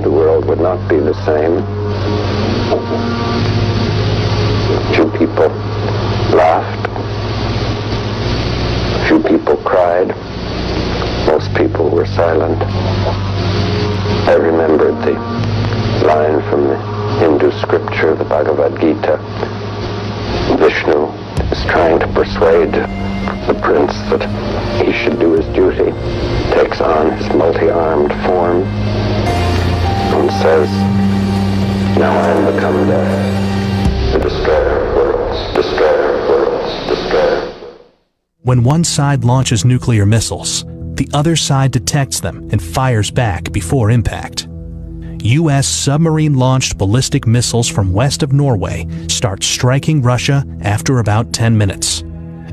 the world would not be the same. Few people laughed. Few people cried. Most people were silent. I remembered the line from the Hindu scripture, the Bhagavad Gita. Vishnu is trying to persuade the prince that he should do his duty, takes on his multi-armed form, and says, "Now I am become death, the destroyer of worlds, destroyer of worlds, destroyer." When one side launches nuclear missiles, the other side detects them and fires back before impact. U.S. submarine-launched ballistic missiles from west of Norway start striking Russia after about 10 minutes.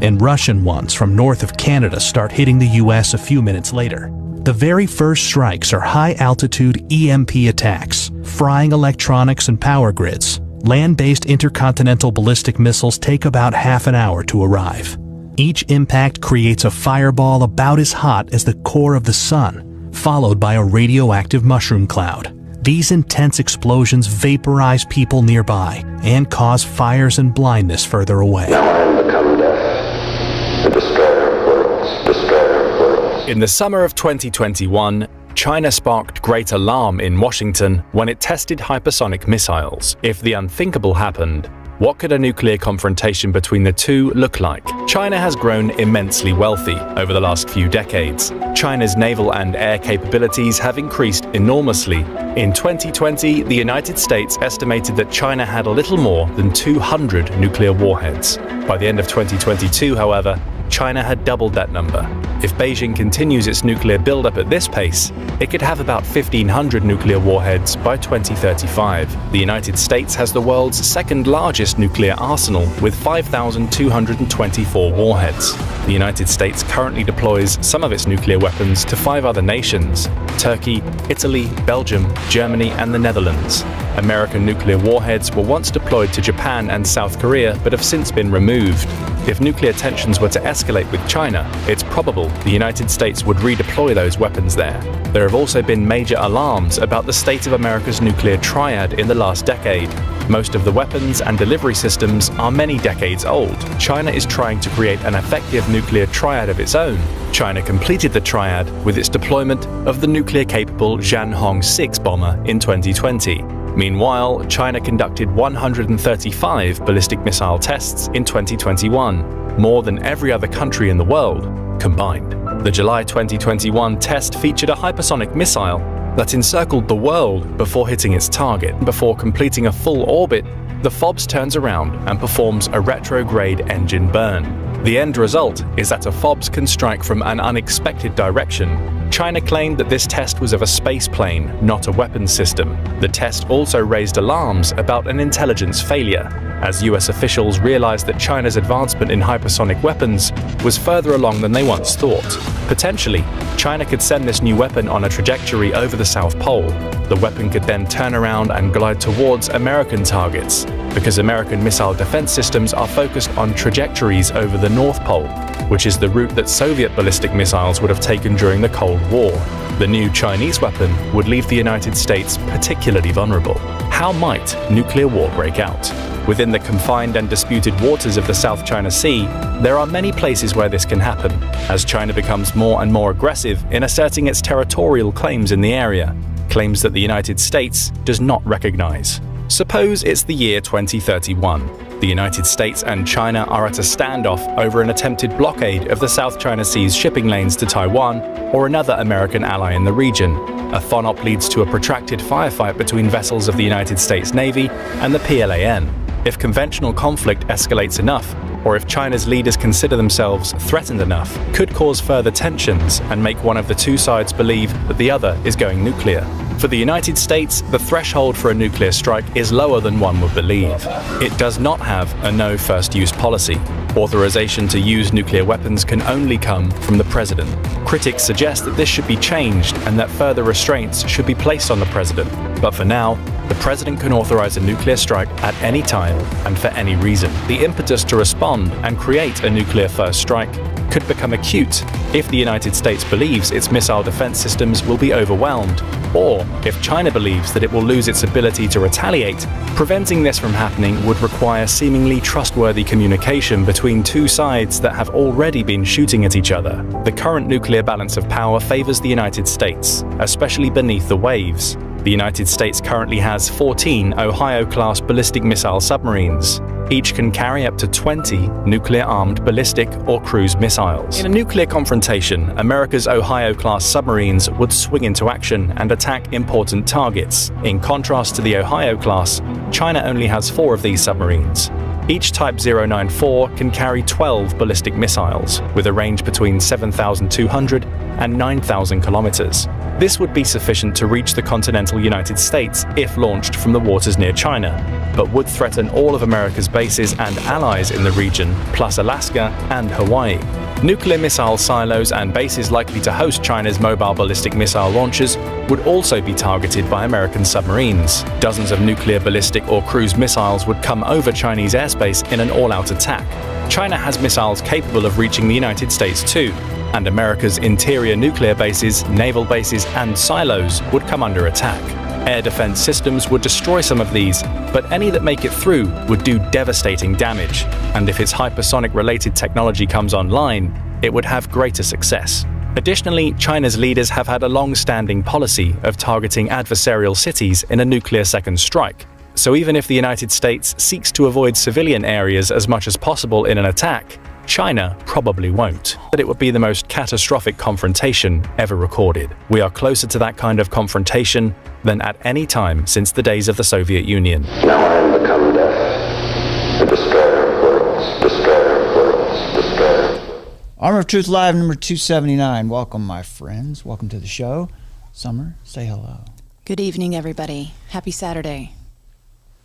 And Russian ones from north of Canada start hitting the U.S. a few minutes later. The very first strikes are high-altitude EMP attacks, frying electronics and power grids. Land-based intercontinental ballistic missiles take about half an hour to arrive. Each impact creates a fireball about as hot as the core of the sun, followed by a radioactive mushroom cloud. These intense explosions vaporize people nearby and cause fires and blindness further away. Now I am become death, the destroyer of worlds, destroyer of worlds. In the summer of 2021, China sparked great alarm in Washington when it tested hypersonic missiles. If the unthinkable happened, what could a nuclear confrontation between the two look like? China has grown immensely wealthy over the last few decades. China's naval and air capabilities have increased enormously. In 2020, the United States estimated that China had a little more than 200 nuclear warheads. By the end of 2022, however, China had doubled that number. If Beijing continues its nuclear buildup at this pace, it could have about 1,500 nuclear warheads by 2035. The United States has the world's second largest nuclear arsenal with 5,224 warheads. The United States currently deploys some of its nuclear weapons to 5 other nations: Turkey, Italy, Belgium, Germany, and the Netherlands. American nuclear warheads were once deployed to Japan and South Korea but have since been removed. If nuclear tensions were to escalate with China, it's probable the United States would redeploy those weapons there. There have also been major alarms about the state of America's nuclear triad in the last decade. Most of the weapons and delivery systems are many decades old. China is trying to create an effective nuclear triad of its own. China completed the triad with its deployment of the nuclear-capable Zhanhong 6 bomber in 2020. Meanwhile, China conducted 135 ballistic missile tests in 2021, more than every other country in the world combined. The July 2021 test featured a hypersonic missile that encircled the world before hitting its target. Before completing a full orbit, the FOBS turns around and performs a retrograde engine burn. The end result is that a FOBS can strike from an unexpected direction. China claimed that this test was of a space plane, not a weapons system. The test also raised alarms about an intelligence failure, as US officials realized that China's advancement in hypersonic weapons was further along than they once thought. Potentially, China could send this new weapon on a trajectory over the South Pole. The weapon could then turn around and glide towards American targets, because American missile defense systems are focused on trajectories over the North Pole, which is the route that Soviet ballistic missiles would have taken during the Cold War. The new Chinese weapon would leave the United States particularly vulnerable. How might nuclear war break out? Within the confined and disputed waters of the South China Sea, there are many places where this can happen, as China becomes more and more aggressive in asserting its territorial claims in the area, claims that the United States does not recognize. Suppose it's the year 2031. The United States and China are at a standoff over an attempted blockade of the South China Sea's shipping lanes to Taiwan or another American ally in the region. A FONOP leads to a protracted firefight between vessels of the United States Navy and the PLAN. If conventional conflict escalates enough, or if China's leaders consider themselves threatened enough, could cause further tensions and make one of the two sides believe that the other is going nuclear. For the United States, the threshold for a nuclear strike is lower than one would believe. It does not have a no first use policy. Authorization to use nuclear weapons can only come from the president. Critics suggest that this should be changed and that further restraints should be placed on the president. But for now, the president can authorize a nuclear strike at any time and for any reason. The impetus to respond and create a nuclear first strike could become acute if the United States believes its missile defense systems will be overwhelmed, or if China believes that it will lose its ability to retaliate. Preventing this from happening would require seemingly trustworthy communication between two sides that have already been shooting at each other. The current nuclear balance of power favors the United States, especially beneath the waves. The United States currently has 14 Ohio-class ballistic missile submarines. Each can carry up to 20 nuclear-armed ballistic or cruise missiles. In a nuclear confrontation, America's Ohio-class submarines would swing into action and attack important targets. In contrast to the Ohio-class, China only has 4 of these submarines. Each Type 094 can carry 12 ballistic missiles, with a range between 7,200 and 9,000 kilometers. This would be sufficient to reach the continental United States if launched from the waters near China, but would threaten all of America's bases and allies in the region, plus Alaska and Hawaii. Nuclear missile silos and bases likely to host China's mobile ballistic missile launchers would also be targeted by American submarines. Dozens of nuclear ballistic or cruise missiles would come over Chinese airspace in an all-out attack. China has missiles capable of reaching the United States too, and America's interior nuclear bases, naval bases, and silos would come under attack. Air defense systems would destroy some of these, but any that make it through would do devastating damage, and if its hypersonic-related technology comes online, it would have greater success. Additionally, China's leaders have had a long-standing policy of targeting adversarial cities in a nuclear second strike. So even if the United States seeks to avoid civilian areas as much as possible in an attack, China probably won't. But it would be the most catastrophic confrontation ever recorded. We are closer to that kind of confrontation than at any time since the days of the Soviet Union. Now I am become death, the destroyer of worlds, destroyer of worlds, destroyer of worlds. Armor of Truth Live number 279. Welcome, my friends. Welcome to the show. Summer, say hello. Good evening, everybody. Happy Saturday.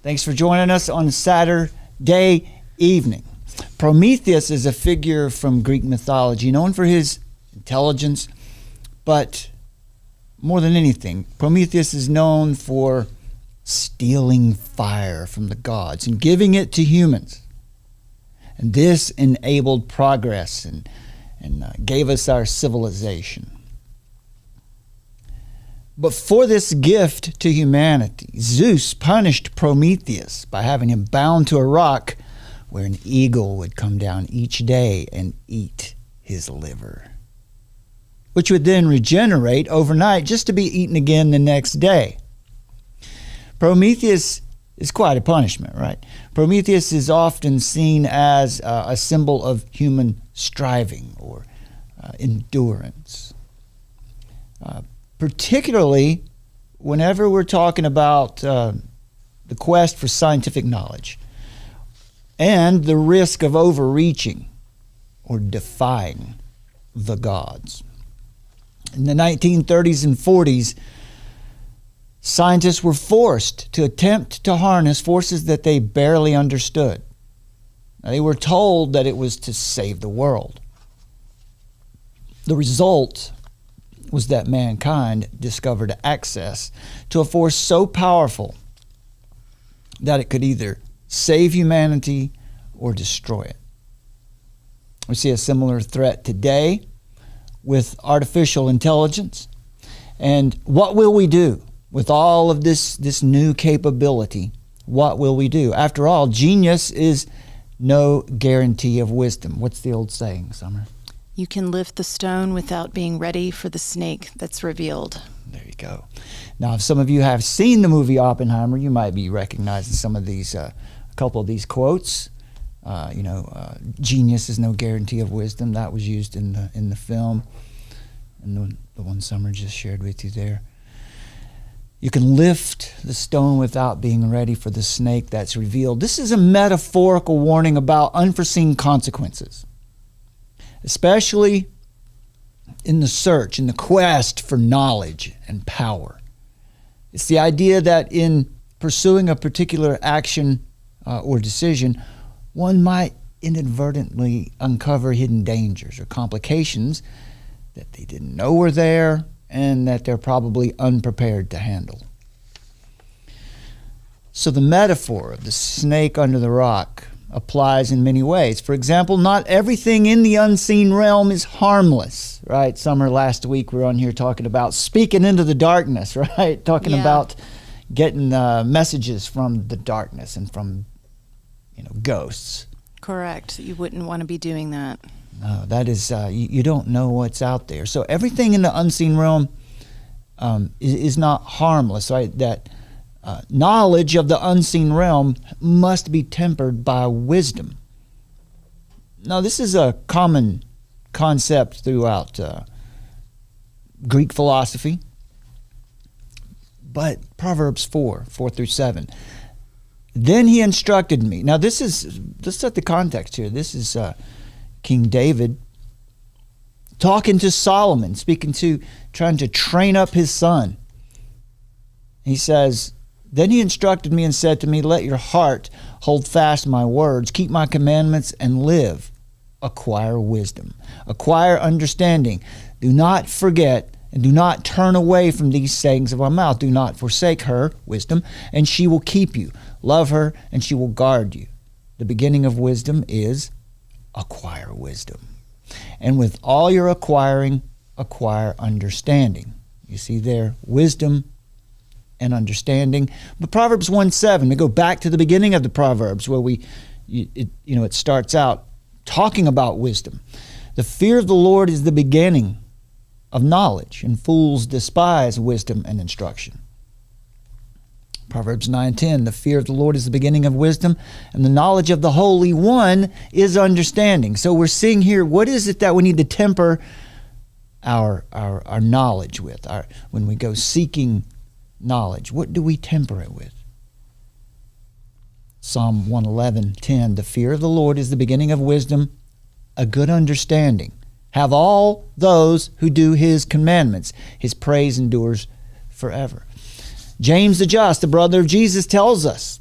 Thanks for joining us on Saturday evening. Prometheus is a figure from Greek mythology known for his intelligence, but more than anything, Prometheus is known for stealing fire from the gods and giving it to humans. And this enabled progress and gave us our civilization. But for this gift to humanity, Zeus punished Prometheus by having him bound to a rock where an eagle would come down each day and eat his liver, which would then regenerate overnight just to be eaten again the next day. Prometheus is quite a punishment, right? Prometheus is often seen as a symbol of human striving or endurance. Particularly whenever we're talking about the quest for scientific knowledge and the risk of overreaching or defying the gods. In the 1930s and 40s, scientists were forced to attempt to harness forces that they barely understood. Now, they were told that it was to save the world. The result was that mankind discovered access to a force so powerful that it could either save humanity or destroy it. We see a similar threat today with artificial intelligence. And what will we do with all of this new capability? What will we do? After all, genius is no guarantee of wisdom. What's the old saying, Summer? You can lift the stone without being ready for the snake that's revealed. There you go. Now, if some of you have seen the movie Oppenheimer, you might be recognizing some of these, a couple of these quotes. Genius is no guarantee of wisdom. That was used in the film, and the one Summer just shared with you there. You can lift the stone without being ready for the snake that's revealed. This is a metaphorical warning about unforeseen consequences, especially in the search, in the quest for knowledge and power. It's the idea that in pursuing a particular action or decision, one might inadvertently uncover hidden dangers or complications that they didn't know were there, and that they're probably unprepared to handle. So the metaphor of the snake under the rock applies in many ways. For example, not everything in the unseen realm is harmless, right? Summer, last week we were on here talking about speaking into the darkness, right? Talking about getting messages from the darkness and from, ghosts. Correct. You wouldn't want to be doing that. No, that is, you don't know what's out there. So everything in the unseen realm is not harmless, right? That knowledge of the unseen realm must be tempered by wisdom. Now, this is a common concept throughout Greek philosophy, but Proverbs 4:4-7. Then he instructed me. Now, let's set the context here. This is King David talking to Solomon, trying to train up his son. He says, then he instructed me and said to me, let your heart hold fast my words, keep my commandments and live. Acquire wisdom, acquire understanding. Do not forget and do not turn away from these sayings of my mouth. Do not forsake her, wisdom, and she will keep you. Love her and she will guard you. The beginning of wisdom is acquire wisdom. And with all your acquiring, acquire understanding. You see there, wisdom and understanding. But Proverbs 1:7, to go back to the beginning of the Proverbs where it starts out talking about wisdom. The fear of the Lord is the beginning of knowledge, and fools despise wisdom and instruction. Proverbs 9:10, the fear of the Lord is the beginning of wisdom, and the knowledge of the Holy One is understanding. So we're seeing here, what is it that we need to temper our knowledge with? When we go seeking knowledge, what do we temper it with? Psalm 111:10, the fear of the Lord is the beginning of wisdom, a good understanding. Have all those who do his commandments. His praise endures forever. James the Just, the brother of Jesus, tells us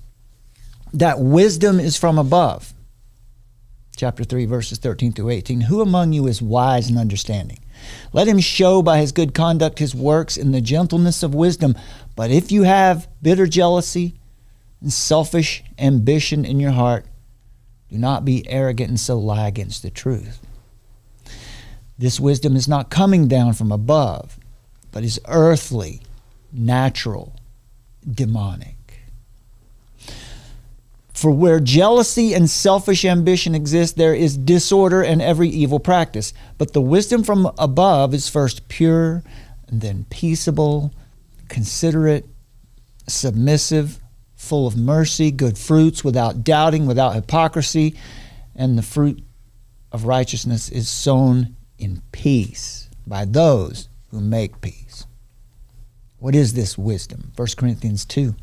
that wisdom is from above. Chapter 3, verses 13-18. Who among you is wise and understanding? Let him show by his good conduct his works in the gentleness of wisdom. But if you have bitter jealousy and selfish ambition in your heart, do not be arrogant and so lie against the truth. This wisdom is not coming down from above, but is earthly, natural, demonic. For where jealousy and selfish ambition exist, there is disorder and every evil practice. But the wisdom from above is first pure, and then peaceable, considerate, submissive, full of mercy, good fruits, without doubting, without hypocrisy. And the fruit of righteousness is sown in peace by those who make peace. What is this wisdom? 1 Corinthians 2.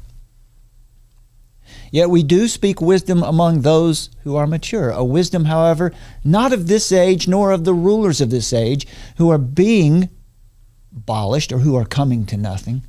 Yet we do speak wisdom among those who are mature, a wisdom, however, not of this age, nor of the rulers of this age, who are being abolished or who are coming to nothing.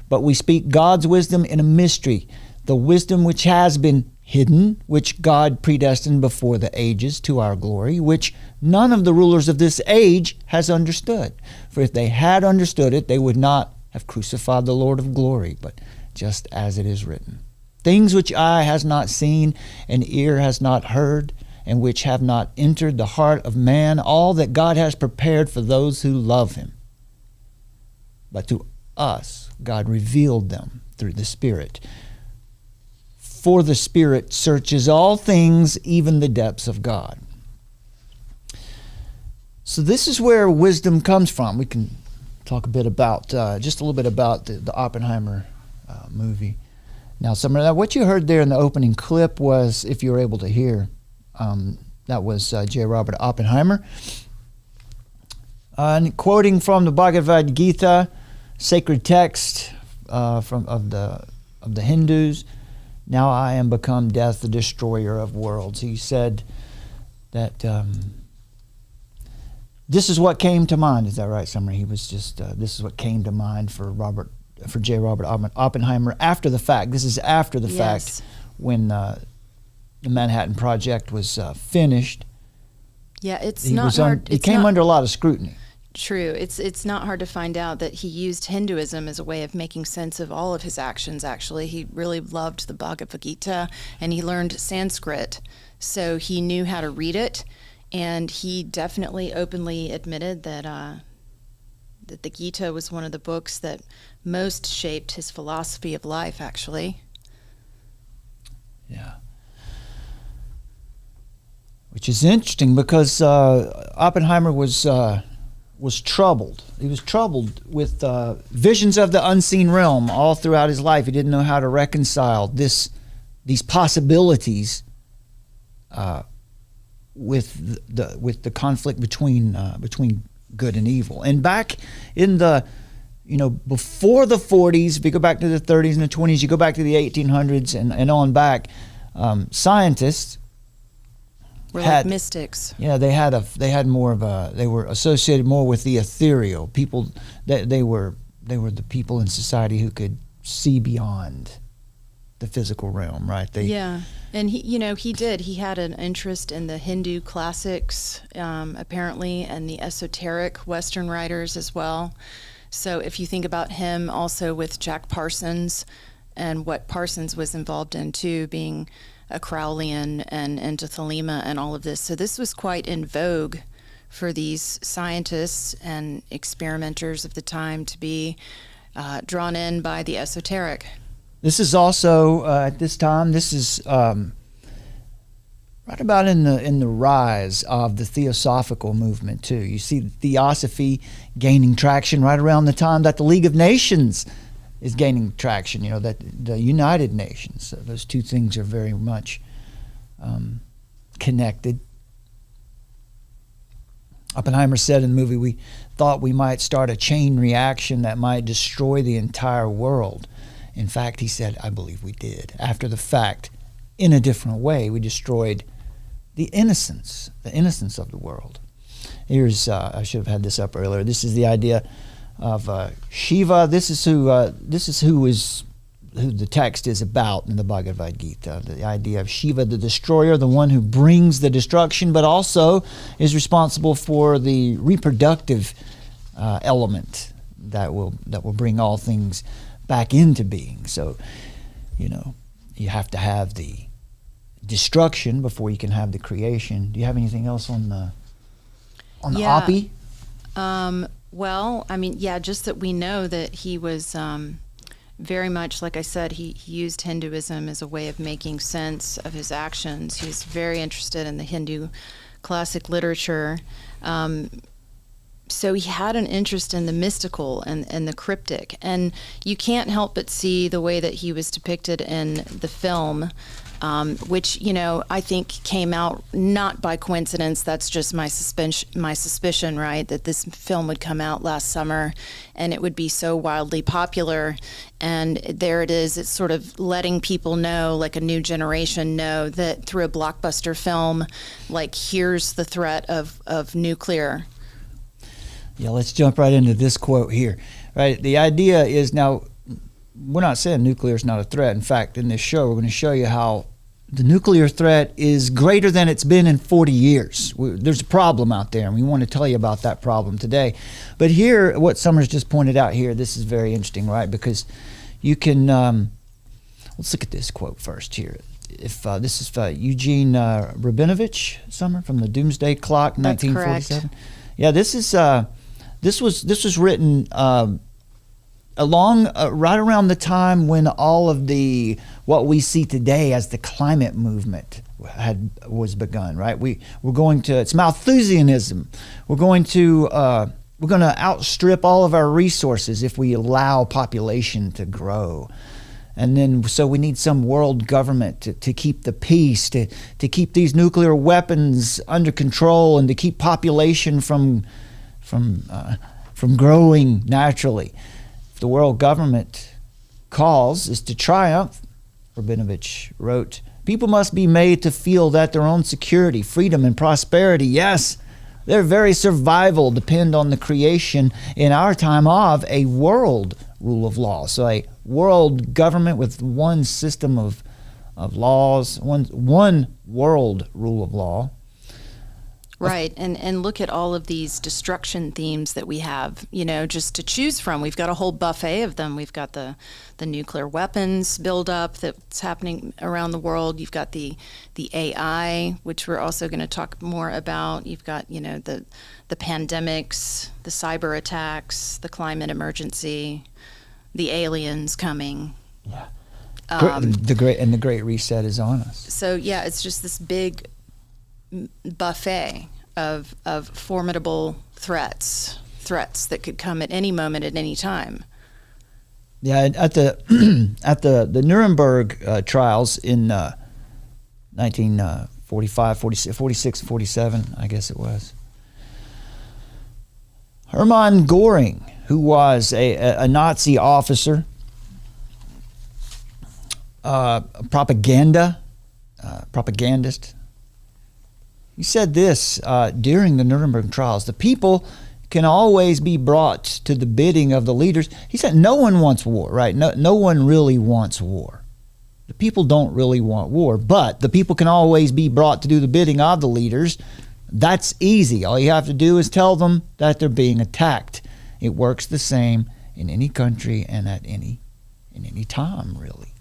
But we speak God's wisdom in a mystery, the wisdom which has been hidden, which God predestined before the ages to our glory, which none of the rulers of this age has understood. For if they had understood it, they would not have crucified the Lord of glory, but just as it is written. Things which eye has not seen and ear has not heard, and which have not entered the heart of man, all that God has prepared for those who love him. But to us, God revealed them through the Spirit. For the Spirit searches all things, even the depths of God. So this is where wisdom comes from. We can talk a bit about, just a little bit about the Oppenheimer movie. Now, some of that, what you heard there in the opening clip was, if you were able to hear, that was J. Robert Oppenheimer. And quoting from the Bhagavad Gita, sacred text of the Hindus, now I am become death, the destroyer of worlds. He said that this is what came to mind. Is that right, Summer? He was just, this is what came to mind for J. Robert Oppenheimer after the fact. This is after the fact when the Manhattan Project was finished. Yeah, it's not hard. He came under a lot of scrutiny. true. It's not hard to find out that he used Hinduism as a way of making sense of all of his actions, actually. He really loved the Bhagavad Gita, and he learned Sanskrit, so he knew how to read it, and he definitely openly admitted that that the Gita was one of the books that most shaped his philosophy of life, actually. Yeah. Which is interesting because Oppenheimer was troubled. He was troubled with visions of the unseen realm all throughout his life. He didn't know how to reconcile these possibilities with the conflict between good and evil. And back in the before the 40s, if you go back to the 30s and the 20s, you go back to the 1800s and on back, scientists were like mystics. Yeah, they had more of a, they were associated more with the ethereal people. They were the people in society who could see beyond the physical realm, right? And he had an interest in the Hindu classics, apparently, and the esoteric Western writers as well. So if you think about him also with Jack Parsons and what Parsons was involved in too, being a Crowleyan and into Thelema and all of this. So this was quite in vogue for these scientists and experimenters of the time to be drawn in by the esoteric. This is also at this time. This is right about in the rise of the theosophical movement too. You see theosophy gaining traction right around the time that the League of Nations is gaining traction. That the United Nations. So those two things are very much connected. Oppenheimer said in the movie, "We thought we might start a chain reaction that might destroy the entire world." In fact, he said, "I believe we did. After the fact, in a different way, we destroyed the innocence of the world." Here's, I should have had this up earlier. This is the idea of Shiva. This is who the text is about in the Bhagavad Gita. The idea of Shiva, the destroyer, the one who brings the destruction, but also is responsible for the reproductive element that will bring all things back into being. So, you have to have the destruction before you can have the creation. Do you have anything else on the Oppie? Well, just that we know that he was very much, like I said, he used Hinduism as a way of making sense of his actions. He's very interested in the Hindu classic literature. So he had an interest in the mystical and the cryptic. And you can't help but see the way that he was depicted in the film, which, I think came out not by coincidence. That's just my suspicion, right? That this film would come out last summer and it would be so wildly popular. And there it is. It's sort of letting people know, like a new generation know, that through a blockbuster film, like, here's the threat of nuclear. Yeah, let's jump right into this quote here. Right, the idea is, now, we're not saying nuclear is not a threat. In fact, in this show, we're going to show you how the nuclear threat is greater than it's been in 40 years. There's a problem out there, and we want to tell you about that problem today. But here, what Summers just pointed out here, this is very interesting, right? Because you can, let's look at this quote first here. If this is Eugene Rabinovich, Summer, from the Doomsday Clock, That's 1947. Correct. Yeah, this was written right around the time when all of what we see today as the climate movement was begun. Right, we're going to, it's Malthusianism. We're going to outstrip all of our resources if we allow population to grow. And then, so we need some world government to keep the peace, to keep these nuclear weapons under control, and to keep population from growing naturally. If the world government cause is to triumph, Rabinovich wrote, people must be made to feel that their own security, freedom, and prosperity, yes, their very survival depend on the creation in our time of a world rule of law. So a world government with one system of laws, one world rule of law. Right. And look at all of these destruction themes that we have, just to choose from. We've got a whole buffet of them. We've got the nuclear weapons buildup that's happening around the world. You've got the AI, which we're also going to talk more about. You've got, the pandemics, the cyber attacks, the climate emergency, the aliens coming. Yeah. The Great Reset is on us. So, yeah, it's just this big buffet of formidable threats that could come at any moment, at any time. Yeah, at the Nuremberg trials in 1945, 46, 47, I guess it was. Hermann Göring, who was a Nazi officer, propagandist. He said this during the Nuremberg trials: the people can always be brought to the bidding of the leaders. He said no one wants war, right? No one really wants war. The people don't really want war, but the people can always be brought to do the bidding of the leaders. That's easy. All you have to do is tell them that they're being attacked. It works the same in any country and at any time, really.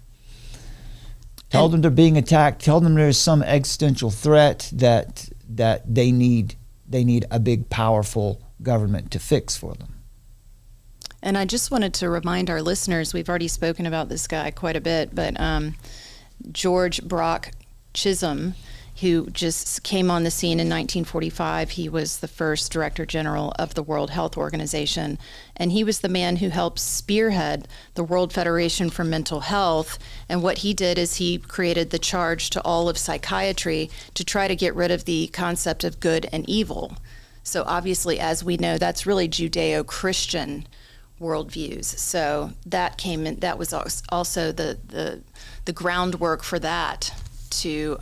Tell them they're being attacked. Tell them there's some existential threat that they need a big, powerful government to fix for them. And I just wanted to remind our listeners, we've already spoken about this guy quite a bit, but George Brock Chisholm, who just came on the scene in 1945. He was the first Director General of the World Health Organization, and he was the man who helped spearhead the World Federation for Mental Health. And what he did is he created the charge to all of psychiatry to try to get rid of the concept of good and evil. So obviously, as we know, that's really Judeo-Christian worldviews. So that came in. That was also the groundwork for that to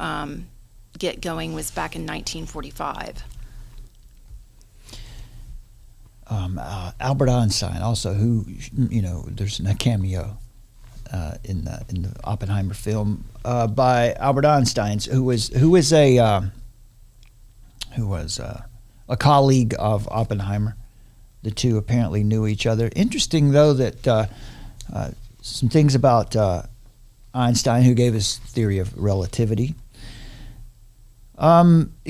get going was back in 1945. Albert Einstein also, who there's a cameo in the Oppenheimer film by Albert Einstein, who was a colleague of Oppenheimer. The two apparently knew each other. Interesting, though, that some things about Einstein, who gave his theory of relativity.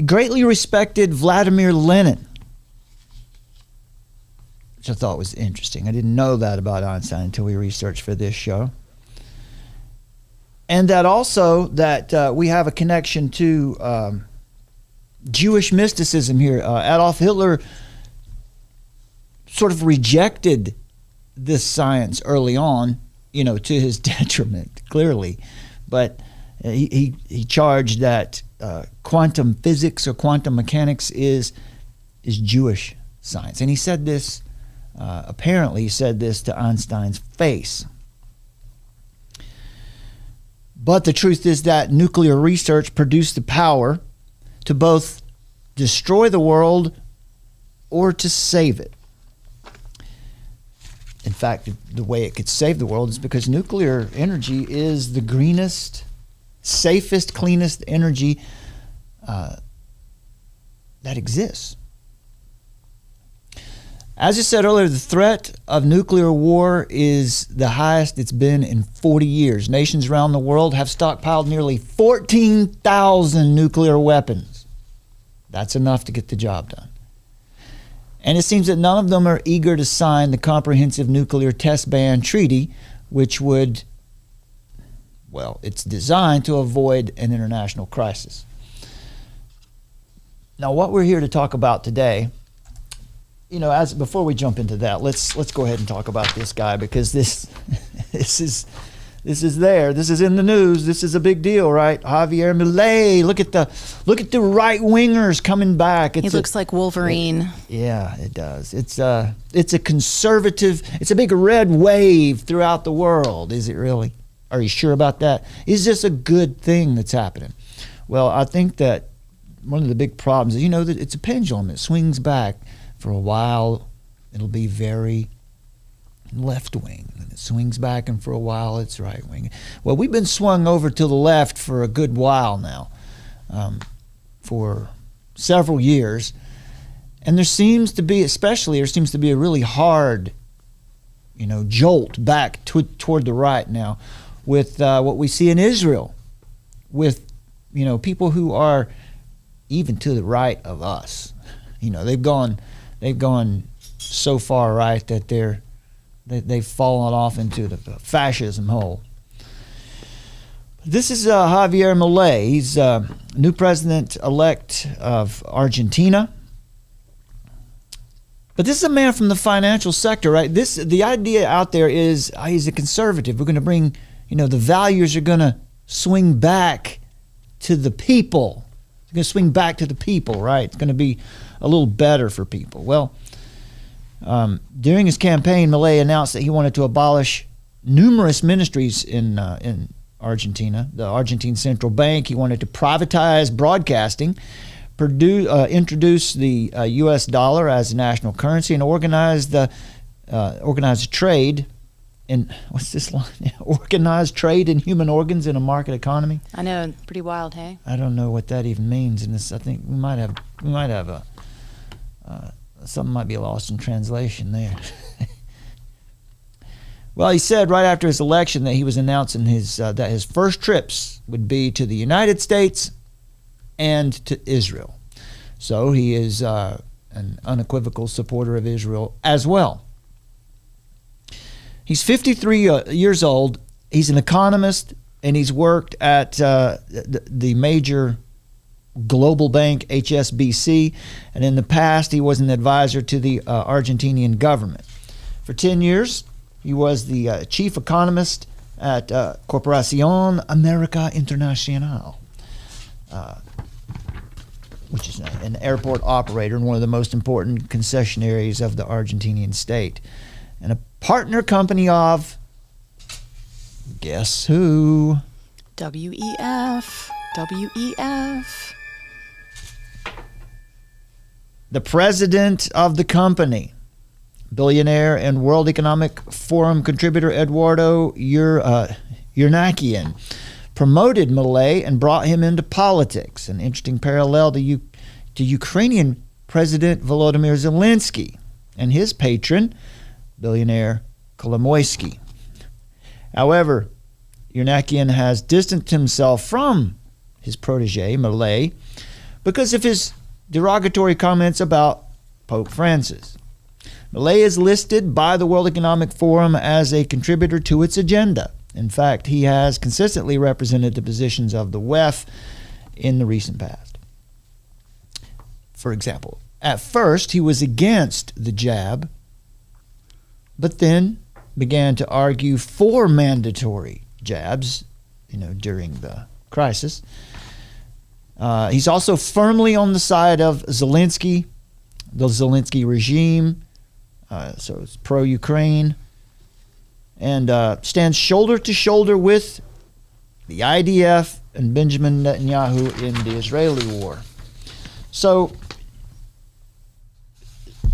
Greatly respected Vladimir Lenin, which I thought was interesting. I didn't know that about Einstein until we researched for this show. And that also that we have a connection to Jewish mysticism here. Adolf Hitler sort of rejected this science early on, to his detriment, clearly. But he charged that quantum physics or quantum mechanics is Jewish science. And he said this, apparently he said this to Einstein's face. But the truth is that nuclear research produced the power to both destroy the world or to save it. In fact, the way it could save the world is because nuclear energy is the greenest, safest, cleanest energy that exists. As I said earlier, the threat of nuclear war is the highest it's been in 40 years. Nations around the world have stockpiled nearly 14,000 nuclear weapons. That's enough to get the job done. And it seems that none of them are eager to sign the Comprehensive Nuclear Test Ban Treaty, which would, it's designed to avoid an international crisis. Now, what we're here to talk about today, before we jump into that, let's go ahead and talk about this guy, because this is in the news. This is a big deal, right? Javier Milei. Look at the right wingers coming back. He looks like Wolverine. Yeah, it does. It's a conservative. It's a big red wave throughout the world. Is it really? Are you sure about that? Is this a good thing that's happening? Well, I think that one of the big problems is, that it's a pendulum. It swings back. For a while, it'll be very left wing, and it swings back, and for a while, it's right wing. Well, we've been swung over to the left for a good while now, for several years. And there seems to be a really hard, jolt back toward the right now with what we see in Israel, with, people who are even to the right of us. They've gone so far right that they've fallen off into the fascism hole. This is Javier Milei. He's new president-elect of Argentina. But this is a man from the financial sector, right? The idea out there is he's a conservative. We're going to bring, the values are going to swing back to the people. It's going to swing back to the people, right? It's going to be a little better for people. Well, during his campaign, Milei announced that he wanted to abolish numerous ministries in Argentina, the Argentine Central Bank. He wanted to privatize broadcasting, introduce the U.S. dollar as a national currency, and organize trade in organized trade in human organs in a market economy. I know, pretty wild, hey? I don't know what that even means. In this, I think we might have something might be lost in translation there. Well, he said right after his election that he was announcing that his first trips would be to the United States and to Israel. So he is an unequivocal supporter of Israel as well. He's 53 years old. He's an economist, and he's worked at the major global bank, HSBC, and in the past he was an advisor to the Argentinian government. For 10 years, he was the chief economist at Corporación América Internacional, which is an airport operator and one of the most important concessionaires of the Argentinian state, and a partner company of, guess who? WEF. The president of the company, billionaire and World Economic Forum contributor Eduardo Yernakian, promoted Milei and brought him into politics. An interesting parallel to Ukrainian President Volodymyr Zelensky and his patron, billionaire Kolomoisky. However, Yernakian has distanced himself from his protege, Milei, because of his derogatory comments about Pope Francis. Milei is listed by the World Economic Forum as a contributor to its agenda. In fact, he has consistently represented the positions of the WEF in the recent past. For example, at first he was against the jab, but then began to argue for mandatory jabs, during the crisis. He's also firmly on the side of Zelensky, the Zelensky regime, so it's pro-Ukraine, and stands shoulder to shoulder with the IDF and Benjamin Netanyahu in the Israeli war. So,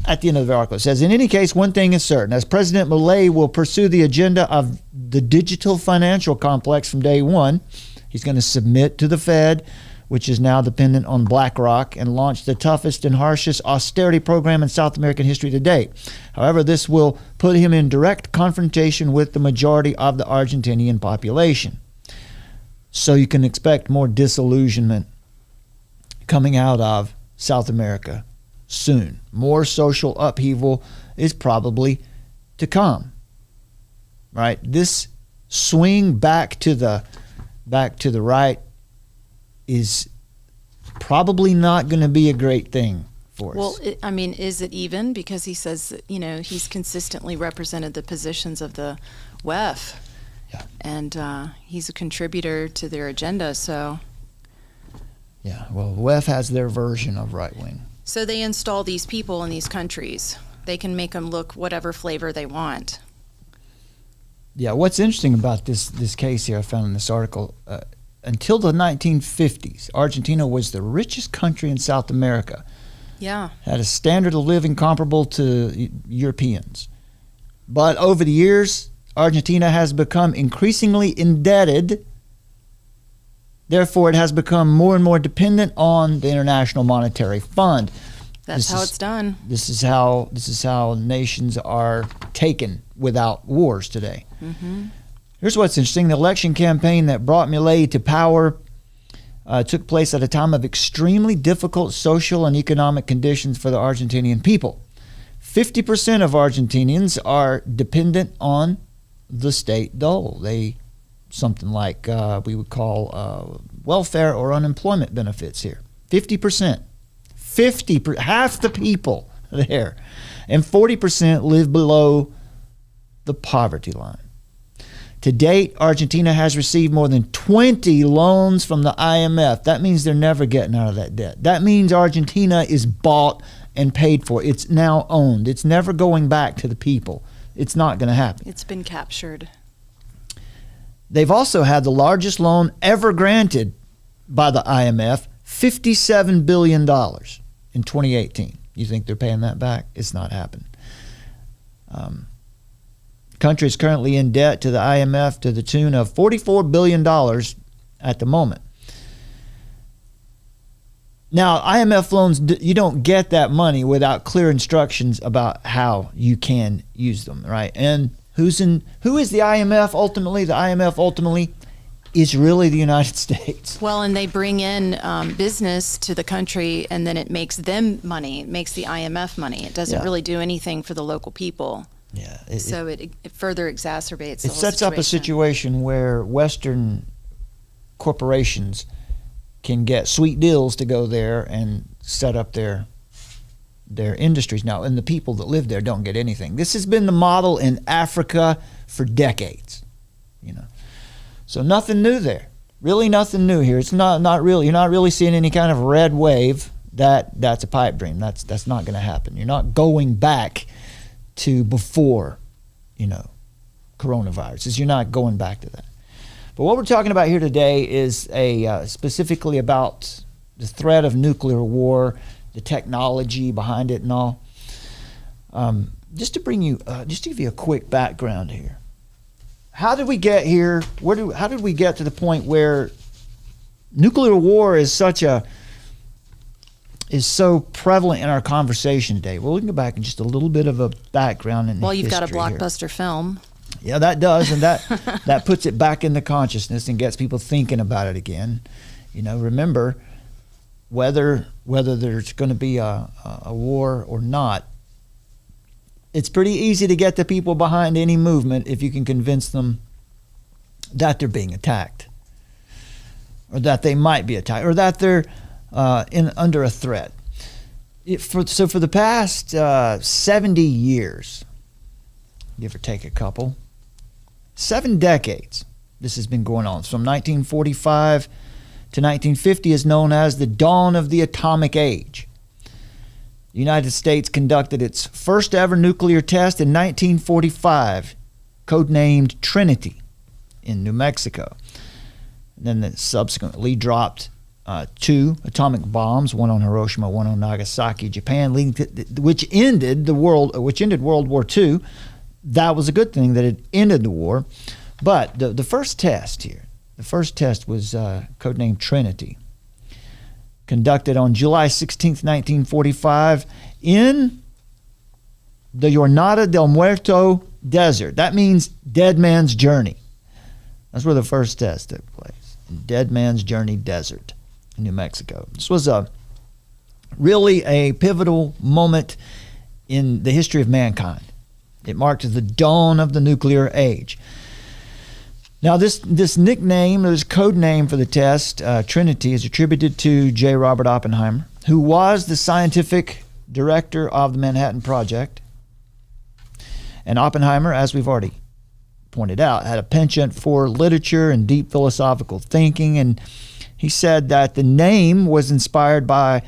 at the end of the article, it says, in any case, one thing is certain. As President Milei will pursue the agenda of the digital financial complex from day one, he's going to submit to the Fed, which is now dependent on BlackRock, and launch the toughest and harshest austerity program in South American history to date. However, this will put him in direct confrontation with the majority of the Argentinian population. So you can expect more disillusionment coming out of South America soon. More social upheaval is probably to come. Right? This swing back to the right is probably not going to be a great thing for us. Well, is it even? Because he says that, he's consistently represented the positions of the WEF. Yeah. And he's a contributor to their agenda, so. Yeah, well, WEF has their version of right wing. So they install these people in these countries. They can make them look whatever flavor they want. Yeah, what's interesting about this case here I found in this article, until the 1950s, Argentina was the richest country in South America. Yeah. Had a standard of living comparable to Europeans. But over the years, Argentina has become increasingly indebted. Therefore, it has become more and more dependent on the International Monetary Fund. That's how it's done. This is how nations are taken without wars today. Mm-hmm. Here's what's interesting. The election campaign that brought Milei to power took place at a time of extremely difficult social and economic conditions for the Argentinian people. 50% of Argentinians are dependent on the state dole. Something like we would call welfare or unemployment benefits here. 50%. Half the people there. And 40% live below the poverty line. To date, Argentina has received more than 20 loans from the IMF. That means they're never getting out of that debt. That means Argentina is bought and paid for. It's now owned. It's never going back to the people. It's not going to happen. It's been captured. They've also had the largest loan ever granted by the IMF, $57 billion in 2018. You think they're paying that back? It's not happening. The country is currently in debt to the IMF to the tune of $44 billion at the moment. Now, IMF loans, you don't get that money without clear instructions about how you can use them, right? And who is the IMF ultimately? The IMF ultimately is really the United States. Well, and they bring in business to the country, and then it makes them money. It makes the IMF money. It doesn't really do anything for the local people. Yeah. So it further exacerbates the It whole sets up a situation where Western corporations can get sweet deals to go there and set up their industries now, and the people that live there don't get anything. This has been the model in Africa for decades, So nothing new there. Really nothing new here. It's not really. You're not really seeing any kind of red wave. That's a pipe dream. That's not going to happen. You're not going back to before, coronavirus. You're not going back to that. But what we're talking about here today is specifically about the threat of nuclear war, the technology behind it, and all. Just to give you a quick background here. How did we get here? How did we get to the point where nuclear war is so prevalent in our conversation today? Well, we can go back in just a little bit of a background in you've got a blockbuster here. Film. Yeah, that does, and that puts it back into consciousness and gets people thinking about it again. Remember, whether there's going to be a war or not, it's pretty easy to get the people behind any movement if you can convince them that they're being attacked, or that they might be attacked, or that they're under a threat. For the past 70 years, give or take a couple, 7 decades, this has been going on. From 1945 to 1950 is known as the dawn of the atomic age. The United States conducted its first ever nuclear test in 1945, codenamed Trinity, in New Mexico. And then it subsequently dropped 2 atomic bombs, one on Hiroshima, one on Nagasaki, Japan, which ended World War II. That was a good thing that it ended the war. But the first test was codenamed Trinity, conducted on July 16th, 1945 in the Jornada del Muerto Desert. That means Dead Man's Journey. That's where the first test took place, in Dead Man's Journey Desert in New Mexico. This was really a pivotal moment in the history of mankind. It marked the dawn of the nuclear age. Now, this nickname, this code name for the test, Trinity, is attributed to J. Robert Oppenheimer, who was the scientific director of the Manhattan Project. And Oppenheimer, as we've already pointed out, had a penchant for literature and deep philosophical thinking. And he said that the name was inspired by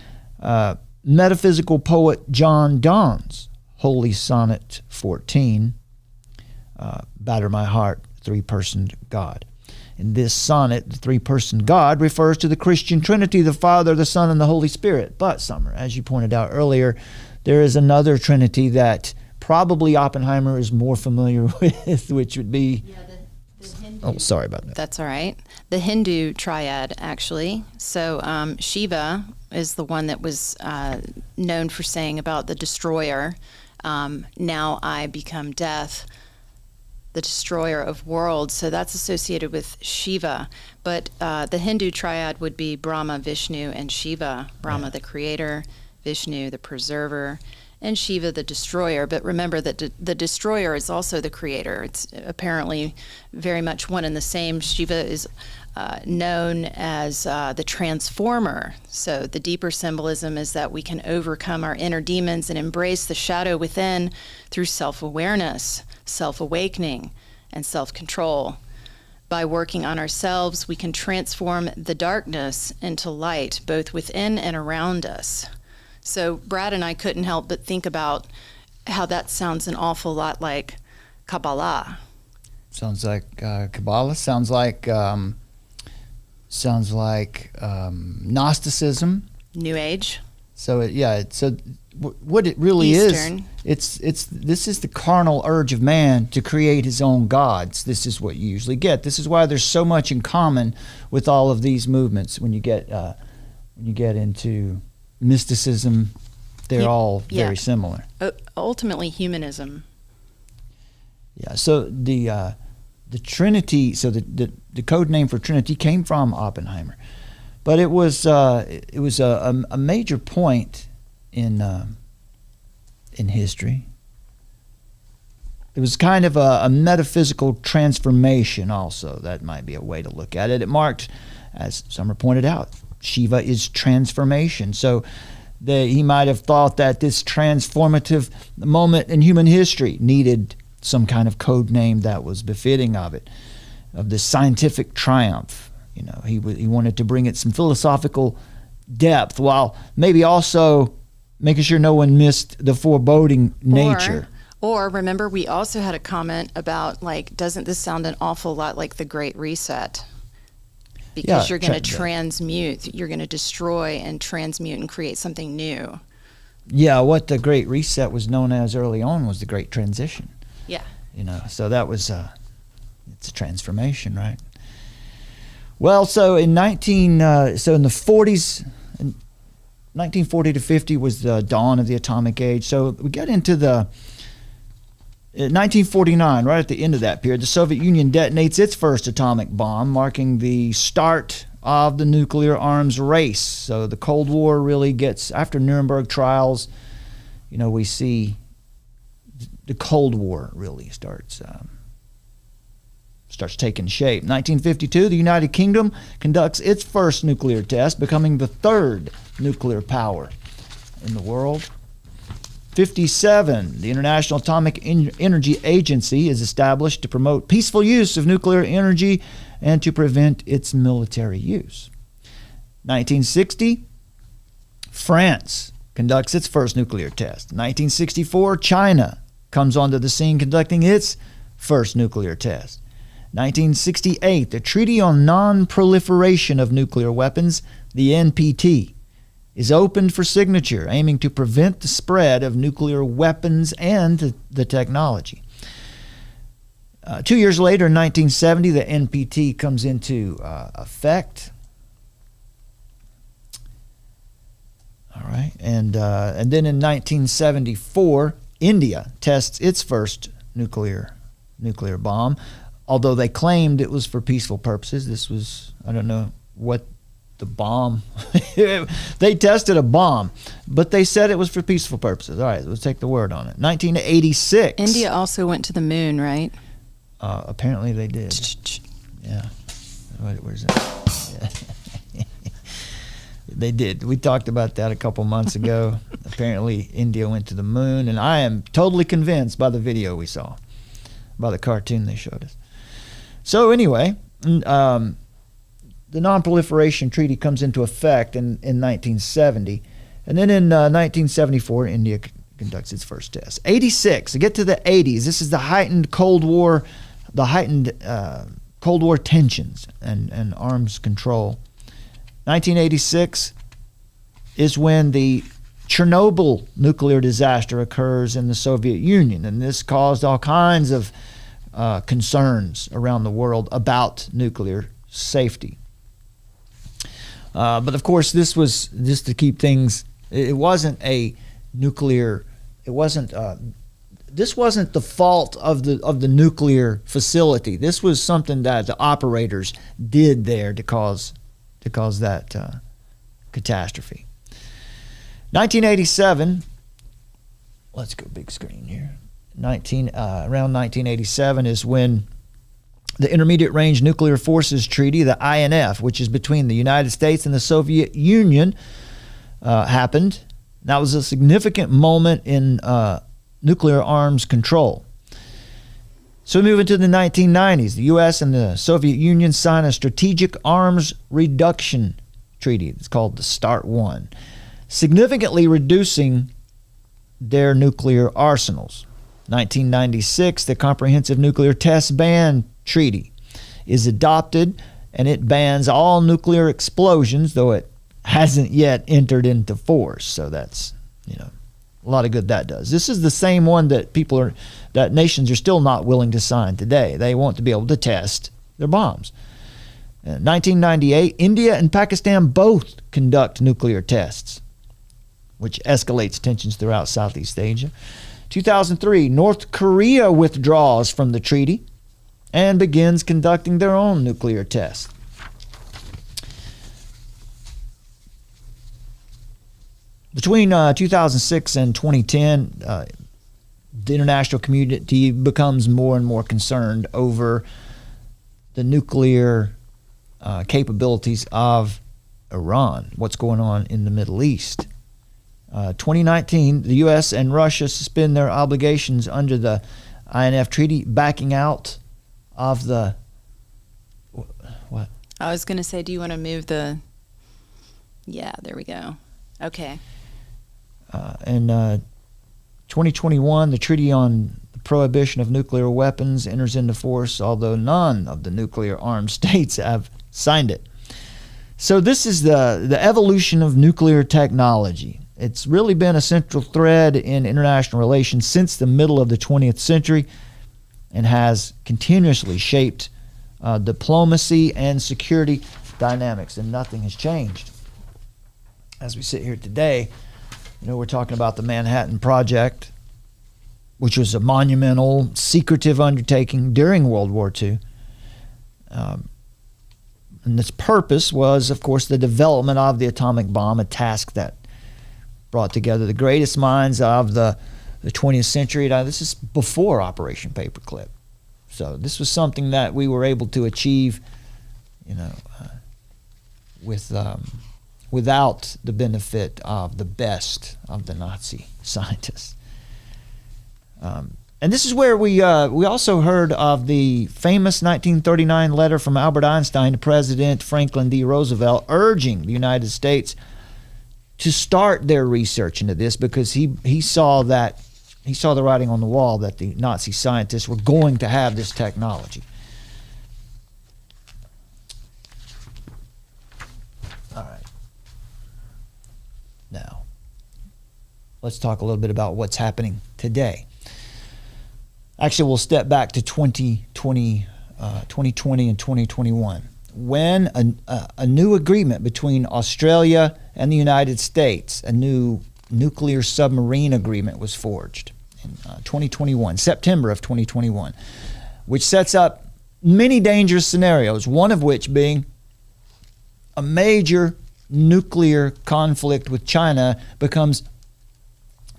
metaphysical poet John Donne's Holy Sonnet 14, Batter My Heart, Three-Personed God. In this sonnet, the three-person God refers to the Christian Trinity, the Father, the Son, and the Holy Spirit. But, Summer, as you pointed out earlier, there is another Trinity that probably Oppenheimer is more familiar with, which would be... Yeah, the Oh, sorry about that. That's all right. The Hindu Triad, actually. So Shiva is the one that was known for saying about the destroyer, now I become death, the destroyer of worlds. So that's associated with Shiva. But the Hindu Triad would be Brahma, Vishnu, and Shiva. Brahma, the creator, Vishnu, the preserver, and Shiva, the destroyer. But remember that the destroyer is also the creator. It's apparently very much one and the same. Shiva is known as the transformer. So the deeper symbolism is that we can overcome our inner demons and embrace the shadow within through self-awareness, self-awakening, and self-control. By working on ourselves, we can transform the darkness into light, both within and around us. So Brad and I couldn't help but think about how that sounds an awful lot like Kabbalah. Sounds like Kabbalah. Sounds like Gnosticism. New Age. So what it really Eastern. is, this is the carnal urge of man to create his own gods. This is what you usually get. This is why there's so much in common with all of these movements. When you get into mysticism, they're all very similar. Ultimately, humanism. Yeah. So the Trinity. So the code name for Trinity came from Oppenheimer, but it was a major point in history. It was kind of a metaphysical transformation. Also, that might be a way to look at it. It marked, as Summer pointed out, Shiva is transformation. So he might have thought that this transformative moment in human history needed some kind of code name that was befitting of it, of this scientific triumph. You know, he wanted to bring it some philosophical depth, while maybe also making sure no one missed the foreboding nature. Or remember, we also had a comment about, like, doesn't this sound an awful lot like the Great Reset? Because you're going to transmute, you're going to destroy and transmute and create something new. Yeah, what the Great Reset was known as early on was the Great Transition. Yeah. You know, so that was it's a transformation, right? Well, so in the 40s, 1940 to 50 was the dawn of the atomic age. So we get into the 1949, right at the end of that period, the Soviet Union detonates its first atomic bomb, marking the start of the nuclear arms race. So the Cold War really gets, after Nuremberg trials, you know, we see the Cold War really starts taking shape. 1952, the United Kingdom conducts its first nuclear test, becoming the third nuclear power in the world. 57, the International Atomic Energy Agency is established to promote peaceful use of nuclear energy and to prevent its military use. 1960, France conducts its first nuclear test. 1964, China comes onto the scene conducting its first nuclear test. 1968, the Treaty on Non-Proliferation of Nuclear Weapons, the NPT, is opened for signature, aiming to prevent the spread of nuclear weapons and the technology. 2 years later, in 1970, the NPT comes into effect. All right, and then in 1974, India tests its first nuclear bomb, although they claimed it was for peaceful purposes. This was, I don't know what the bomb, they tested a bomb, but they said it was for peaceful purposes. All right, let's take the word on it. 1986. India also went to the moon, right? Apparently they did. Yeah. Where's that? Yeah. They did. We talked about that a couple months ago. Apparently India went to the moon, and I am totally convinced by the video we saw, by the cartoon they showed us. So anyway, the Non-Proliferation Treaty comes into effect in 1970. And then in 1974, India conducts its first test. 86, to get to the 80s, this is the heightened Cold War tensions and arms control. 1986 is when the Chernobyl nuclear disaster occurs in the Soviet Union. And this caused all kinds of concerns around the world about nuclear safety. But of course, this was just to keep things. It wasn't a nuclear. It wasn't. This wasn't the fault of the nuclear facility. This was something that the operators did there to cause that catastrophe. 1987. Let's go big screen here. Around 1987 is when the Intermediate Range Nuclear Forces Treaty, the INF, which is between the United States and the Soviet Union, happened. That was a significant moment in nuclear arms control. So we move into the 1990s. The U.S. and the Soviet Union signed a Strategic Arms Reduction Treaty. It's called the START 1, significantly reducing their nuclear arsenals. 1996, the Comprehensive Nuclear Test Ban Treaty is adopted, and it bans all nuclear explosions, though it hasn't yet entered into force. So that's, a lot of good that does. This is the same one that nations are still not willing to sign today. They want to be able to test their bombs. 1998, India and Pakistan both conduct nuclear tests, which escalates tensions throughout Southeast Asia. 2003, North Korea withdraws from the treaty and begins conducting their own nuclear tests. Between 2006 and 2010, the international community becomes more and more concerned over the nuclear capabilities of Iran, what's going on in the Middle East. 2019, the U.S. and Russia suspend their obligations under the INF Treaty, backing out of the... What? I was going to say, do you want to move the... Yeah, there we go. Okay. In 2021, the Treaty on the Prohibition of Nuclear Weapons enters into force, although none of the nuclear-armed states have signed it. So this is the evolution of nuclear technology. It's really been a central thread in international relations since the middle of the 20th century and has continuously shaped diplomacy and security dynamics, and nothing has changed. As we sit here today, we're talking about the Manhattan Project, which was a monumental, secretive undertaking during World War II. And its purpose was, of course, the development of the atomic bomb, a task that brought together the greatest minds of the 20th century. Now, this is before Operation Paperclip. So this was something that we were able to achieve, without the benefit of the best of the Nazi scientists. And this is where we also heard of the famous 1939 letter from Albert Einstein to President Franklin D. Roosevelt urging the United States to start their research into this, because he saw the writing on the wall that the Nazi scientists were going to have this technology. All right. Now, let's talk a little bit about what's happening today. Actually, we'll step back to 2020 and 2021, when a new agreement between Australia and the United States, a new nuclear submarine agreement, was forged in 2021, September of 2021, which sets up many dangerous scenarios, one of which being a major nuclear conflict with China becomes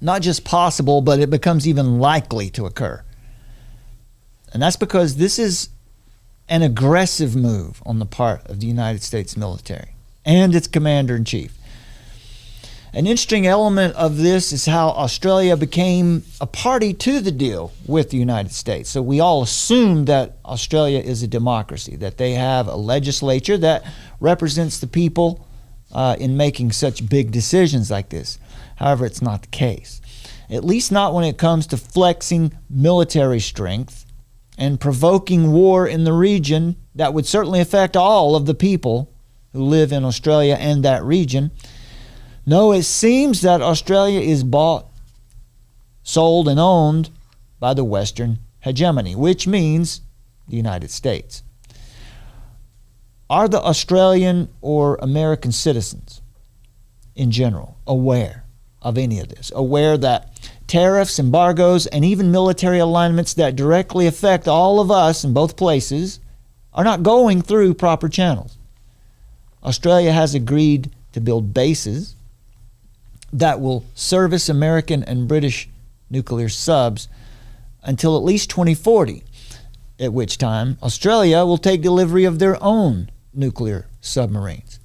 not just possible, but it becomes even likely to occur. And that's because this is an aggressive move on the part of the United States military and its commander-in-chief. An interesting element of this is how Australia became a party to the deal with the United States. So we all assume that Australia is a democracy, that they have a legislature that represents the people in making such big decisions like this. However, it's not the case, at least not when it comes to flexing military strength and provoking war in the region that would certainly affect all of the people who live in Australia and that region. No, it seems that Australia is bought, sold, and owned by the Western hegemony, which means the United States. Are the Australian or American citizens in general aware of any of this? Aware that tariffs, embargoes, and even military alignments that directly affect all of us in both places are not going through proper channels? Australia has agreed to build bases that will service American and British nuclear subs until at least 2040, at which time Australia will take delivery of their own nuclear submarines.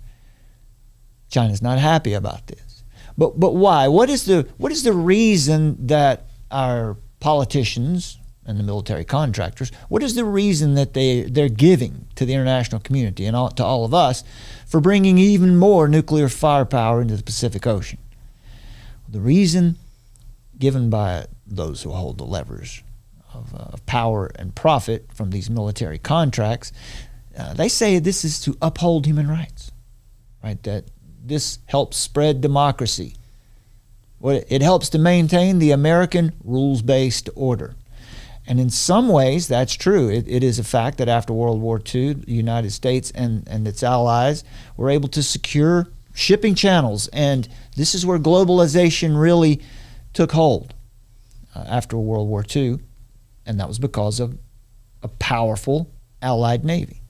China's not happy about this. But why? What is the reason that our politicians and the military contractors, what is the reason that they're giving to the international community and to all of us for bringing even more nuclear firepower into the Pacific Ocean? The reason given by those who hold the levers of power and profit from these military contracts, they say this is to uphold human rights, right? That this helps spread democracy. It helps to maintain the American rules-based order. And in some ways, that's true. It is a fact that after World War II, the United States and its allies were able to secure shipping channels. And this is where globalization really took hold after World War II. And that was because of a powerful Allied Navy.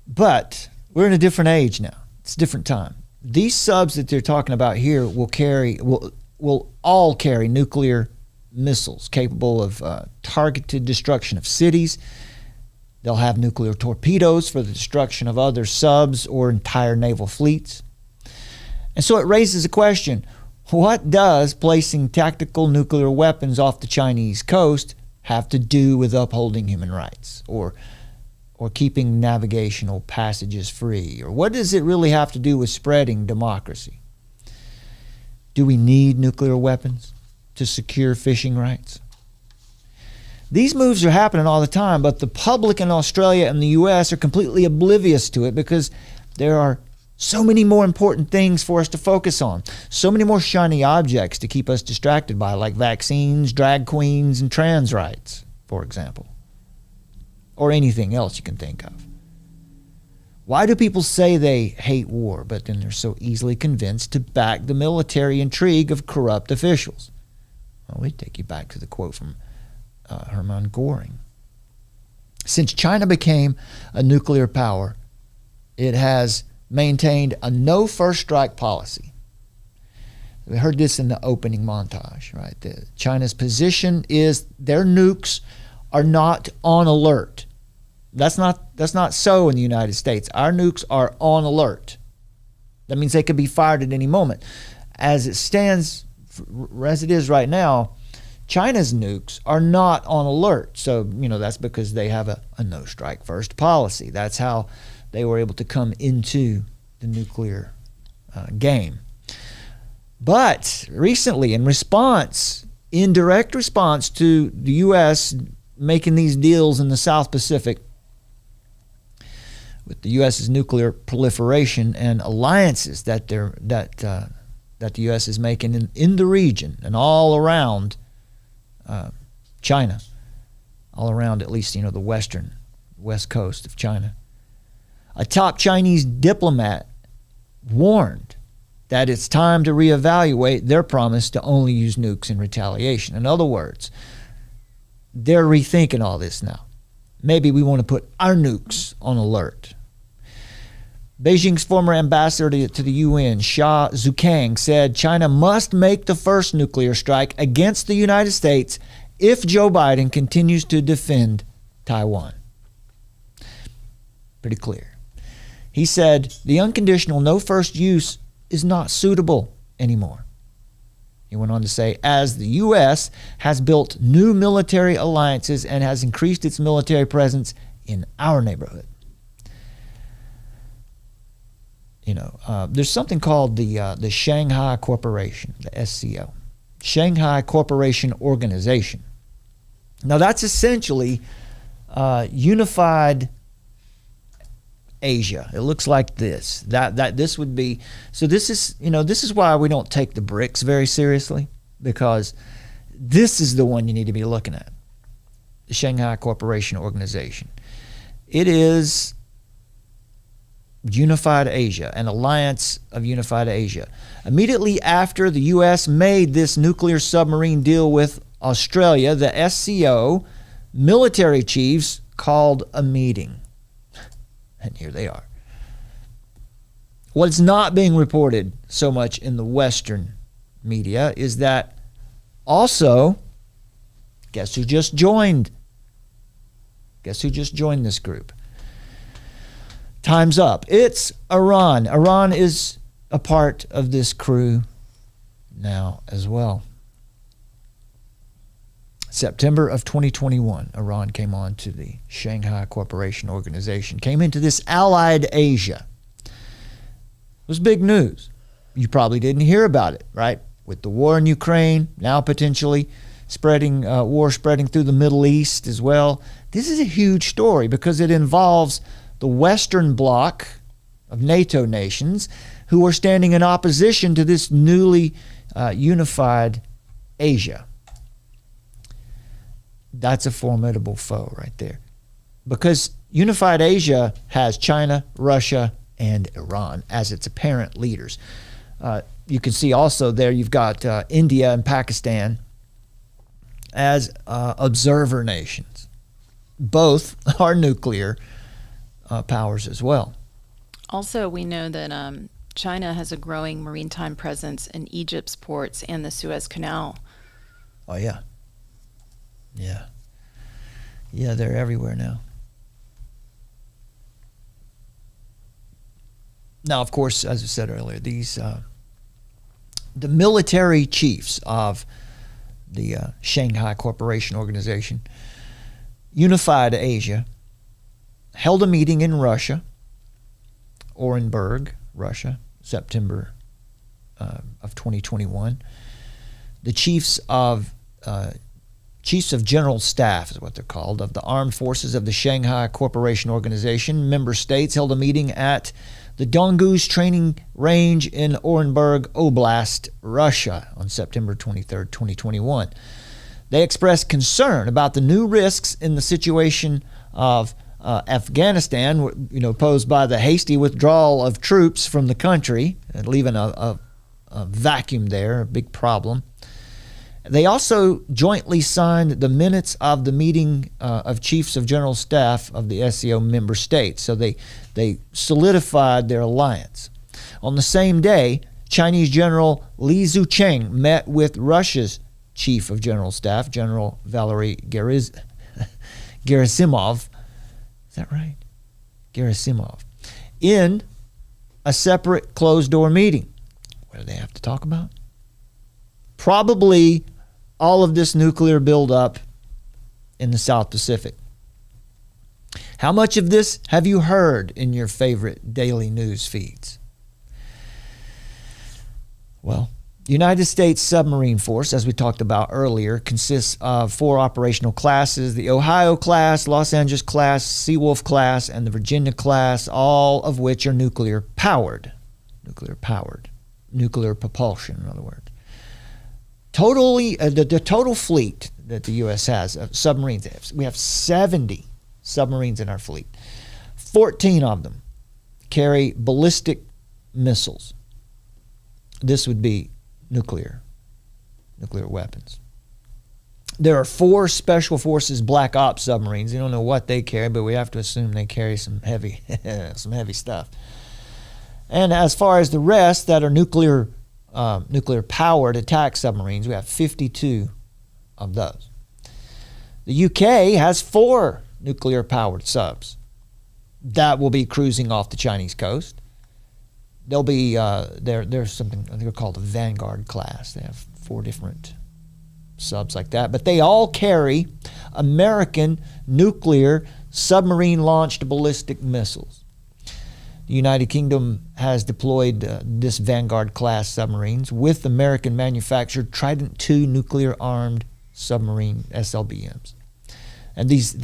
But we're in a different age now. It's a different time. These subs that they're talking about here will all carry nuclear missiles capable of targeted destruction of cities. They'll have nuclear torpedoes for the destruction of other subs or entire naval fleets. And so it raises a question, what does placing tactical nuclear weapons off the Chinese coast have to do with upholding human rights or keeping navigational passages free? Or what does it really have to do with spreading democracy? Do we need nuclear weapons to secure fishing rights? These moves are happening all the time, but the public in Australia and the US are completely oblivious to it because there are so many more important things for us to focus on. So many more shiny objects to keep us distracted by, like vaccines, drag queens, and trans rights, for example. Or anything else you can think of. Why do people say they hate war, but then they're so easily convinced to back the military intrigue of corrupt officials? Well, we take you back to the quote from Hermann Göring. Since China became a nuclear power, it has maintained a no first strike policy. We heard this in the opening montage, right? China's position is their nukes are not on alert. That's not so in the United States. Our nukes are on alert. That means they could be fired at any moment. As it stands, as it is right now, China's nukes are not on alert. So, that's because they have a no strike first policy. That's how they were able to come into the nuclear game. But recently, in direct response to the U.S. making these deals in the South Pacific with the U.S.'s nuclear proliferation and alliances that the U.S. is making in the region and all around China, all around at least the west coast of China. A top Chinese diplomat warned that it's time to reevaluate their promise to only use nukes in retaliation. In other words, they're rethinking all this now. Maybe we want to put our nukes on alert. Beijing's former ambassador to the UN, Xia Zukang, said China must make the first nuclear strike against the United States if Joe Biden continues to defend Taiwan. Pretty clear. He said the unconditional no first use is not suitable anymore. He went on to say, as the U.S. has built new military alliances and has increased its military presence in our neighborhood. There's something called the Shanghai Corporation, the SCO, Shanghai Corporation Organization. Now that's essentially unified Asia. It looks like this. This would be, so this is why we don't take the BRICS very seriously, because This is the one you need to be looking at. The Shanghai Cooperation Organization. It is Unified Asia, an alliance of Unified Asia. Immediately after the U.S. made this nuclear submarine deal with Australia, the SCO military chiefs called a meeting. And here they are. What's not being reported so much in the Western media is that also, guess who just joined? Guess who just joined this group? Time's up. It's Iran. Iran is a part of this crew now as well. September of 2021, Iran came on to the Shanghai Cooperation Organization, came into this allied Asia. It was big news. You probably didn't hear about it, right? With the war in Ukraine, now potentially war spreading through the Middle East as well. This is a huge story because it involves the Western Bloc of NATO nations who are standing in opposition to this newly unified Asia. That's a formidable foe right there. Because unified Asia has China, Russia, and Iran as its apparent leaders. You can see also there you've got India and Pakistan as observer nations. Both are nuclear powers as well. Also, we know that China has a growing maritime presence in Egypt's ports and the Suez Canal. Oh, yeah. Yeah. Yeah, they're everywhere now. Now, of course, as I said earlier, these the military chiefs of the Shanghai Cooperation Organization, Unified Asia, held a meeting in Russia, Orenburg, Russia, September of 2021. The chiefs of General Staff is what they're called, of the Armed Forces of the Shanghai Cooperation Organization. Member states held a meeting at the Dongus Training Range in Orenburg Oblast, Russia on September 23, 2021. They expressed concern about the new risks in the situation of Afghanistan, posed by the hasty withdrawal of troops from the country, leaving a vacuum there, a big problem. They also jointly signed the minutes of the meeting of chiefs of general staff of the SCO member states. So they solidified their alliance. On the same day, Chinese General Li Zucheng met with Russia's chief of general staff, General Valery Gerasimov. Is that right? Gerasimov. In a separate closed-door meeting. What do they have to talk about? Probably all of this nuclear buildup in the South Pacific. How much of this have you heard in your favorite daily news feeds? Well, the United States Submarine Force, as we talked about earlier, consists of 4 operational classes: the Ohio class, Los Angeles class, Seawolf class, and the Virginia class, all of which are nuclear powered. Nuclear propulsion, in other words. Totally, the total fleet that the U.S. has of submarines, we have 70 submarines in our fleet. 14 of them carry ballistic missiles. This would be nuclear weapons. There are 4 Special Forces Black Ops submarines. You don't know what they carry, but we have to assume they carry some heavy stuff. And as far as the rest that are nuclear-powered attack submarines, we have 52 of those. The UK has 4 nuclear-powered subs that will be cruising off the Chinese coast. They'll be there's something I think they're called the Vanguard class. They have 4 different subs like that, but they all carry American nuclear submarine-launched ballistic missiles. The United Kingdom has deployed this Vanguard-class submarines with American-manufactured Trident II nuclear-armed submarine SLBMs. And these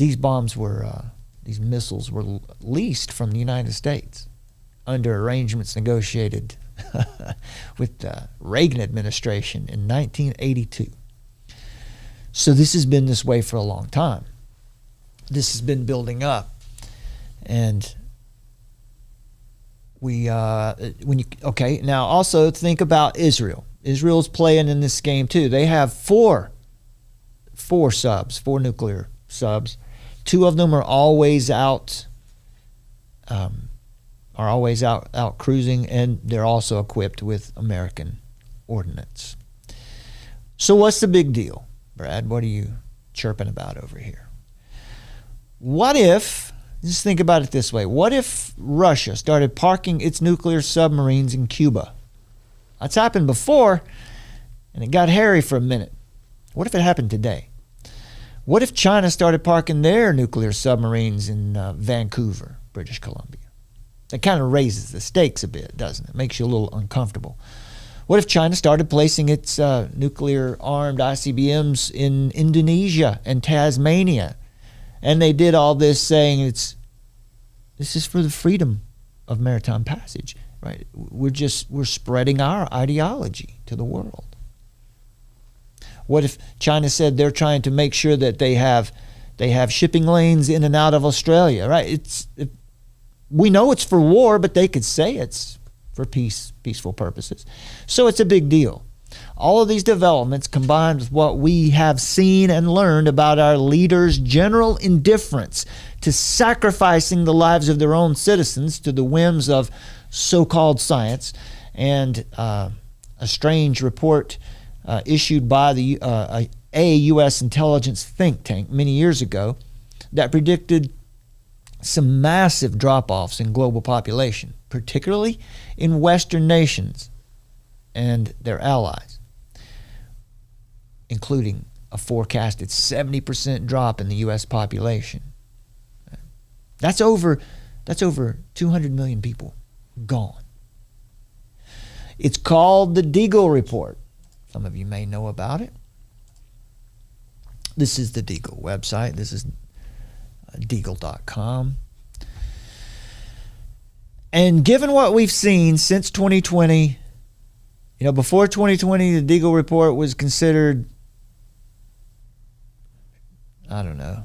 missiles were leased from the United States under arrangements negotiated with the Reagan administration in 1982. So this has been this way for a long time. This has been building up. And now also think about Israel. Israel's playing in this game too. They have four nuclear subs. Two of them are always out cruising, and they're also equipped with American ordnance. So what's the big deal, Brad? What are you chirping about over here? What if, just think about it this way, what if Russia started parking its nuclear submarines in Cuba? That's happened before, and it got hairy for a minute. What if it happened today? What if China started parking their nuclear submarines in Vancouver, British Columbia? That kind of raises the stakes a bit, doesn't it? Makes you a little uncomfortable. What if China started placing its nuclear-armed ICBMs in Indonesia and Tasmania? And they did all this saying this is for the freedom of maritime passage, right? We're spreading our ideology to the world. What if China said they're trying to make sure that they have shipping lanes in and out of Australia, right? We know it's for war, but they could say it's for peaceful purposes. So it's a big deal. All of these developments, combined with what we have seen and learned about our leaders' general indifference to sacrificing the lives of their own citizens to the whims of so-called science, and a strange report issued by a U.S. intelligence think tank many years ago that predicted some massive drop-offs in global population, particularly in Western nations and their allies, including a forecasted 70% drop in the U.S. population. That's over 200 million people gone. It's called the Deagle Report. Some of you may know about it. This is the Deagle website. This is Deagle.com. And given what we've seen since 2020, before 2020, the Deagle Report was considered, I don't know,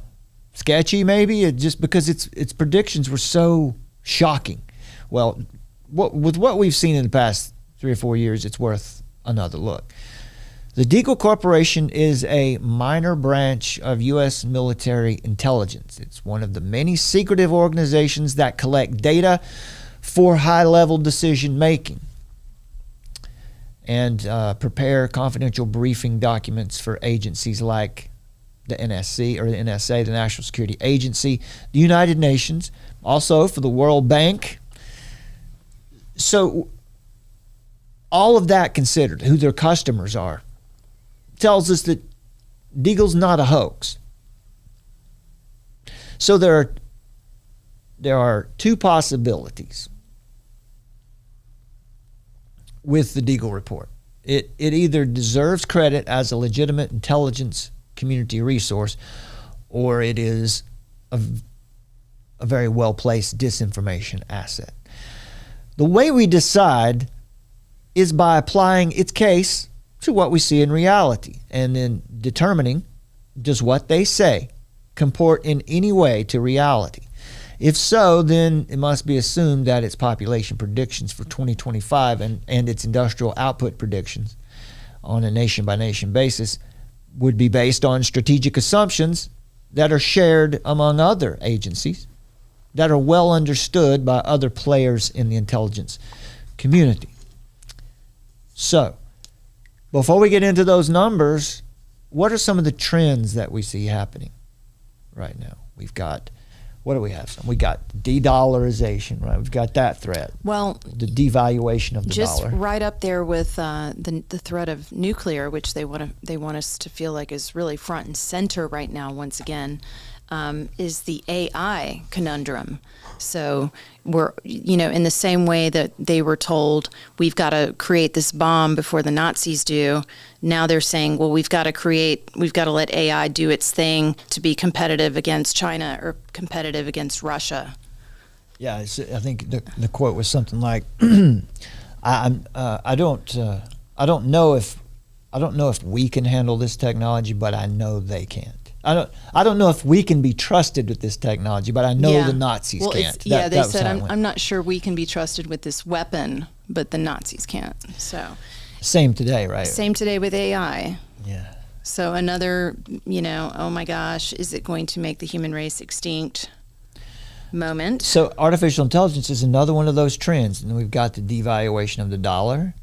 sketchy maybe, just because its predictions were so shocking. Well, with what we've seen in the past 3 or 4 years, it's worth another look. The Deagle Corporation is a minor branch of U.S. military intelligence. It's one of the many secretive organizations that collect data for high-level decision-making and prepare confidential briefing documents for agencies like the NSC or the NSA, the National Security Agency, the United Nations, also for the World Bank. So all of that considered, who their customers are, tells us that Deagle's not a hoax. So there are two possibilities with the Deagle Report. It either deserves credit as a legitimate intelligence community resource, or it is a very well-placed disinformation asset. The way we decide is by applying its case to what we see in reality, and then determining, does what they say comport in any way to reality? If so, then it must be assumed that its population predictions for 2025 and its industrial output predictions on a nation-by-nation basis would be based on strategic assumptions that are shared among other agencies that are well understood by other players in the intelligence community. So, before we get into those numbers, what are some of the trends that we see happening right now? We've got, what do we have? We got de-dollarization, right? We've got that threat. Well, the devaluation of the just dollar. right up there with the threat of nuclear, which they want us to feel like is really front and center right now. Once again, is the AI conundrum. So we're, in the same way that they were told we've got to create this bomb before the Nazis do, now they're saying, well, we've got to let AI do its thing to be competitive against China or competitive against Russia. Yeah, I think the quote was something like, I don't know if I don't know if we can handle this technology, but I know they can't. I don't know if we can be trusted with this technology, but I know the Nazis can't. They said, I'm not sure we can be trusted with this weapon, but the Nazis can't. So same today, right? Same today with AI. Yeah. So another, oh my gosh, is it going to make the human race extinct moment? So artificial intelligence is another one of those trends. And we've got the devaluation of the dollar.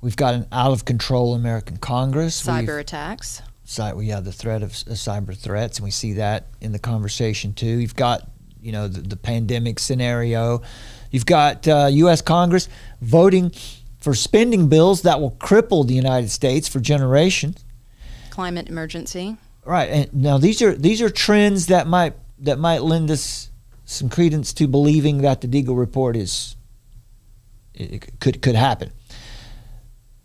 We've got an out-of-control American Congress. Cyber attacks. We have the threat of cyber threats, and we see that in the conversation too. You've got, the pandemic scenario. You've got U.S. Congress voting for spending bills that will cripple the United States for generations. Climate emergency. Right, and now these are trends that might lend us some credence to believing that the Deagle Report could happen.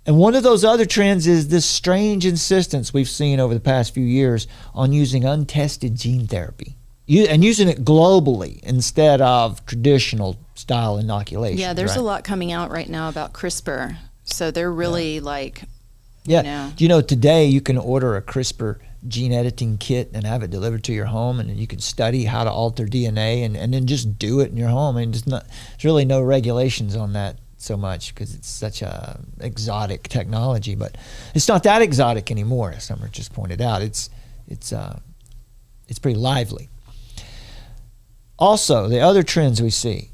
And one of those other trends is this strange insistence we've seen over the past few years on using untested gene therapy and using it globally instead of traditional style inoculation. Yeah, there's a lot coming out right now about CRISPR. So they're really today you can order a CRISPR gene editing kit and have it delivered to your home, and you can study how to alter DNA and then just do it in your home. And there's really no regulations on that so much because it's such a exotic technology, but it's not that exotic anymore, as Summer just pointed out. It's pretty lively. Also, the other trends we see,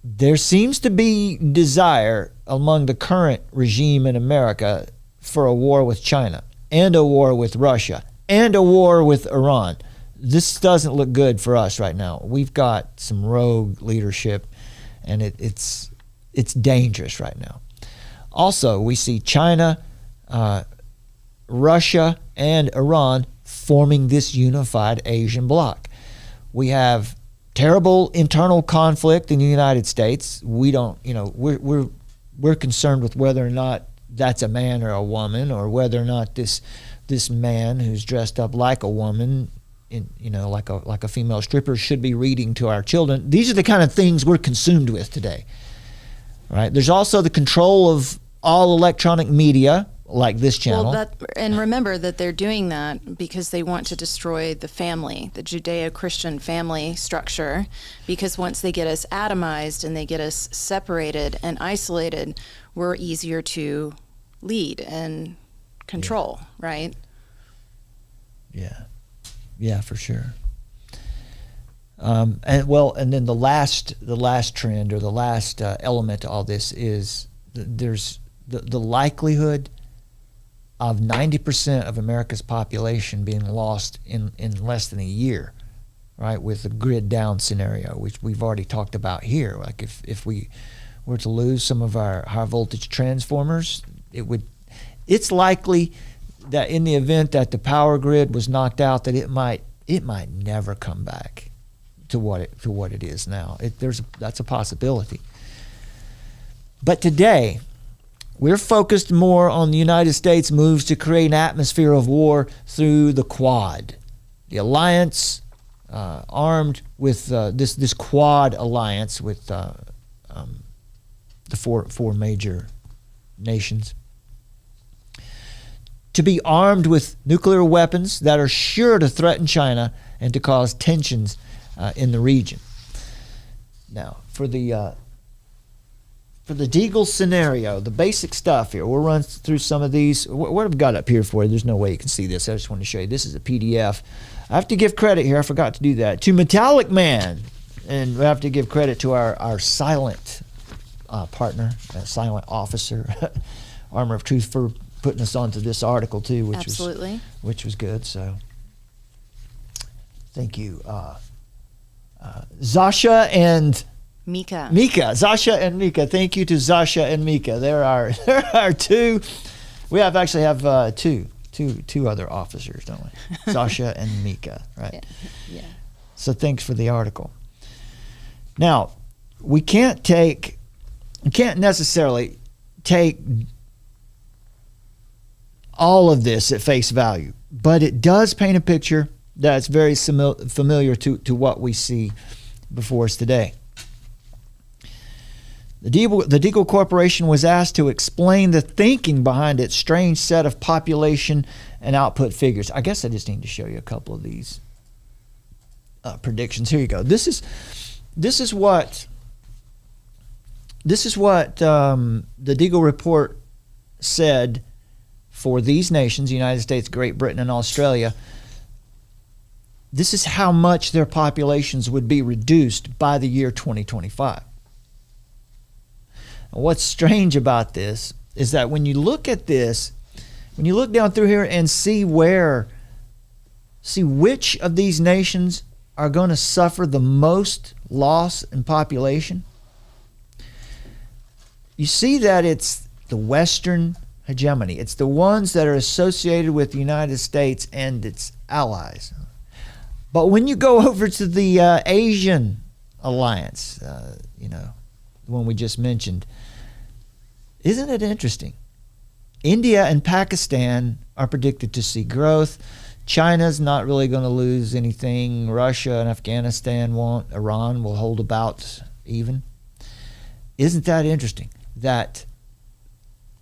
there seems to be desire among the current regime in America for a war with China and a war with Russia and a war with Iran. This doesn't look good for us right now. We've got some rogue leadership, and it's dangerous right now. Also, we see China, Russia, and Iran forming this unified Asian bloc. We have terrible internal conflict in the United States. We don't, we're concerned with whether or not that's a man or a woman, or whether or not this man who's dressed up like a woman, like a female stripper, should be reading to our children. These are the kind of things we're consumed with today. Right. There's also the control of all electronic media, like this channel. And remember that they're doing that because they want to destroy the family, the Judeo-Christian family structure, because once they get us atomized and they get us separated and isolated, we're easier to lead and control, right? Yeah, for sure. And then the last trend, or the last element to all this, is there's the likelihood of 90% of America's population being lost in less than a year, right? With the grid down scenario, which we've already talked about here. Like if we were to lose some of our high voltage transformers, it's likely that in the event that the power grid was knocked out, that it might never come back to what it is now. That's a possibility. But today, we're focused more on the United States' moves to create an atmosphere of war through the Quad. The alliance, armed with this Quad alliance with the four major nations, to be armed with nuclear weapons that are sure to threaten China and to cause tensions in the region. Now, for the Deagle scenario, the basic stuff here, we'll run through some of these. What I've got up here for you, there's no way you can see this. I just want to show you. This is a PDF. I have to give credit here. I forgot to do that. To Metallic Man. And we have to give credit to our silent partner, silent officer, Armor of Truth, for putting us onto this article too, which was good. So thank you. Zasha and Mika. Zasha and Mika. Thank you to Zasha and Mika. There are two. We actually have two other officers, don't we? Zasha and Mika, right? Yeah. So thanks for the article. Now, we can't necessarily take all of this at face value, but it does paint a picture that's very familiar to what we see before us today. The Deagle Corporation was asked to explain the thinking behind its strange set of population and output figures. I guess I just need to show you a couple of these predictions. Here you go. This is what the Deagle Report said for these nations, the United States, Great Britain, and Australia. This is how much their populations would be reduced by the year 2025. What's strange about this is that when you look at this, when you look down through here and see which of these nations are going to suffer the most loss in population, you see that it's the Western hegemony. It's the ones that are associated with the United States and its allies. But when you go over to the Asian alliance, the one we just mentioned, isn't it interesting? India and Pakistan are predicted to see growth. China's not really going to lose anything. Russia and Afghanistan won't. Iran will hold about even. Isn't that interesting? That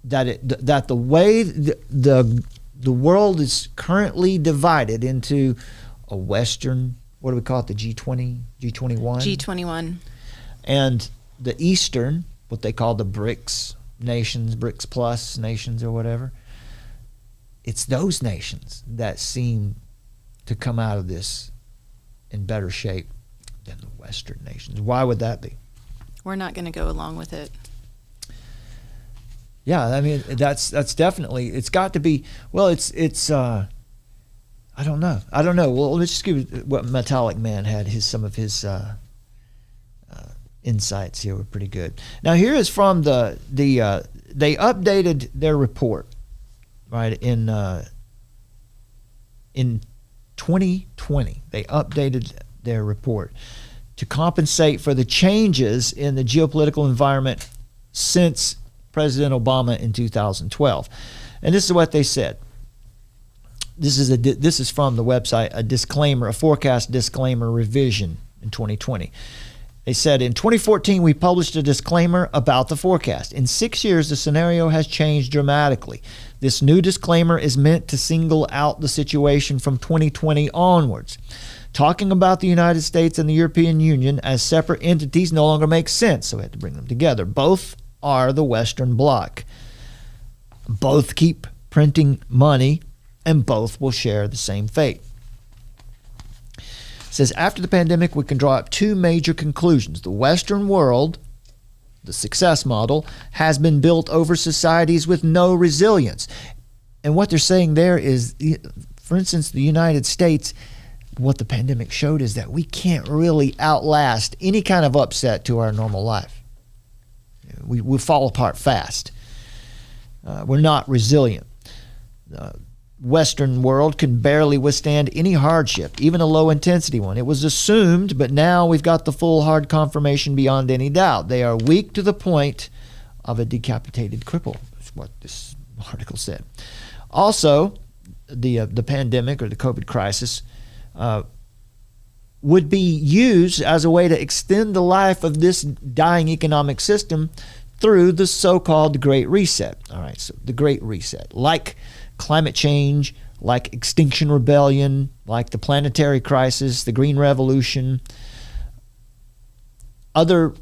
the way the world is currently divided into a Western, what do we call it, the G20, G21? G21. And the Eastern, what they call the BRICS nations, BRICS plus nations or whatever. It's those nations that seem to come out of this in better shape than the Western nations. Why would that be? We're not going to go along with it. Yeah, I mean, that's definitely, it's got to be, well, it's I don't know. Well, let's just give you what Metallic Man had. Some of his insights here were pretty good. Now here is from they updated their report, right, in 2020. They updated their report to compensate for the changes in the geopolitical environment since President Obama in 2012. And this is what they said. This is from the website, a forecast disclaimer revision in 2020. They said, in 2014, we published a disclaimer about the forecast. In 6 years, the scenario has changed dramatically. This new disclaimer is meant to single out the situation from 2020 onwards. Talking about the United States and the European Union as separate entities no longer makes sense, so we had to bring them together. Both are the Western Bloc. Both keep printing money, and both will share the same fate. It says, after the pandemic, we can draw up two major conclusions. The Western world, the success model, has been built over societies with no resilience. And what they're saying there is, for instance, the United States, what the pandemic showed is that we can't really outlast any kind of upset to our normal life. We fall apart fast. We're not resilient. Western world can barely withstand any hardship, even a low-intensity one. It was assumed, but now we've got the full hard confirmation beyond any doubt. They are weak to the point of a decapitated cripple, is what this article said. Also, the pandemic or the COVID crisis would be used as a way to extend the life of this dying economic system through the so-called Great Reset. All right, so the Great Reset, like climate change, like Extinction Rebellion, like the planetary crisis, the Green Revolution, other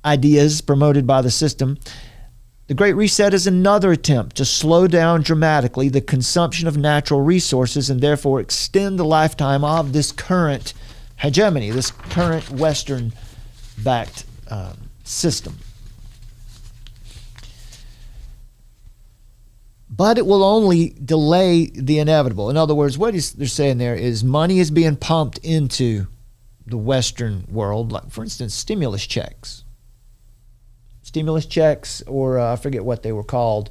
ideas promoted by the system. The Great Reset is another attempt to slow down dramatically the consumption of natural resources and therefore extend the lifetime of this current hegemony, this current Western-backed system. But it will only delay the inevitable. In other words, what they're saying there is money is being pumped into the Western world, like, for instance, stimulus checks. Stimulus checks, or I forget what they were called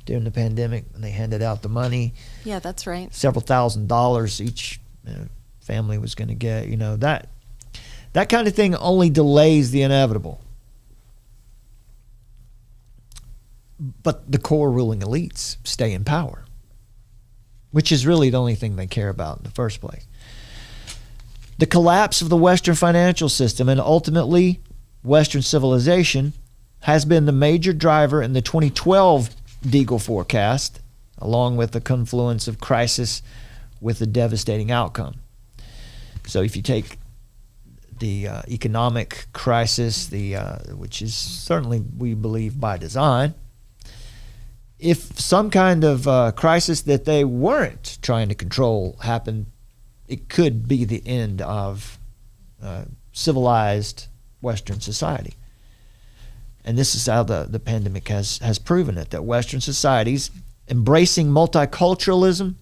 during the pandemic when they handed out the money. Yeah, that's right. Several $1,000s each family was going to get. That kind of thing only delays the inevitable. But the core ruling elites stay in power, which is really the only thing they care about in the first place. The collapse of the Western financial system and ultimately Western civilization has been the major driver in the 2012 Deagle forecast, along with the confluence of crisis with a devastating outcome. So if you take the economic crisis, which is certainly, we believe, by design, if some kind of crisis that they weren't trying to control happened, it could be the end of civilized Western society. And this is how the pandemic has proven it, that Western societies embracing multiculturalism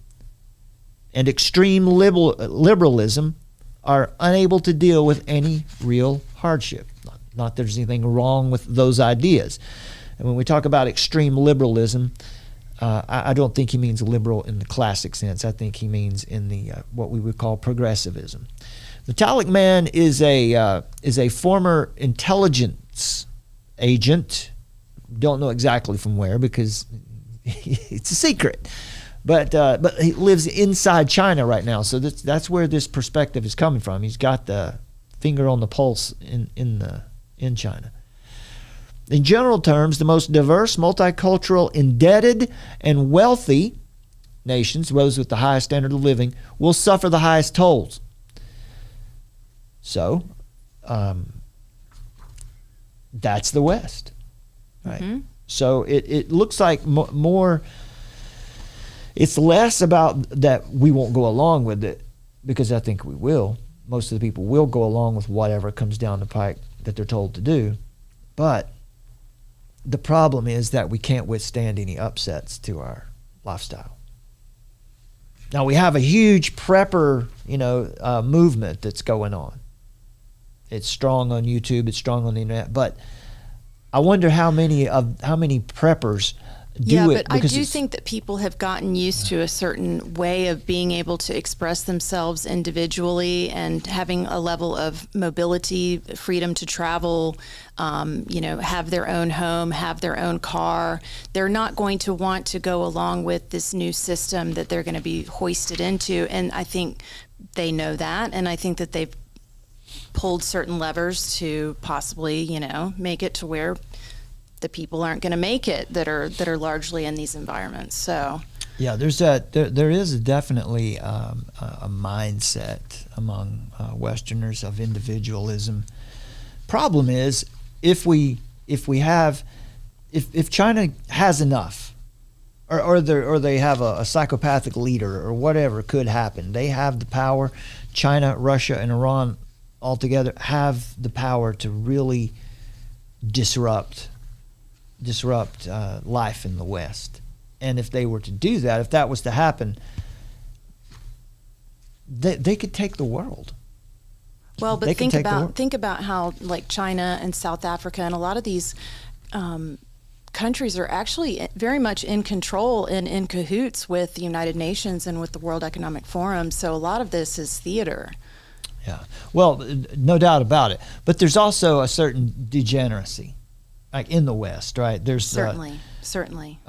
and extreme liberalism are unable to deal with any real hardship. Not that there's anything wrong with those ideas. And when we talk about extreme liberalism, I don't think he means liberal in the classic sense. I think he means in the what we would call progressivism. Metallic Man is a former intelligence agent. Don't know exactly from where because it's a secret. But he lives inside China right now, so that's where this perspective is coming from. He's got the finger on the pulse in China. In general terms, the most diverse, multicultural, indebted, and wealthy nations, those with the highest standard of living, will suffer the highest tolls. So, that's the West, right? Mm-hmm. So it looks like more. It's less about that we won't go along with it, because I think we will. Most of the people will go along with whatever comes down the pike that they're told to do. But the problem is that we can't withstand any upsets to our lifestyle. Now, we have a huge prepper, movement that's going on. It's strong on YouTube. It's strong on the internet. But I wonder how many preppers do it. But I do think that people have gotten used to a certain way of being able to express themselves individually and having a level of mobility, freedom to travel, have their own home, have their own car. They're not going to want to go along with this new system that they're going to be hoisted into. And I think they know that. And I think that they've pulled certain levers to possibly, make it to where the people aren't going to make it that are largely in these environments. So yeah, there is definitely a mindset among Westerners of individualism. Problem is, if China has enough, or they have a psychopathic leader or whatever could happen, they have the power. China, Russia, and Iran altogether have the power to really disrupt life in the West. And if they were to do that, if that was to happen, they could take the world. Well, but think about how like China and South Africa and a lot of these countries are actually very much in control and in cahoots with the United Nations and with the World Economic Forum. So a lot of this is theater. Yeah, well, no doubt about it. But there's also a certain degeneracy, like in the West, right? There's certainly.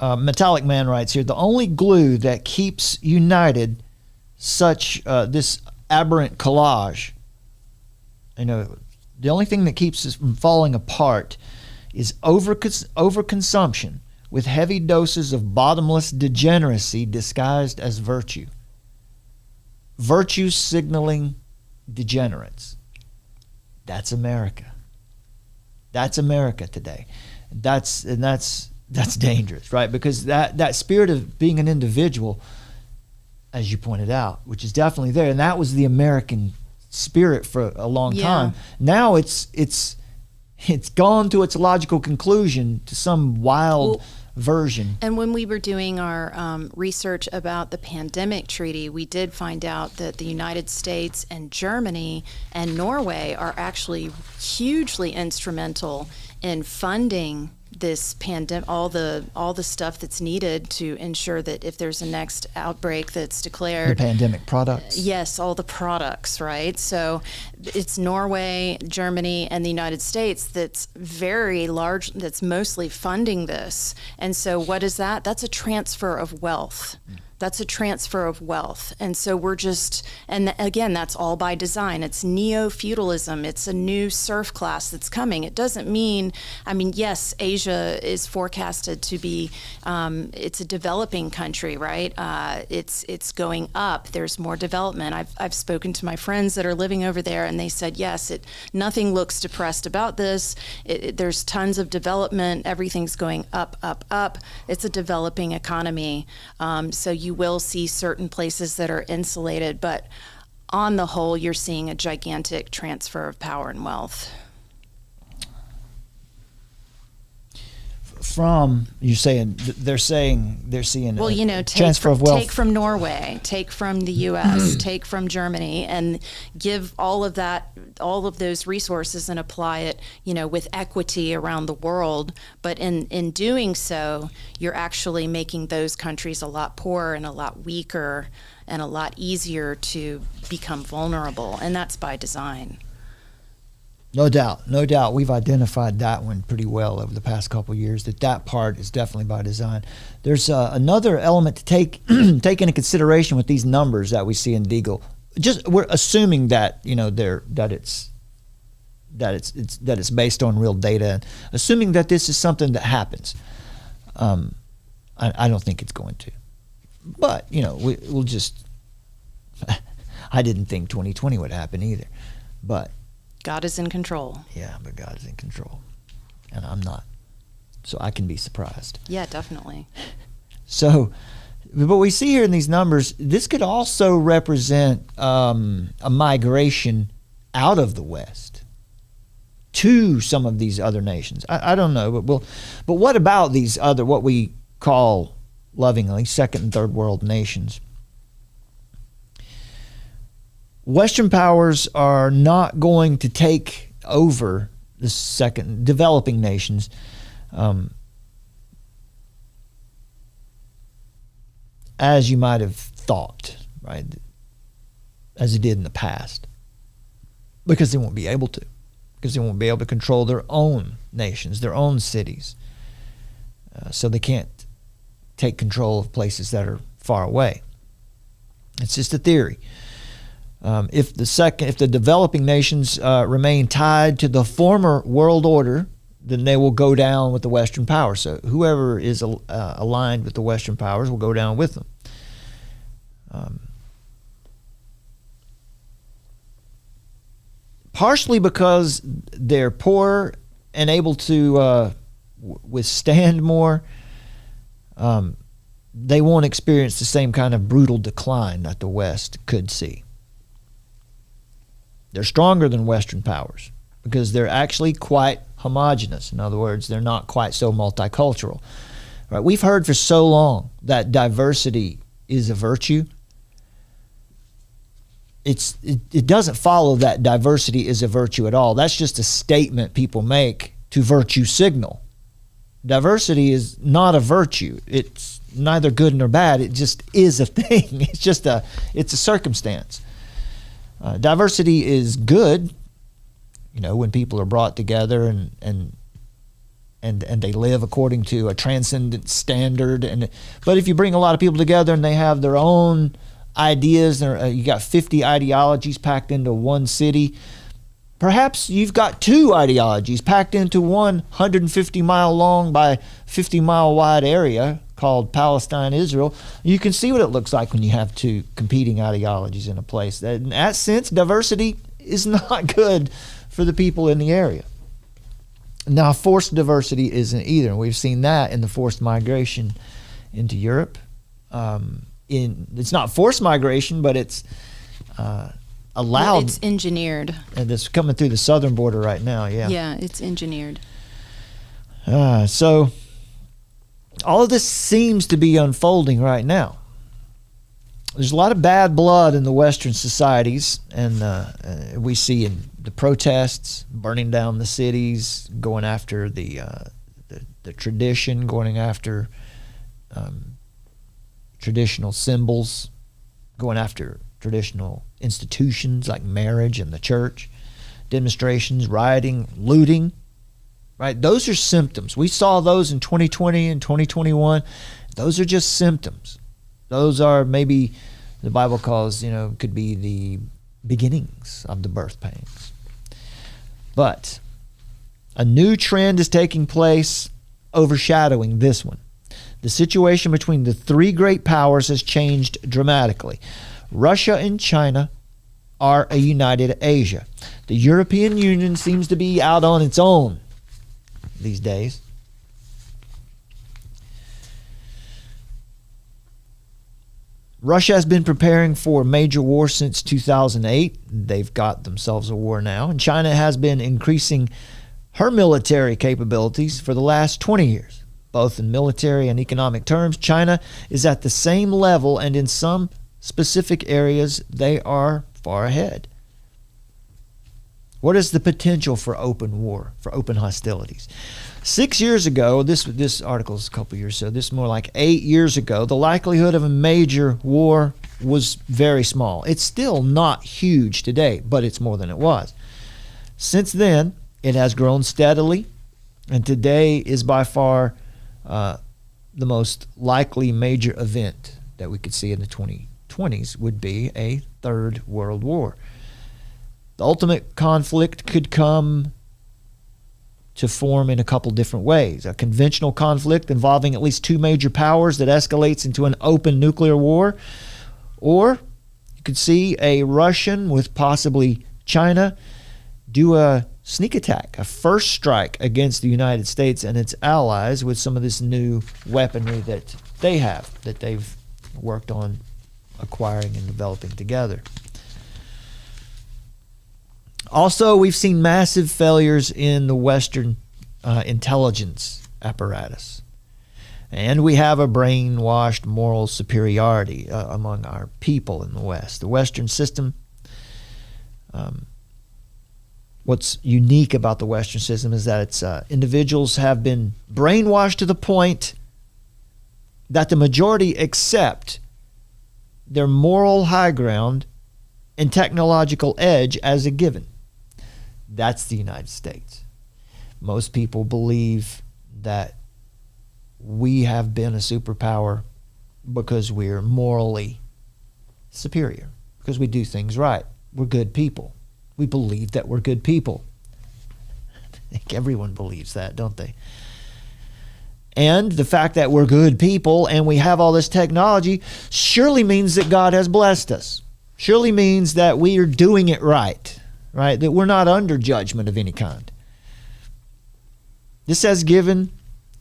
Metallic Man writes here, the only glue that keeps united such this aberrant collage, the only thing that keeps us from falling apart is overconsumption with heavy doses of bottomless degeneracy disguised as virtue. Virtue signaling degenerates. That's America. That's America today. That's dangerous, right? Because that spirit of being an individual, as you pointed out, which is definitely there, and that was the American spirit for a long time. Now it's gone to its logical conclusion to some wild version. And when we were doing our research about the pandemic treaty, we did find out that the United States and Germany and Norway are actually hugely instrumental in funding this pandemic, all the stuff that's needed to ensure that if there's a next outbreak that's declared, the pandemic products. Yes, all the products, right? So it's Norway, Germany, and the United States that's very large, that's mostly funding this. And so what is that? That's a transfer of wealth. That's a transfer of wealth. And so we're just, and again, that's all by design. It's neo-feudalism. It's a new serf class that's coming. It doesn't mean, yes, Asia is forecasted to be, it's a developing country, right? It's going up. There's more development. I've spoken to my friends that are living over there, and they said, yes, nothing looks depressed about this. There's tons of development. Everything's going up, up, up. It's a developing economy. So you will see certain places that are insulated, but on the whole, you're seeing a gigantic transfer of power and wealth. You're saying they're seeing transfer of wealth. Take from Norway, take from the U.S., take from Germany, and give all of those resources and apply it, with equity around the world. But in doing so, you're actually making those countries a lot poorer and a lot weaker and a lot easier to become vulnerable, and that's by design. No doubt. We've identified that one pretty well over the past couple of years, that part is definitely by design. There's another element to take into consideration with these numbers that we see in Deagle. Just we're assuming that it's based on real data, and assuming that this is something that happens. I don't think it's going to, but we'll just. I didn't think 2020 would happen either, but. God is in control. Yeah, but God is in control, and I'm not, so I can be surprised. Yeah, definitely. So, but we see here in these numbers, this could also represent a migration out of the West to some of these other nations. I don't know, but what about these other, what we call lovingly second and third world nations? Western powers are not going to take over the second developing nations. As you might have thought, right? As it did in the past. Because they won't be able to. Because they won't be able to control their own nations, their own cities. So they can't take control of places that are far away. It's just a theory. If the developing nations remain tied to the former world order, then they will go down with the Western powers. So whoever is aligned with the Western powers will go down with them. Partially because they're poor and able to withstand more, they won't experience the same kind of brutal decline that the West could see. They're stronger than Western powers because they're actually quite homogenous. In other words, they're not quite so multicultural. Right? We've heard for so long that diversity is a virtue. It doesn't follow that diversity is a virtue at all. That's just a statement people make to virtue signal. Diversity is not a virtue. It's neither good nor bad. It just is a thing. It's a circumstance. Diversity is good, when people are brought together and they live according to a transcendent standard. But if you bring a lot of people together and they have their own ideas, you got 50 ideologies packed into one city. Perhaps you've got two ideologies packed into one 150-mile long by 50-mile wide area called Palestine, Israel. You can see what it looks like when you have two competing ideologies in a place. In that sense, diversity is not good for the people in the area. Now, forced diversity isn't either, and we've seen that in the forced migration into Europe. It's not forced migration, but it's allowed. Well, it's engineered. And it's coming through the southern border right now, yeah. Yeah, it's engineered. So all of this seems to be unfolding right now. There's a lot of bad blood in the Western societies, and we see in the protests, burning down the cities, going after the tradition, going after traditional symbols, going after traditional institutions like marriage and the church, demonstrations, rioting, looting. Right? Those are symptoms. We saw those in 2020 and 2021. Those are just symptoms. Those are maybe the Bible calls, could be the beginnings of the birth pains. But a new trend is taking place, overshadowing this one. The situation between the three great powers has changed dramatically. Russia and China are a united Asia. The European Union seems to be out on its own these days. Russia has been preparing for a major war since 2008. They've got themselves a war now. And China has been increasing her military capabilities for the last 20 years. Both in military and economic terms, China is at the same level, and in some specific areas, they are far ahead. What is the potential for open war, for open hostilities? 6 years ago, this article is a couple years, so this is more like 8 years ago, the likelihood of a major war was very small. It's still not huge today, but it's more than it was. Since then, it has grown steadily, and today is by far the most likely major event that we could see in the 2020s would be a third world war. The ultimate conflict could come to form in a couple different ways. A conventional conflict involving at least two major powers that escalates into an open nuclear war. Or you could see a Russian with possibly China do a sneak attack, a first strike against the United States and its allies with some of this new weaponry that they have, that they've worked on acquiring and developing together. Also, we've seen massive failures in the Western intelligence apparatus. And we have a brainwashed moral superiority among our people in the West. The Western system, what's unique about the Western system is that its individuals have been brainwashed to the point that the majority accept their moral high ground and technological edge as a given. That's the United States. Most people believe that we have been a superpower because we're morally superior, because we do things right. We're good people. We believe that we're good people. I think everyone believes that, don't they? And the fact that we're good people and we have all this technology surely means that God has blessed us. Surely means that we are doing it right? That we're not under judgment of any kind. This has given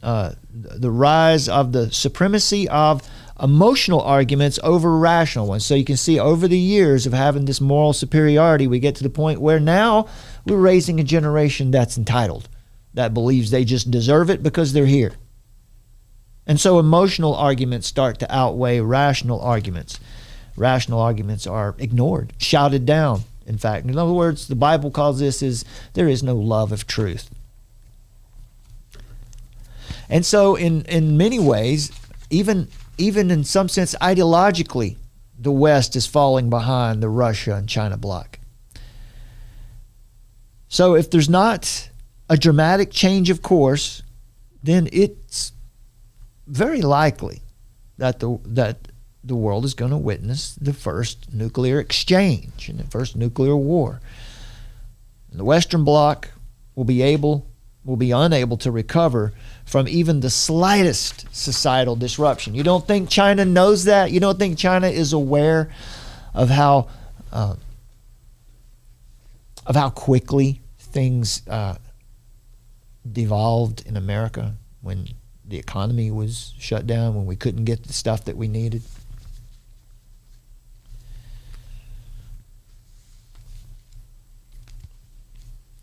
the rise of the supremacy of emotional arguments over rational ones. So you can see over the years of having this moral superiority, we get to the point where now we're raising a generation that's entitled, that believes they just deserve it because they're here. And so emotional arguments start to outweigh rational arguments. Rational arguments are ignored, shouted down. In fact, in other words, the Bible calls this there is no love of truth. And so in many ways, even in some sense ideologically, the West is falling behind the Russia and China bloc. So if there's not a dramatic change of course, then it's very likely that the world is going to witness the first nuclear exchange and the first nuclear war. The Western bloc will be unable to recover from even the slightest societal disruption. You don't think China knows that? You don't think China is aware of how quickly things devolved in America when the economy was shut down, when we couldn't get the stuff that we needed?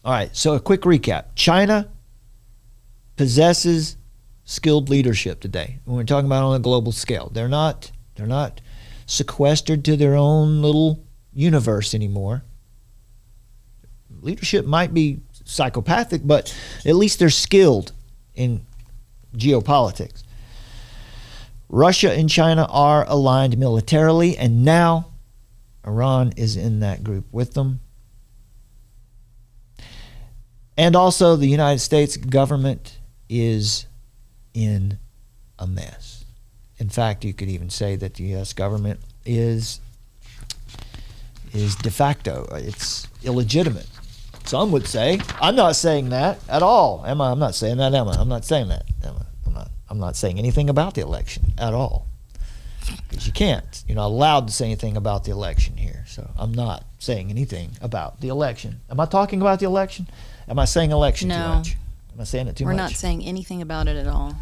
All right, so a quick recap. China possesses skilled leadership today. When we're talking about on a global scale, they're not sequestered to their own little universe anymore. Leadership might be psychopathic, but at least they're skilled in geopolitics. Russia and China are aligned militarily, and now Iran is in that group with them. And also, the United States government is in a mess. In fact, you could even say that the U.S. government is de facto. It's illegitimate. Some would say. I'm not saying that at all, am I? I'm not saying that, am I? I'm not saying that, am I? I'm not saying anything about the election at all. Because you can't. You're not allowed to say anything about the election here. So I'm not saying anything about the election. Am I talking about the election? Am I saying election too much? Am I saying it too much? We're not saying anything about it at all.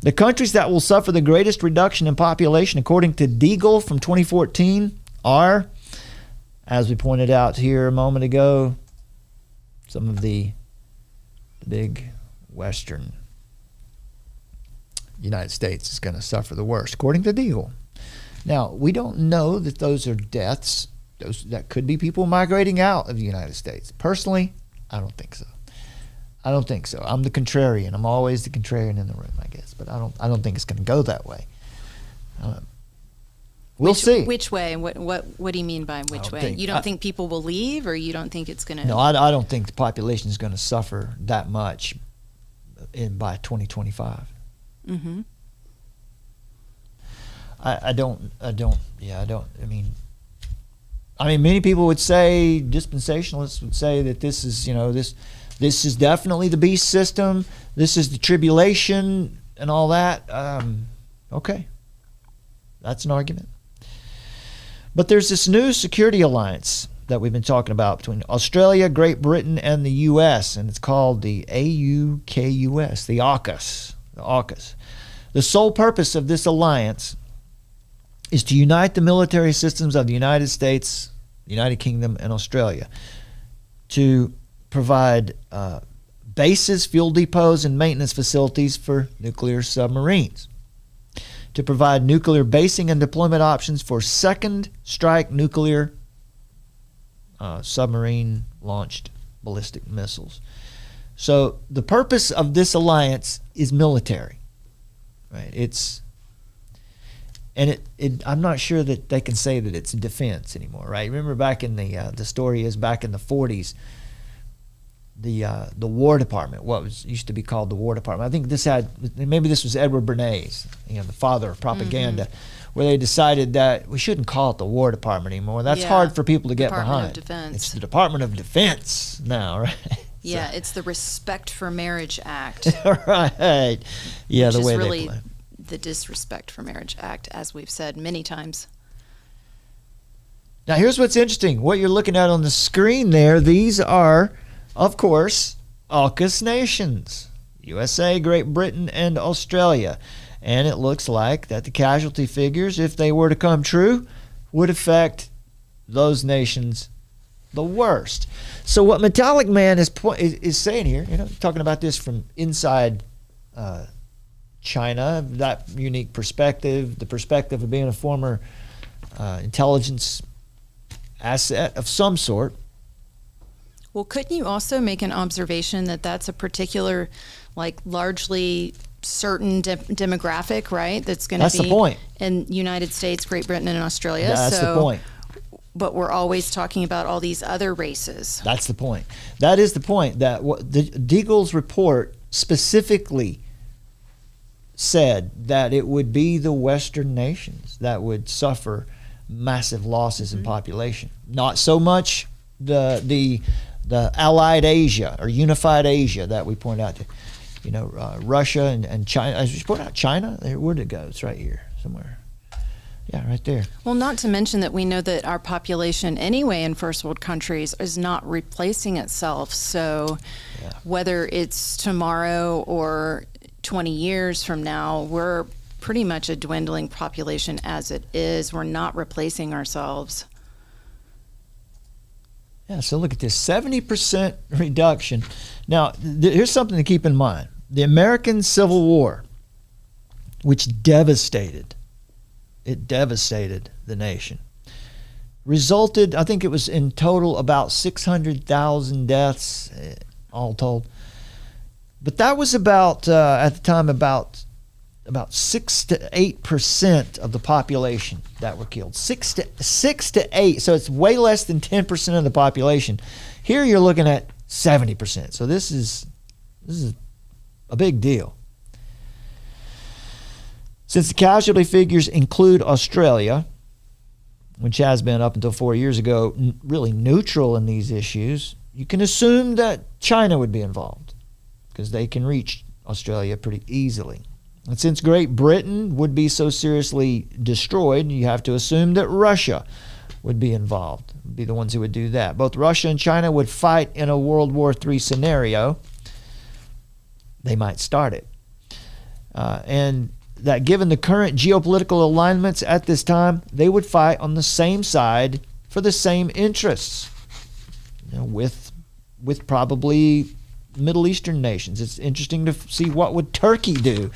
The countries that will suffer the greatest reduction in population, according to Deagle from 2014, are, as we pointed out here a moment ago, some of the big Western United States is going to suffer the worst, according to Deagle. Now, we don't know that those are deaths. That could be people migrating out of the United States. Personally, I don't think so. I don't think so. I'm the contrarian. I'm always the contrarian in the room, I guess. But I don't think it's going to go that way. We'll see. Which way? What do you mean by which way? You don't think people will leave, or you don't think it's going to? No, I don't think the population is going to suffer that much by 2025. Mm-hmm. I mean, many people would say, dispensationalists would say that this is, this is definitely the beast system. This is the tribulation and all that. Okay, that's an argument. But there's this new security alliance that we've been talking about between Australia, Great Britain, and the U.S., and it's called the AUKUS, the AUKUS. The AUKUS. The sole purpose of this alliance is to unite the military systems of the United States, the United Kingdom, and Australia to provide bases, fuel depots, and maintenance facilities for nuclear submarines, to provide nuclear basing and deployment options for second strike nuclear submarine-launched ballistic missiles. So the purpose of this alliance is military, right? I'm not sure that they can say that it's defense anymore, right? Remember back in the story is back in the 40s, the War Department, used to be called the War Department. I think maybe this was Edward Bernays, the father of propaganda, where they decided that we shouldn't call it the War Department anymore. That's hard for people to get behind. It's the Department of Defense now, right? Yeah, it's the Respect for Marriage Act. Right. Yeah, the way really they play. The Disrespect for Marriage Act, as we've said many times. Now, here's what's interesting. What you're looking at on the screen there, these are, of course, AUKUS nations, USA, Great Britain, and Australia. And it looks like that the casualty figures, if they were to come true, would affect those nations the worst. So what Metallic Man is saying here, talking about this from inside China, that unique perspective, the perspective of being a former intelligence asset of some sort. Well, couldn't you also make an observation that that's a particular, largely certain demographic, right? That's going to be the point. In United States, Great Britain, and Australia. That's the point. But we're always talking about all these other races. That's the point. That is the point. That the Deagle's report specifically said that it would be the Western nations that would suffer massive losses in population. Not so much the allied Asia or unified Asia that we point out to. Russia and China. As we point out, China, where did it go? It's right here somewhere. Yeah, right there. Well, not to mention that we know that our population anyway in first world countries is not replacing itself. So whether it's tomorrow or 20 years from now, we're pretty much a dwindling population as it is. We're not replacing ourselves. Yeah, so look at this, 70% reduction. Now, here's something to keep in mind. The American Civil War, which devastated the nation, resulted, I think it was in total about 600,000 deaths, all told. But that was about, at the time, about 6 to 8% of the population that were killed. 6 to 8. So it's way less than 10% of the population. Here you're looking at 70%. So this is a big deal. Since the casualty figures include Australia, which has been up until 4 years ago really neutral in these issues, you can assume that China would be involved because they can reach Australia pretty easily. And since Great Britain would be so seriously destroyed, you have to assume that Russia would be involved, would be the ones who would do that. Both Russia and China would fight in a World War III scenario. They might start it. And that given the current geopolitical alignments at this time, they would fight on the same side for the same interests, with probably Middle Eastern nations. It's interesting to see what would Turkey do.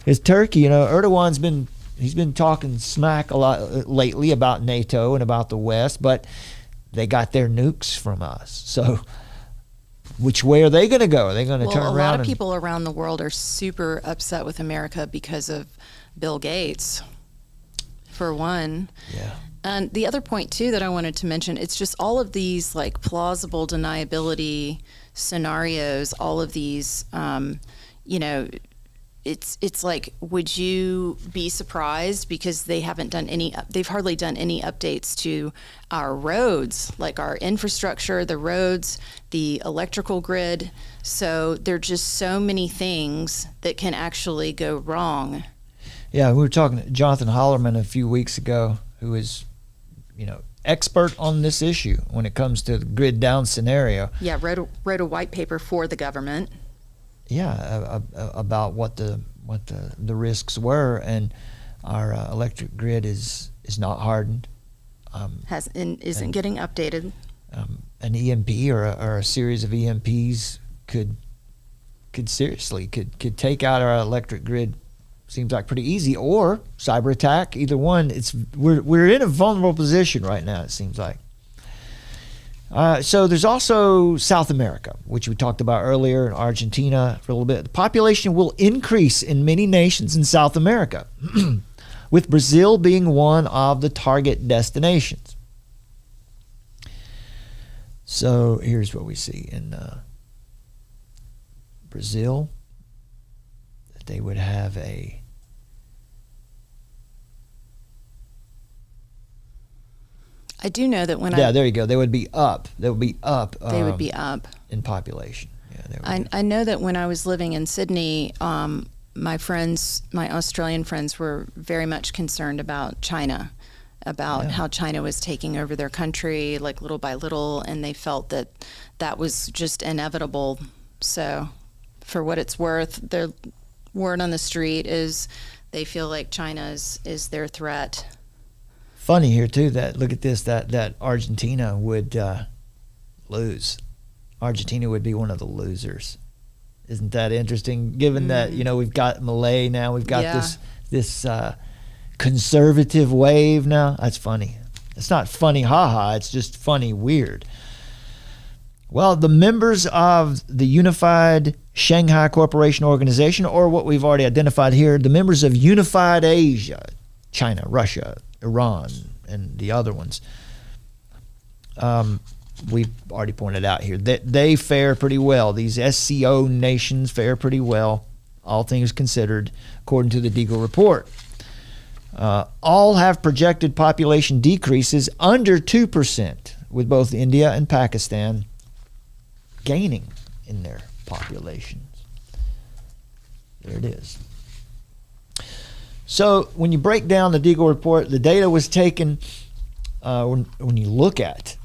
Is Turkey, Erdogan's been talking smack a lot lately about NATO and about the West, but they got their nukes from us. So which way are they going to go? Are they going to turn around? A lot of people around the world are super upset with America because of Bill Gates, for one. Yeah. And the other point, too, that I wanted to mention, it's just all of these, like, plausible deniability scenarios, all of these, it's like, would you be surprised because they've hardly done any updates to our roads, like our infrastructure, the roads, the electrical grid. So there are just so many things that can actually go wrong. Yeah, we were talking to Jonathan Hollerman a few weeks ago, who is, expert on this issue when it comes to the grid down scenario. Yeah, wrote a white paper for the government. Yeah, about what the risks were, and our electric grid is not hardened. Isn't getting updated. An EMP or a series of EMPs could seriously take out our electric grid. Seems like pretty easy, or cyber attack. Either one. We're in a vulnerable position right now. It seems like. So there's also South America, which we talked about earlier, in Argentina for a little bit. The population will increase in many nations in South America, with Brazil being one of the target destinations. So here's what we see in Brazil, that they would have a I do know that there you go. They would be up. They would be up in population. Yeah, I know that when I was living in Sydney, my Australian friends were very much concerned about China, about how China was taking over their country, like little by little, and they felt that was just inevitable. So, for what it's worth, their word on the street is they feel like China is their threat. Funny here too that look at this that Argentina would lose. Argentina would be one of the losers. Isn't that interesting? Given that we've got Malay now, we've got this conservative wave now. That's funny. It's not funny, haha. It's just funny, weird. Well, the members of the Unified Shanghai Cooperation Organization, or what we've already identified here, the members of Unified Asia, China, Russia, Iran, and the other ones, we've already pointed out here that they fare pretty well. These SCO nations fare pretty well, all things considered, according to the Deagle Report. All have projected population decreases under 2%, with both India and Pakistan gaining in their populations. There it is. So when you break down the Deagle Report, the data was taken, when you look at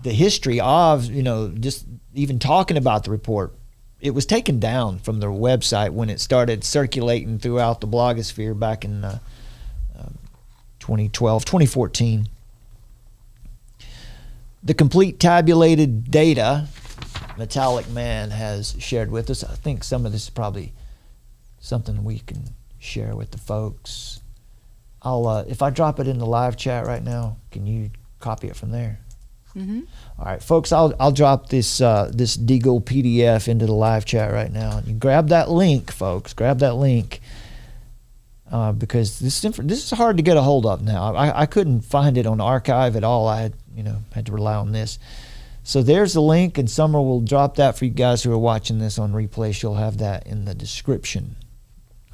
the history of, just even talking about the report, it was taken down from their website when it started circulating throughout the blogosphere back in 2014. The complete tabulated data Metallic Man has shared with us. I think some of this is probably something we can share with the folks. I'll if I drop it in the live chat right now, can you copy it from there? Mm-hmm. All right, folks, I'll drop this this Deagle PDF into the live chat right now. And you grab that link, folks. Grab that link because this is hard to get a hold of now. I couldn't find it on archive at all. I had to rely on this. So there's the link, and Summer will drop that for you guys who are watching this on replay. She'll have that in the description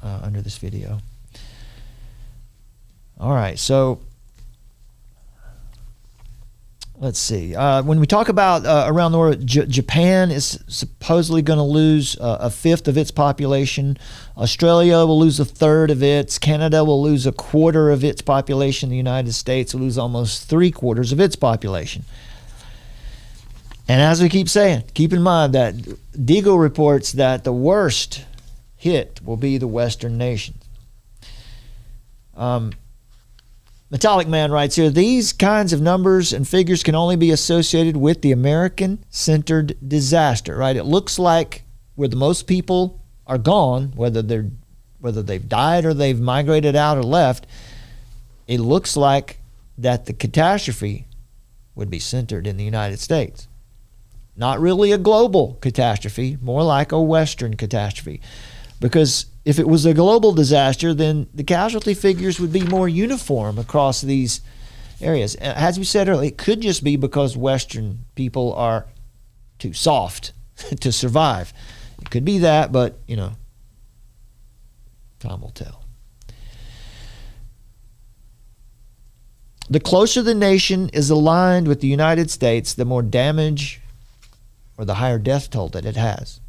under this video. All right, so let's see. When we talk about around the world, Japan is supposedly going to lose a fifth of its population. Australia will lose a third of its. Canada will lose a quarter of its population. The United States will lose almost 3/4 of its population. And as we keep saying, keep in mind that Deagle reports that the worst hit will be the Western nations. Metallic Man writes here, these kinds of numbers and figures can only be associated with the American-centered disaster, right? It looks like where the most people are gone, whether they've died or they've migrated out or left, it looks like that the catastrophe would be centered in the United States. Not really a global catastrophe, more like a Western catastrophe. Because if it was a global disaster, then the casualty figures would be more uniform across these areas. As we said earlier, it could just be because Western people are too soft to survive. It could be that, but, time will tell. The closer the nation is aligned with the United States, the more damage or the higher death toll that it has,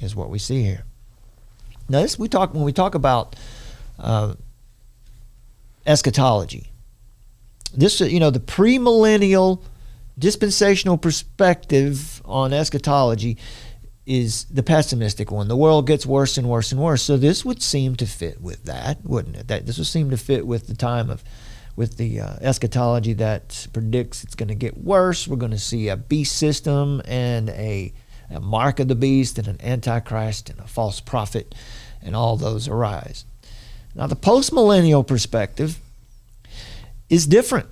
is what we see here. Now, when we talk about eschatology, this, the premillennial dispensational perspective on eschatology is the pessimistic one. The world gets worse and worse and worse. So this would seem to fit with that, wouldn't it? This would seem to fit with the time with the eschatology that predicts it's going to get worse. We're going to see a beast system and a mark of the beast and an antichrist and a false prophet, and all those arise. Now, the postmillennial perspective is different.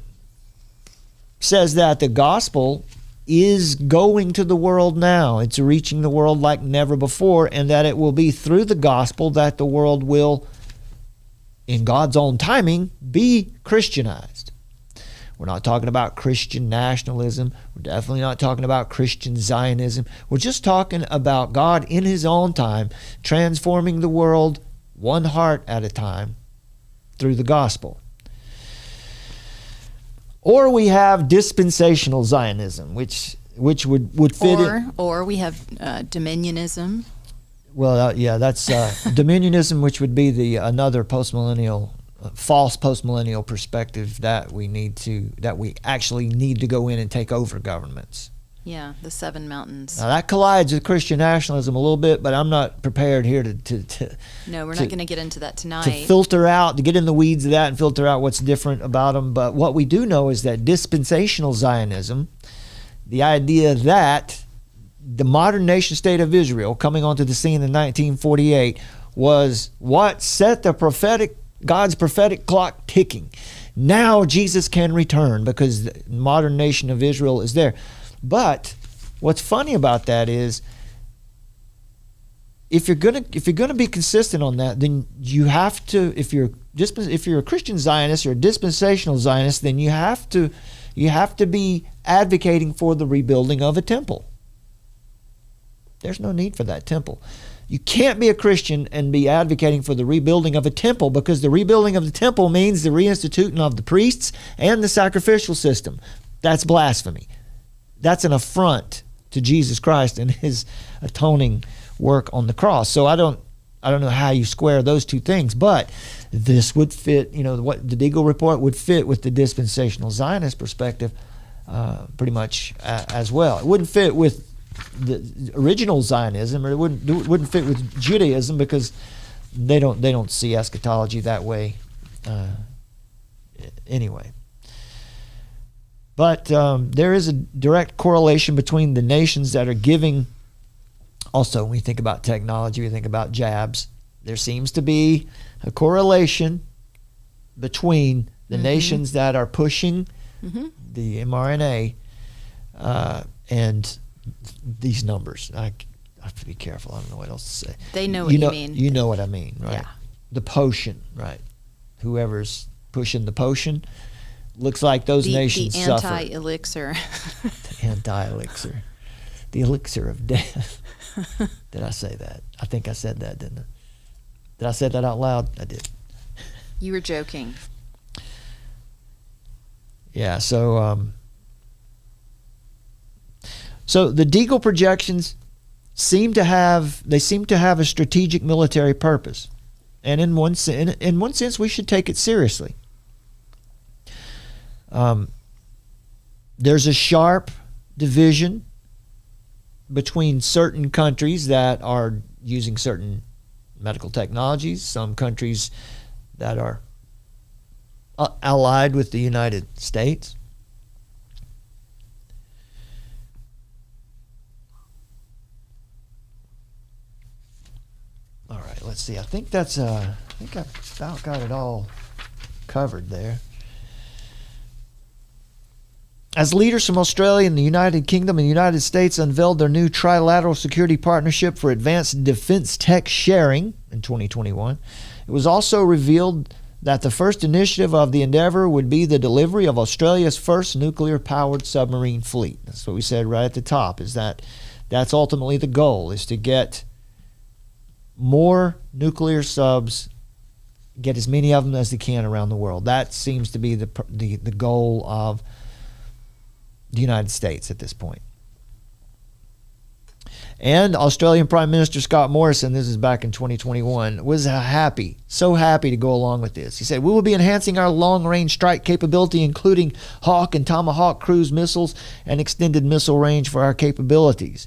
Says that the gospel is going to the world now. It's reaching the world like never before, and that it will be through the gospel that the world will, in God's own timing, be Christianized. We're not talking about Christian nationalism. We're definitely not talking about Christian Zionism. We're just talking about God in His own time transforming the world one heart at a time through the gospel. Or we have dispensational Zionism, which would fit in. Or we have dominionism. Well, that's dominionism, which would be another postmillennial, false postmillennial perspective that we actually need to go in and take over governments. Yeah, the seven mountains. Now that collides with Christian nationalism a little bit, but I'm not prepared here to No, we're not going to get into that tonight. To get in the weeds of that and filter out what's different about them. But what we do know is that dispensational Zionism, the idea that the modern nation state of Israel coming onto the scene in 1948 was what set God's prophetic clock ticking. Now Jesus can return because the modern nation of Israel is there. But what's funny about that is if you're gonna be consistent on that, then you have to, if you're a Christian Zionist or a dispensational Zionist, then you have to be advocating for the rebuilding of a temple. There's no need for that temple. You can't be a Christian and be advocating for the rebuilding of a temple, because the rebuilding of the temple means the reinstituting of the priests and the sacrificial system. That's blasphemy. That's an affront to Jesus Christ and His atoning work on the cross. So I don't know how you square those two things, but this would fit, what the Deagle Report would fit with the dispensational Zionist perspective pretty much as well. It wouldn't fit with the original Zionism, or it wouldn't fit with Judaism, because they don't see eschatology that way anyway. But there is a direct correlation between the nations that are giving. Also, when we think about technology, we think about jabs. There seems to be a correlation between the nations that are pushing the mRNA and these numbers. I have to be careful. I don't know what else to say. They know what you mean. You know what I mean, right? Yeah. The potion, right? Whoever's pushing the potion. Looks like those nations suffer. The anti-elixir. The anti-elixir. The elixir of death. Did I say that? I think I said that, didn't I? Did I say that out loud? I did. You were joking. Yeah, so the Deagle projections seem to have a strategic military purpose, and in one sense, we should take it seriously. There's a sharp division between certain countries that are using certain medical technologies, some countries that are allied with the United States. All right, let's see. I think I've about got it all covered there. As leaders from Australia and the United Kingdom and the United States unveiled their new trilateral security partnership for advanced defense tech sharing in 2021, it was also revealed that the first initiative of the endeavor would be the delivery of Australia's first nuclear-powered submarine fleet. That's what we said right at the top, is that's ultimately the goal, is to get more nuclear subs, get as many of them as they can around the world. That seems to be the goal of the United States at this point. And Australian Prime Minister Scott Morrison, this is back in 2021, was so happy to go along with this. He said, "We will be enhancing our long-range strike capability, including Hawk and Tomahawk cruise missiles and extended missile range for our capabilities."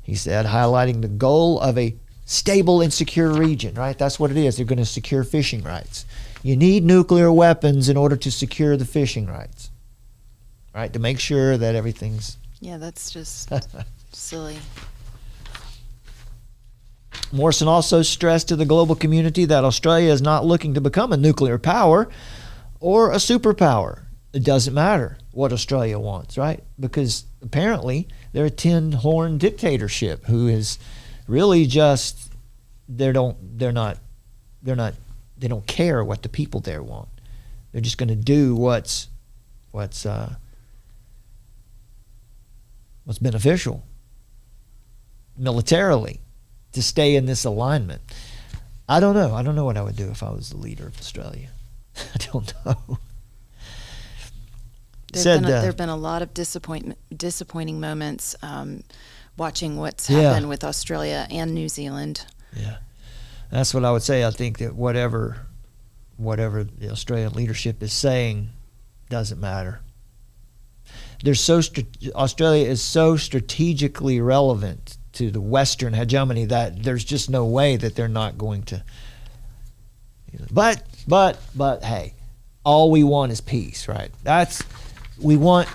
He said, highlighting the goal of a stable and secure region, right? That's what it is. They're going to secure fishing rights. You need nuclear weapons in order to secure the fishing rights, right? To make sure that everything's... Yeah, that's just silly. Morrison also stressed to the global community that Australia is not looking to become a nuclear power or a superpower. It doesn't matter what Australia wants, right? Because apparently they're a tin-horn dictatorship who is really just they don't care what the people there want. They're just going to do what's beneficial militarily to stay in this alignment. I don't know. I don't know what I would do if I was the leader of Australia. I don't know. There have been a lot of disappointing moments watching what's happened with Australia and New Zealand. Yeah, that's what I would say. I think that whatever the Australian leadership is saying doesn't matter. Australia is so strategically relevant to the Western hegemony that there's just no way that they're not going to. But hey, all we want is peace, right? We want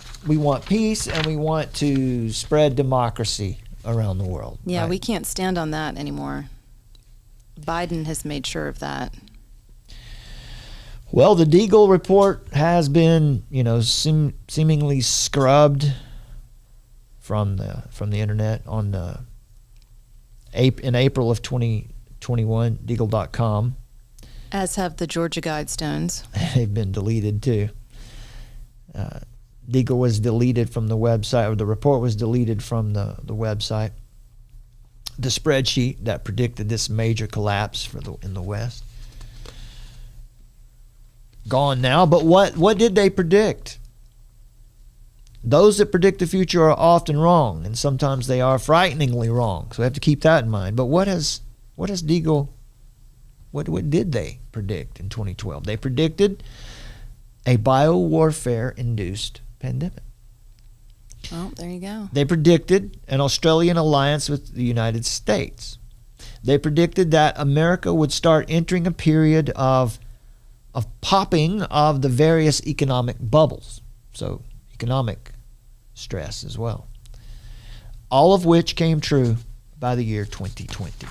peace, and we want to spread democracy around the world. Yeah, right? We can't stand on that anymore. Biden has made sure of that. Well, the Deagle Report has been, seemingly scrubbed from the internet in April of 2021. Deagle.com. As have the Georgia Guidestones. They've been deleted too. Deagle was deleted from the website, or the report was deleted from the website. The spreadsheet that predicted this major collapse in the West, gone now. But what did they predict? Those that predict the future are often wrong, and sometimes they are frighteningly wrong. So we have to keep that in mind. But what has Deagle? What did they predict in 2012? They predicted a biowarfare-induced pandemic. Oh, there you go. They predicted an Australian alliance with the United States. They predicted that America would start entering a period of popping of the various economic bubbles. So economic stress as well. All of which came true by the year 2020.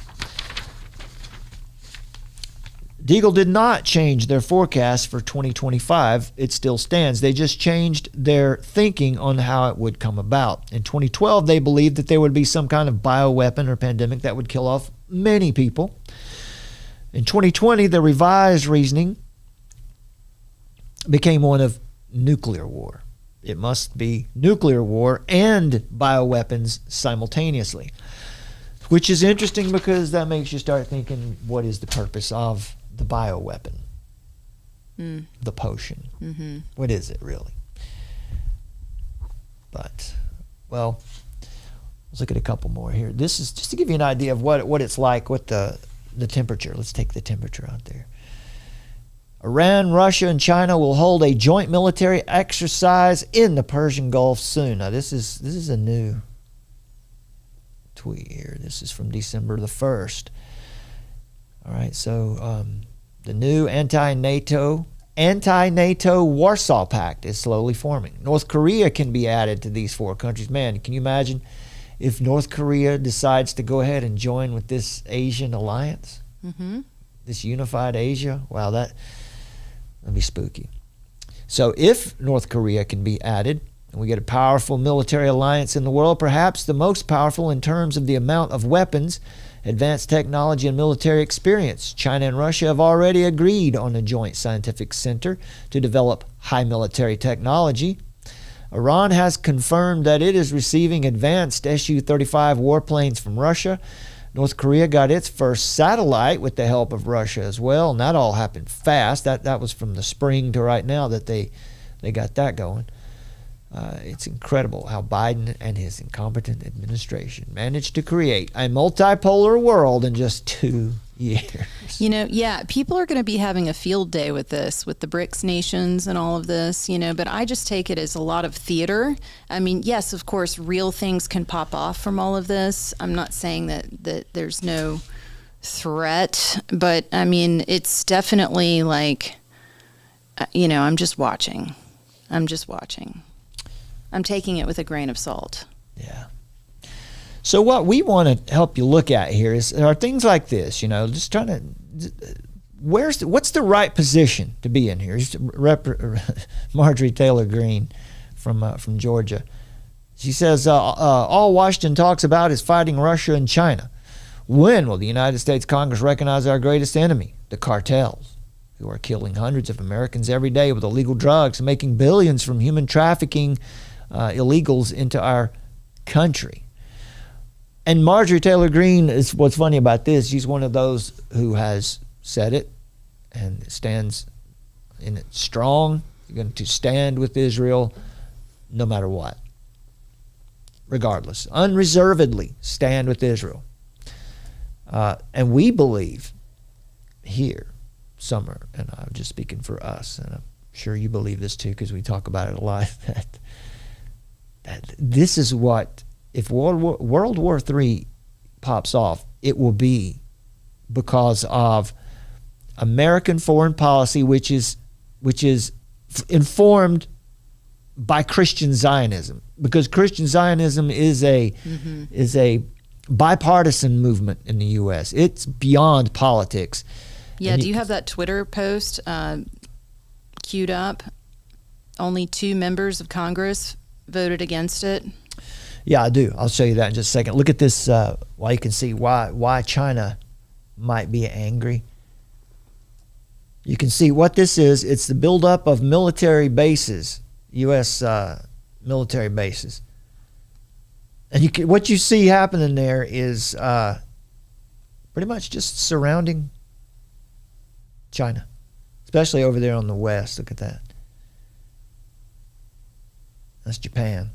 Deagle did not change their forecast for 2025. It still stands. They just changed their thinking on how it would come about. In 2012, they believed that there would be some kind of bioweapon or pandemic that would kill off many people. In 2020, the revised reasoning became one of nuclear war. It must be nuclear war and bioweapons simultaneously, which is interesting because that makes you start thinking, what is the purpose of the bioweapon? The potion. Mm-hmm. What is it really? But, well, let's look at a couple more here. This is just to give you an idea of what it's like with the temperature. Let's take the temperature out there. Iran, Russia, and China will hold a joint military exercise in the Persian Gulf soon. Now, this is a new tweet here. This is from December the 1st. All right, so the new anti-NATO Warsaw Pact is slowly forming. North Korea can be added to these four countries. Man, can you imagine if North Korea decides to go ahead and join with this Asian alliance? Mm-hmm. This unified Asia? Wow, that'd be spooky. So if North Korea can be added, and we get a powerful military alliance in the world, perhaps the most powerful in terms of the amount of weapons, advanced technology, and military experience. China and Russia have already agreed on a joint scientific center to develop high military technology. Iran has confirmed that it is receiving advanced Su-35 warplanes from Russia. North Korea got its first satellite with the help of Russia as well, and that all happened fast. That was from the spring to right now that they got that going. It's incredible how Biden and his incompetent administration managed to create a multipolar world in just 2 years. You know, yeah, people are going to be having a field day with this, with the BRICS nations and all of this, you know, but I just take it as a lot of theater. I mean, yes, of course, real things can pop off from all of this. I'm not saying that there's no threat, but I mean, it's definitely like, you know, I'm just watching. I'm taking it with a grain of salt. Yeah. So what we want to help you look at here are things like this, you know, just trying to, what's the right position to be in here? Marjorie Taylor Greene from Georgia. She says, all Washington talks about is fighting Russia and China. When will the United States Congress recognize our greatest enemy, the cartels, who are killing hundreds of Americans every day with illegal drugs and making billions from human trafficking illegals into our country? And Marjorie Taylor Greene, is what's funny about this, she's one of those who has said it and stands in it strong. You're going to stand with Israel no matter what. Regardless. Unreservedly stand with Israel. And we believe here, Summer, and I'm just speaking for us, and I'm sure you believe this too because we talk about it a lot, that this is what, if World War III pops off, it will be because of American foreign policy, which is informed by Christian Zionism, because Christian Zionism is a bipartisan movement in the U.S. It's beyond politics. Yeah, do you have that Twitter post queued up? Only 2 members of Congress voted against it. Yeah, I do. I'll show you that in just a second. Look at this, while you can see why China might be angry. You can see what this is. It's the buildup of military bases, U.S. Military bases. And what you see happening there is pretty much just surrounding China, especially over there on the west. Look at that. That's Japan.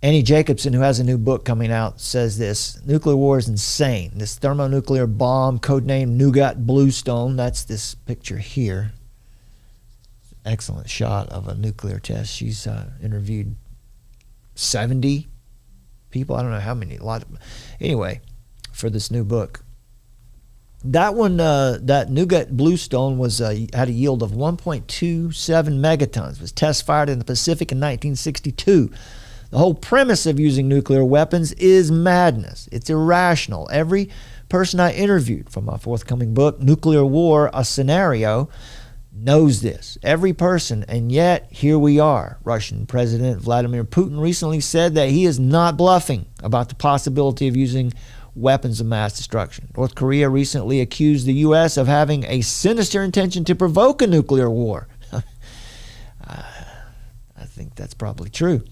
Annie Jacobson, who has a new book coming out, says this: nuclear war is insane. This thermonuclear bomb, codenamed Nougat Bluestone, that's this picture here. Excellent shot of a nuclear test. She's interviewed 70 people. I don't know how many. A lot of, anyway, for this new book. That one, that Nougat Bluestone was had a yield of 1.27 megatons. Was test fired in the Pacific in 1962. The whole premise of using nuclear weapons is madness. It's irrational. Every person I interviewed from my forthcoming book, Nuclear War, A Scenario, knows this. Every person, and yet here we are. Russian President Vladimir Putin recently said that he is not bluffing about the possibility of using weapons of mass destruction. North Korea recently accused the U.S. of having a sinister intention to provoke a nuclear war. I think that's probably true.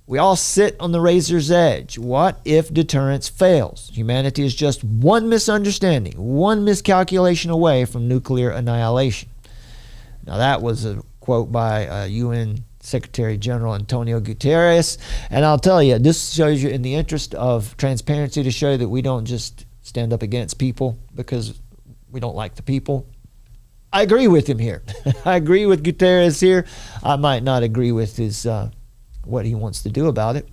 We all sit on the razor's edge. What if deterrence fails? Humanity is just one misunderstanding, one miscalculation away from nuclear annihilation. Now, that was a quote by UN Secretary General Antonio Guterres. And I'll tell you, this shows you, in the interest of transparency, to show that we don't just stand up against people because we don't like the people. I agree with him here. I agree with Guterres here. I might not agree with his what he wants to do about it.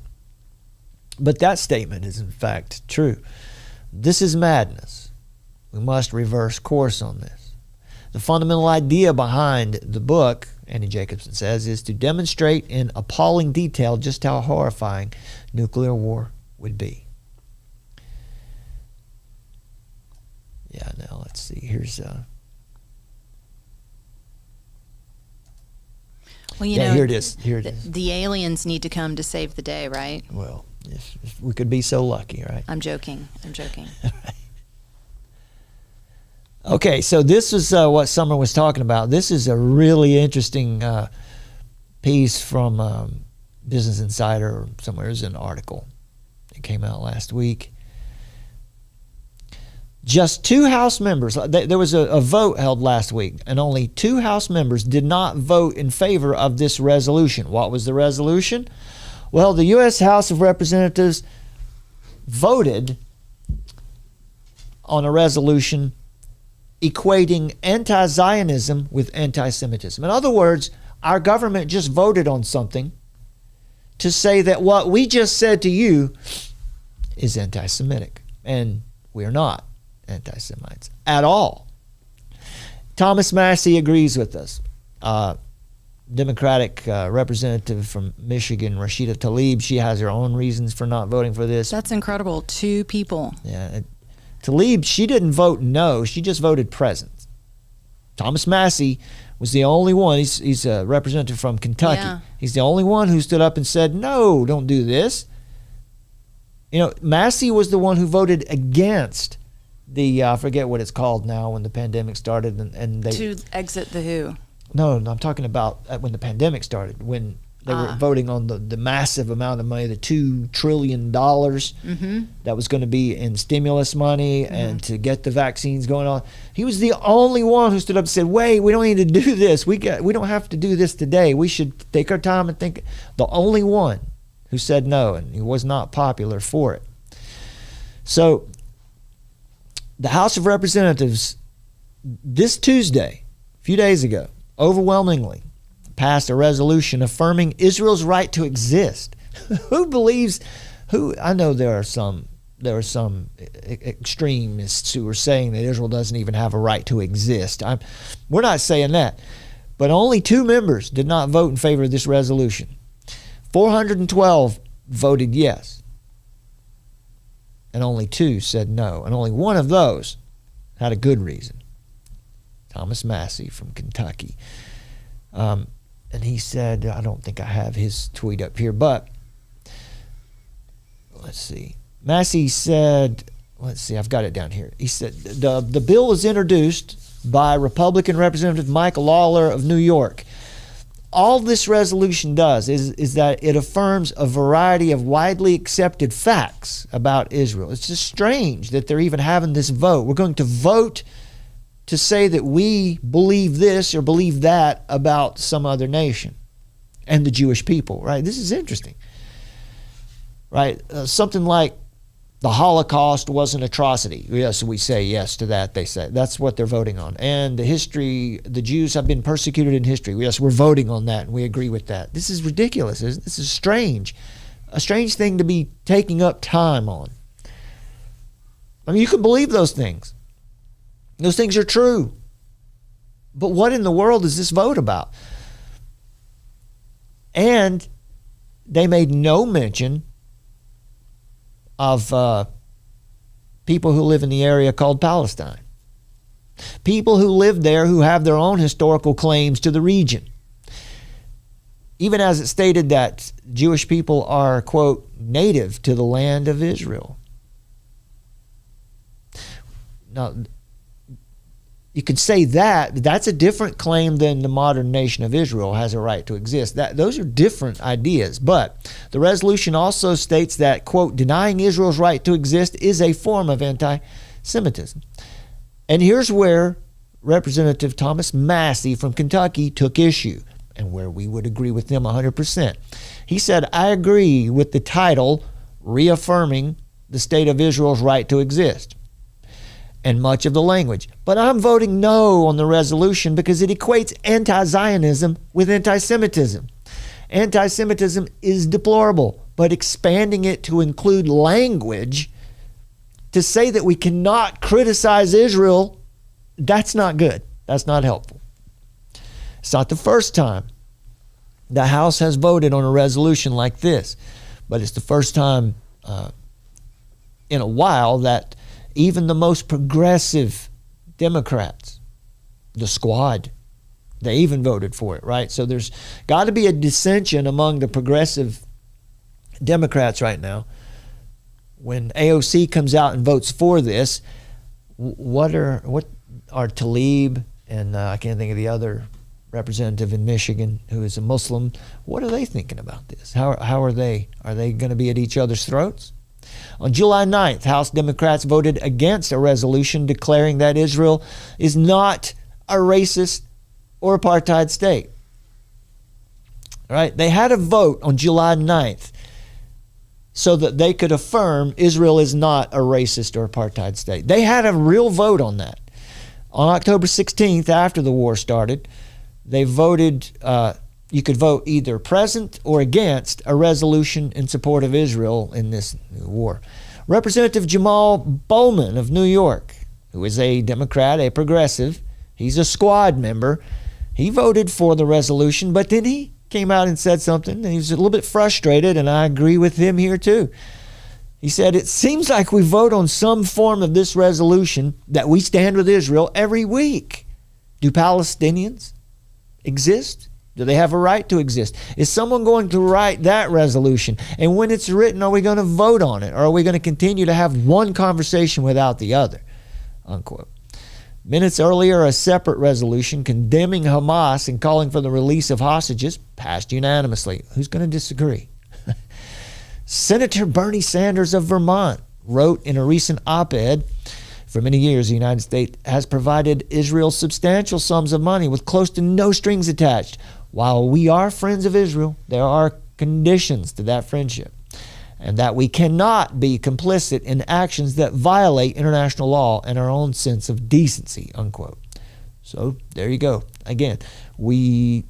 But that statement is, in fact, true. This is madness. We must reverse course on this. The fundamental idea behind the book, Andy Jacobson says, is to demonstrate in appalling detail just how horrifying nuclear war would be. Yeah, now let's see. Here's well, you know, here it is. Here it is. The aliens need to come to save the day, right? Well, if we could be so lucky, right? I'm joking. Okay, so this is what Summer was talking about. This is a really interesting piece from Business Insider or somewhere. There's an article. It came out last week. Just 2 House members, there was a vote held last week, and only 2 House members did not vote in favor of this resolution. What was the resolution? Well, the U.S. House of Representatives voted on a resolution equating anti-Zionism with anti-Semitism. In other words, our government just voted on something to say that what we just said to you is anti-Semitic, and we're not anti-Semites at all. Thomas Massey agrees with us. Democratic representative from Michigan, Rashida Tlaib, she has her own reasons for not voting for this. That's incredible. 2 people. Yeah, Tlaib, she didn't vote no, she just voted present. Thomas Massey was the only one. He's a representative from Kentucky. Yeah. He's the only one who stood up and said, no, don't do this. You know, Massey was the one who voted against the, I forget what it's called now, when the pandemic started. And they To exit the WHO. No, I'm talking about when the pandemic started, when they were voting on the massive amount of money, the $2 trillion that was going to be in stimulus money and to get the vaccines going on. He was the only one who stood up and said, wait, we don't need to do this. We don't have to do this today. We should take our time and think. The only one who said no, and he was not popular for it. So the House of Representatives this Tuesday, a few days ago, overwhelmingly passed a resolution affirming Israel's right to exist. I know there are some extremists who are saying that Israel doesn't even have a right to exist. We're not saying that. But only 2 members did not vote in favor of this resolution. 412 voted yes. And only 2 said no. And only one of those had a good reason. Thomas Massey from Kentucky. And he said, I don't think I have his tweet up here, but let's see. Massey said, let's see, I've got it down here. He said, the bill was introduced by Republican Representative Mike Lawler of New York. All this resolution does is that it affirms a variety of widely accepted facts about Israel. It's just strange that they're even having this vote. We're going to vote to say that we believe this or believe that about some other nation and the Jewish people, right? This is interesting, right? Something like the Holocaust was an atrocity. Yes, we say yes to that, they say. That's what they're voting on. And the Jews have been persecuted in history. Yes, we're voting on that and we agree with that. This is ridiculous. This is strange. A strange thing to be taking up time on. I mean, you can believe those things. Those things are true. But what in the world is this vote about? And they made no mention of people who live in the area called Palestine. People who live there who have their own historical claims to the region. Even as it stated that Jewish people are, quote, native to the land of Israel. Now, you could say that's a different claim than the modern nation of Israel has a right to exist. Those are different ideas. But the resolution also states that, quote, denying Israel's right to exist is a form of anti-Semitism. And here's where Representative Thomas Massey from Kentucky took issue, and where we would agree with him 100%. He said, I agree with the title reaffirming the state of Israel's right to exist and much of the language, but I'm voting no on the resolution because it equates anti-Zionism with anti-Semitism. Anti-Semitism is deplorable, but expanding it to include language to say that we cannot criticize Israel, that's not good. That's not helpful. It's not the first time the House has voted on a resolution like this, but it's the first time in a while that even the most progressive Democrats, the squad, they even voted for it, right? So there's got to be a dissension among the progressive Democrats right now. When AOC comes out and votes for this, what are Tlaib and I can't think of the other representative in Michigan who is a Muslim, what are they thinking about this? How are they? Are they going to be at each other's throats? On July 9th, House Democrats voted against a resolution declaring that Israel is not a racist or apartheid state. All right? They had a vote on July 9th so that they could affirm Israel is not a racist or apartheid state. They had a real vote on that. On October 16th, after the war started, they voted, you could vote either present or against a resolution in support of Israel in this war. Representative Jamal Bowman of New York, who is a Democrat, a progressive, he's a squad member, he voted for the resolution, but then he came out and said something, and he was a little bit frustrated, and I agree with him here too. He said, it seems like we vote on some form of this resolution that we stand with Israel every week. Do Palestinians exist? Do they have a right to exist? Is someone going to write that resolution? And when it's written, are we going to vote on it? Or are we going to continue to have one conversation without the other? Unquote. Minutes earlier, a separate resolution condemning Hamas and calling for the release of hostages passed unanimously. Who's going to disagree? Senator Bernie Sanders of Vermont wrote in a recent op-ed, for many years, the United States has provided Israel substantial sums of money with close to no strings attached. While we are friends of Israel, there are conditions to that friendship, and that we cannot be complicit in actions that violate international law and our own sense of decency, unquote. So there you go. Again, we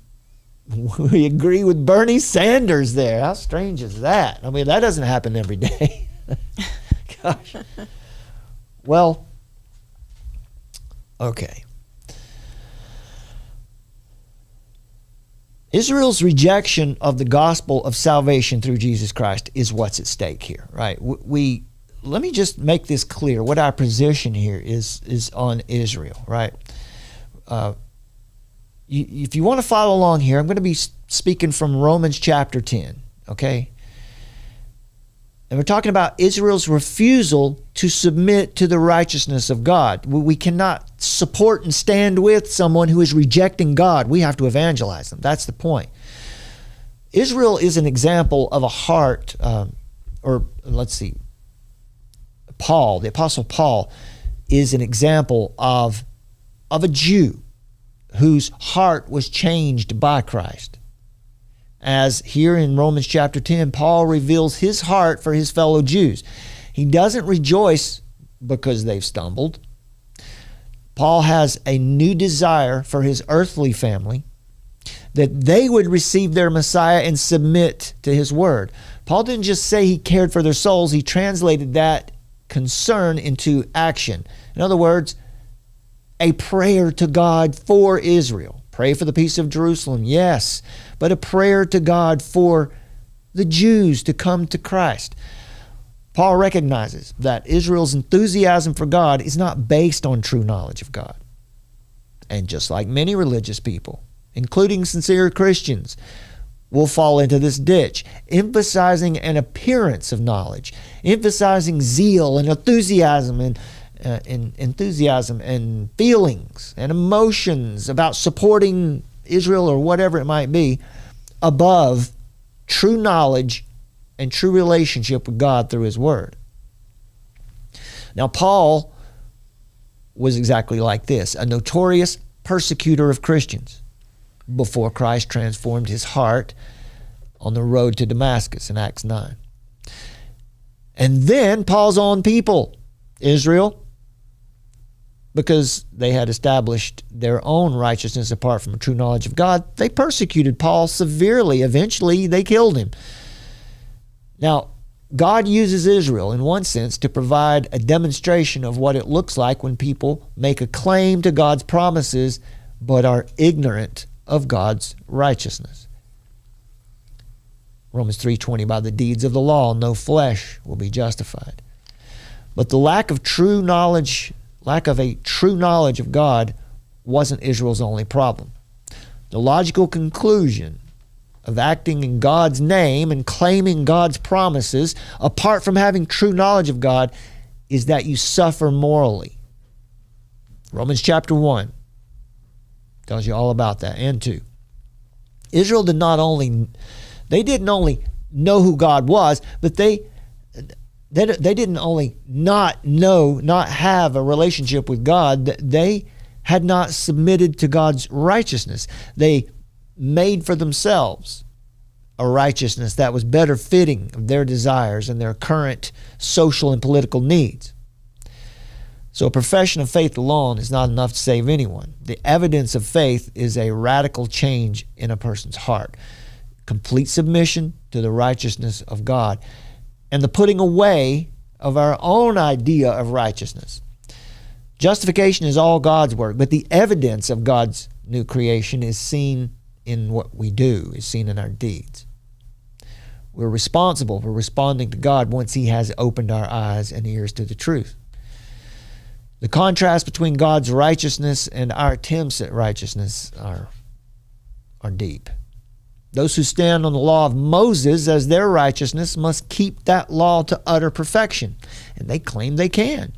agree with Bernie Sanders there. How strange is that? I mean, that doesn't happen every day. Gosh. Well, okay. Israel's rejection of the gospel of salvation through Jesus Christ is what's at stake here, right? Let me just make this clear. What our position here is on Israel, right? If you want to follow along here, I'm going to be speaking from Romans chapter 10, okay? And we're talking about Israel's refusal to submit to the righteousness of God. We cannot support and stand with someone who is rejecting God. We have to evangelize them. That's the point. Israel is an example of a heart, Paul, the Apostle Paul, is an example of a Jew whose heart was changed by Christ. As here in Romans chapter 10, Paul reveals his heart for his fellow Jews. He doesn't rejoice because they've stumbled. Paul has a new desire for his earthly family, that they would receive their Messiah and submit to his word. Paul didn't just say he cared for their souls, he translated that concern into action. In other words, a prayer to God for Israel. Pray for the peace of Jerusalem, yes, but a prayer to God for the Jews to come to Christ. Paul recognizes that Israel's enthusiasm for God is not based on true knowledge of God. And just like many religious people, including sincere Christians, will fall into this ditch, emphasizing an appearance of knowledge, emphasizing zeal and enthusiasm and feelings and emotions about supporting Israel or whatever it might be above true knowledge and true relationship with God through his word. Now, Paul was exactly like this, a notorious persecutor of Christians before Christ transformed his heart on the road to Damascus in Acts 9. And then Paul's own people, Israel, because they had established their own righteousness apart from a true knowledge of God, they persecuted Paul severely. Eventually, they killed him. Now, God uses Israel, in one sense, to provide a demonstration of what it looks like when people make a claim to God's promises but are ignorant of God's righteousness. Romans 3:20, by the deeds of the law, no flesh will be justified. But the lack of a true knowledge of God wasn't Israel's only problem. The logical conclusion of acting in God's name and claiming God's promises apart from having true knowledge of God is that you suffer morally. Romans chapter 1 tells you all about that, and 2. Israel didn't only know who God was, but they didn't only not have a relationship with God, they had not submitted to God's righteousness. They made for themselves a righteousness that was better fitting of their desires and their current social and political needs. So a profession of faith alone is not enough to save anyone. The evidence of faith is a radical change in a person's heart, complete submission to the righteousness of God, and the putting away of our own idea of righteousness. Justification is all God's work, but the evidence of God's new creation is seen in what we do, is seen in our deeds. We're responsible for responding to God once He has opened our eyes and ears to the truth. The contrast between God's righteousness and our attempts at righteousness are deep. Those who stand on the law of Moses as their righteousness must keep that law to utter perfection, and they claim they can.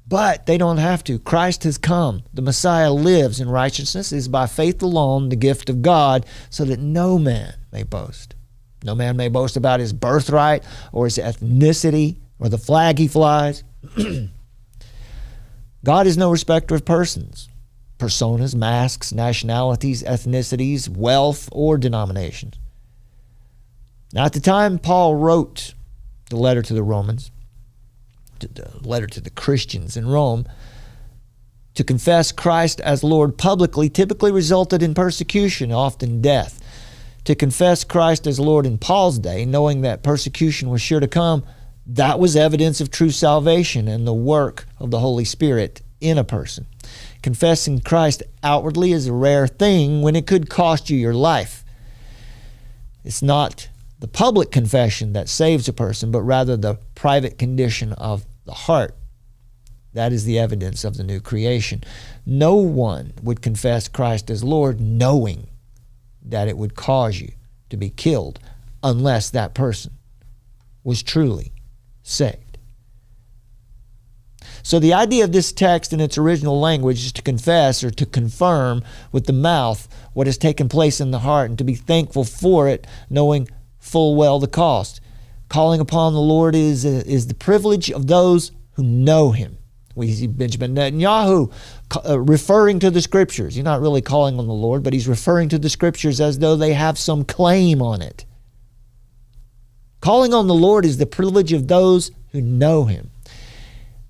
But they don't have to. Christ has come. The Messiah lives, and righteousness is by faith alone the gift of God, so that no man may boast. No man may boast about his birthright or his ethnicity or the flag he flies. God is no respecter of persons, personas, masks, nationalities, ethnicities, wealth, or denominations. Now, at the time Paul wrote the letter to the Romans, the letter to the Christians in Rome, to confess Christ as Lord publicly typically resulted in persecution, often death. To confess Christ as Lord in Paul's day, knowing that persecution was sure to come, that was evidence of true salvation and the work of the Holy Spirit in a person. Confessing Christ outwardly is a rare thing when it could cost you your life. It's not the public confession that saves a person, but rather the private condition of the heart. That is the evidence of the new creation. No one would confess Christ as Lord knowing that it would cause you to be killed unless that person was truly saved. So the idea of this text in its original language is to confess or to confirm with the mouth what has taken place in the heart and to be thankful for it, knowing full well the cost. Calling upon the Lord is the privilege of those who know Him. We see Benjamin Netanyahu referring to the Scriptures. He's not really calling on the Lord, but he's referring to the Scriptures as though they have some claim on it. Calling on the Lord is the privilege of those who know Him.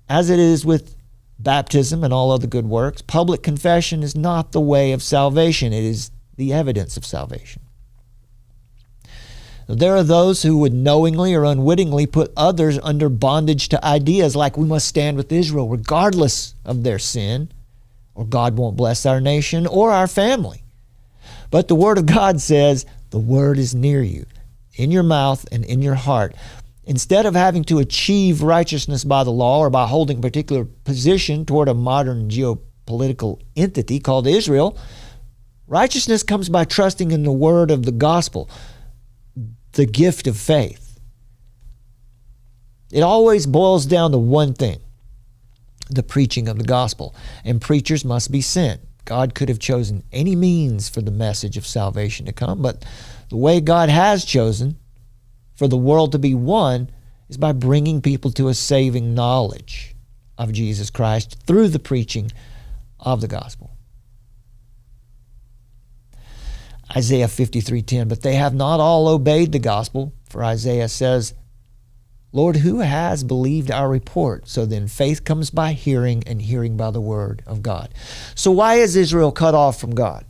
As it is with baptism and all other good works, public confession is not the way of salvation. It is the evidence of salvation. There are those who would knowingly or unwittingly put others under bondage to ideas like we must stand with Israel regardless of their sin, or God won't bless our nation or our family. But the Word of God says the Word is near you, in your mouth and in your heart. Instead of having to achieve righteousness by the law or by holding a particular position toward a modern geopolitical entity called Israel, righteousness comes by trusting in the word of the gospel, the gift of faith. It always boils down to one thing: the preaching of the gospel. And preachers must be sent. God could have chosen any means for the message of salvation to come, but the way God has chosen for the world to be won is by bringing people to a saving knowledge of Jesus Christ through the preaching of the gospel. Isaiah 53:10, but they have not all obeyed the gospel, for Isaiah says, Lord, who has believed our report? So then faith comes by hearing, and hearing by the word of God. So why is Israel cut off from God?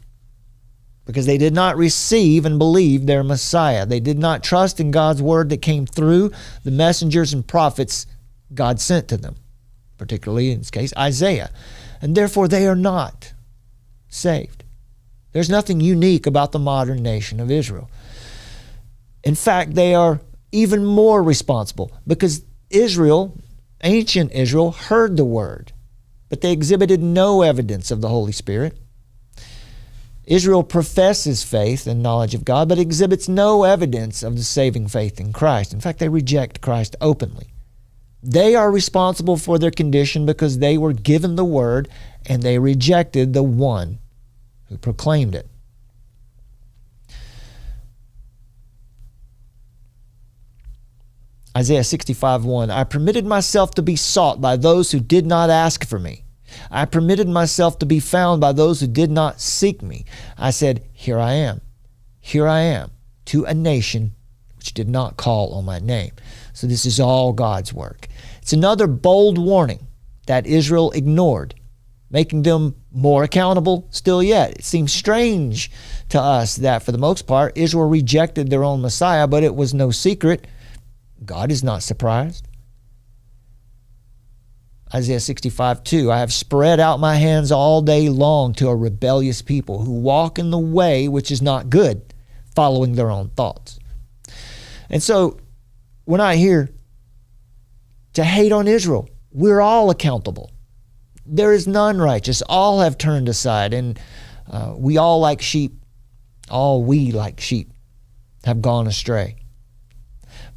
Because they did not receive and believe their Messiah. They did not trust in God's word that came through the messengers and prophets God sent to them, particularly in this case, Isaiah. And therefore they are not saved. There's nothing unique about the modern nation of Israel. In fact, they are even more responsible because Israel, ancient Israel, heard the word, but they exhibited no evidence of the Holy Spirit. Israel professes faith and knowledge of God, but exhibits no evidence of the saving faith in Christ. In fact, they reject Christ openly. They are responsible for their condition because they were given the word and they rejected the one who proclaimed it. Isaiah 65:1, I permitted myself to be sought by those who did not ask for me. I permitted myself to be found by those who did not seek me. I said, here I am, to a nation which did not call on my name. So this is all God's work. It's another bold warning that Israel ignored, making them more accountable still yet. It seems strange to us that for the most part, Israel rejected their own Messiah, but it was no secret. God is not surprised. Isaiah 65:2, I have spread out my hands all day long to a rebellious people who walk in the way which is not good, following their own thoughts. And so we're not here to hate on Israel. We're all accountable. There is none righteous. All have turned aside, and we like sheep have gone astray.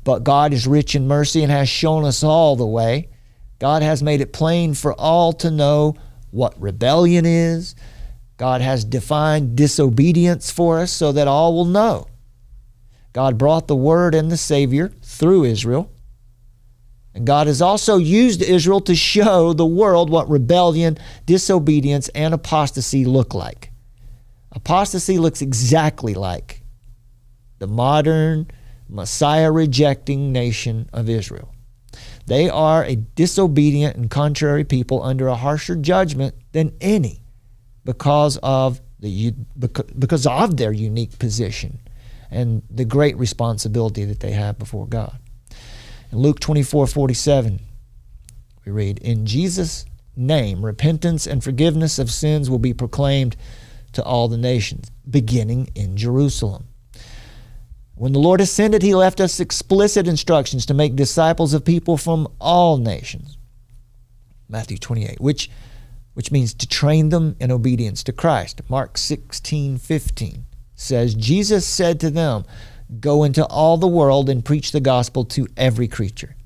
But God is rich in mercy and has shown us all the way. God has made it plain for all to know what rebellion is. God has defined disobedience for us so that all will know. God brought the Word and the Savior through Israel. And God has also used Israel to show the world what rebellion, disobedience, and apostasy look like. Apostasy looks exactly like the modern Messiah-rejecting nation of Israel. They are a disobedient and contrary people under a harsher judgment than any because of their unique position and the great responsibility that they have before God. In Luke 24:47, we read, in Jesus' name, repentance and forgiveness of sins will be proclaimed to all the nations, beginning in Jerusalem. When the Lord ascended, He left us explicit instructions to make disciples of people from all nations. Matthew 28, which means to train them in obedience to Christ. Mark 16:15 says, Jesus said to them, go into all the world and preach the gospel to every creature.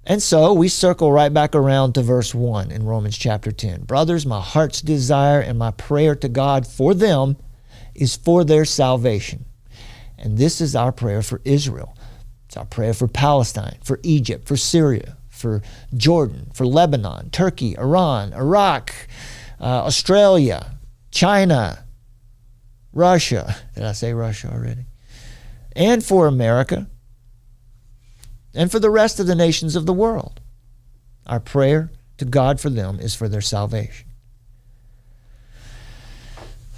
And so we circle right back around to verse 1 in Romans chapter 10. Brothers, my heart's desire and my prayer to God for them is for their salvation. And this is our prayer for Israel. It's our prayer for Palestine, for Egypt, for Syria, for Jordan, for Lebanon, Turkey, Iran, Iraq, Australia, China, Russia. Did I say Russia already? And for America, and for the rest of the nations of the world. Our prayer to God for them is for their salvation.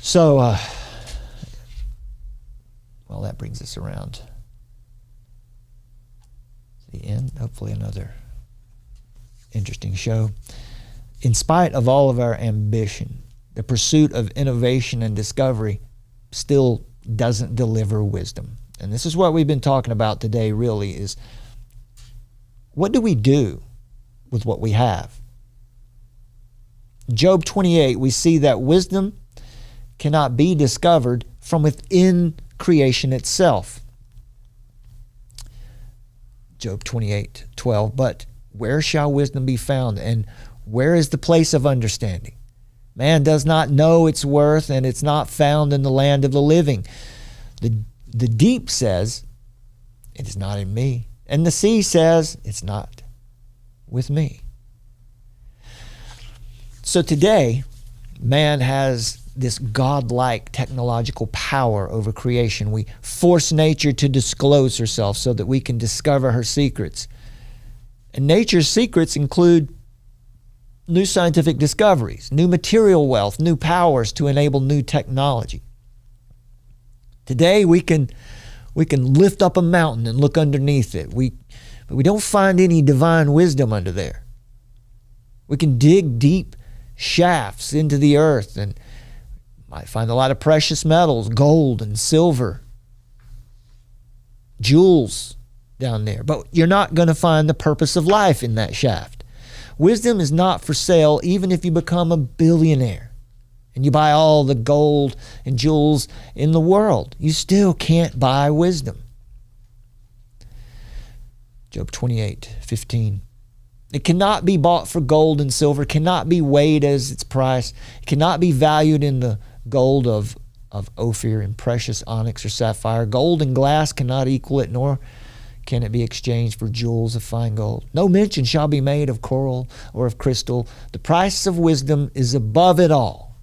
So, well, that brings us around to the end. Hopefully another interesting show. In spite of all of our ambition, the pursuit of innovation and discovery still doesn't deliver wisdom. And this is what we've been talking about today, really, is what do we do with what we have? Job 28, we see that wisdom cannot be discovered from within creation itself. Job 28:12, but where shall wisdom be found, and where is the place of understanding? Man does not know its worth, and it's not found in the land of the living. The deep says, it is not in me. And the sea says, it's not. with me. So today, man has this godlike technological power over creation. We force nature to disclose herself so that we can discover her secrets. And nature's secrets include new scientific discoveries, new material wealth, new powers to enable new technology. Today we can lift up a mountain and look underneath it. But we don't find any divine wisdom under there. We can dig deep shafts into the earth and might find a lot of precious metals, gold and silver, jewels down there. But you're not going to find the purpose of life in that shaft. Wisdom is not for sale even if you become a billionaire and you buy all the gold and jewels in the world. You still can't buy wisdom. Job 28:15. It cannot be bought for gold and silver, cannot be weighed as its price, it cannot be valued in the gold of Ophir and precious onyx or sapphire. Gold and glass cannot equal it, nor can it be exchanged for jewels of fine gold. No mention shall be made of coral or of crystal. The price of wisdom is above it all.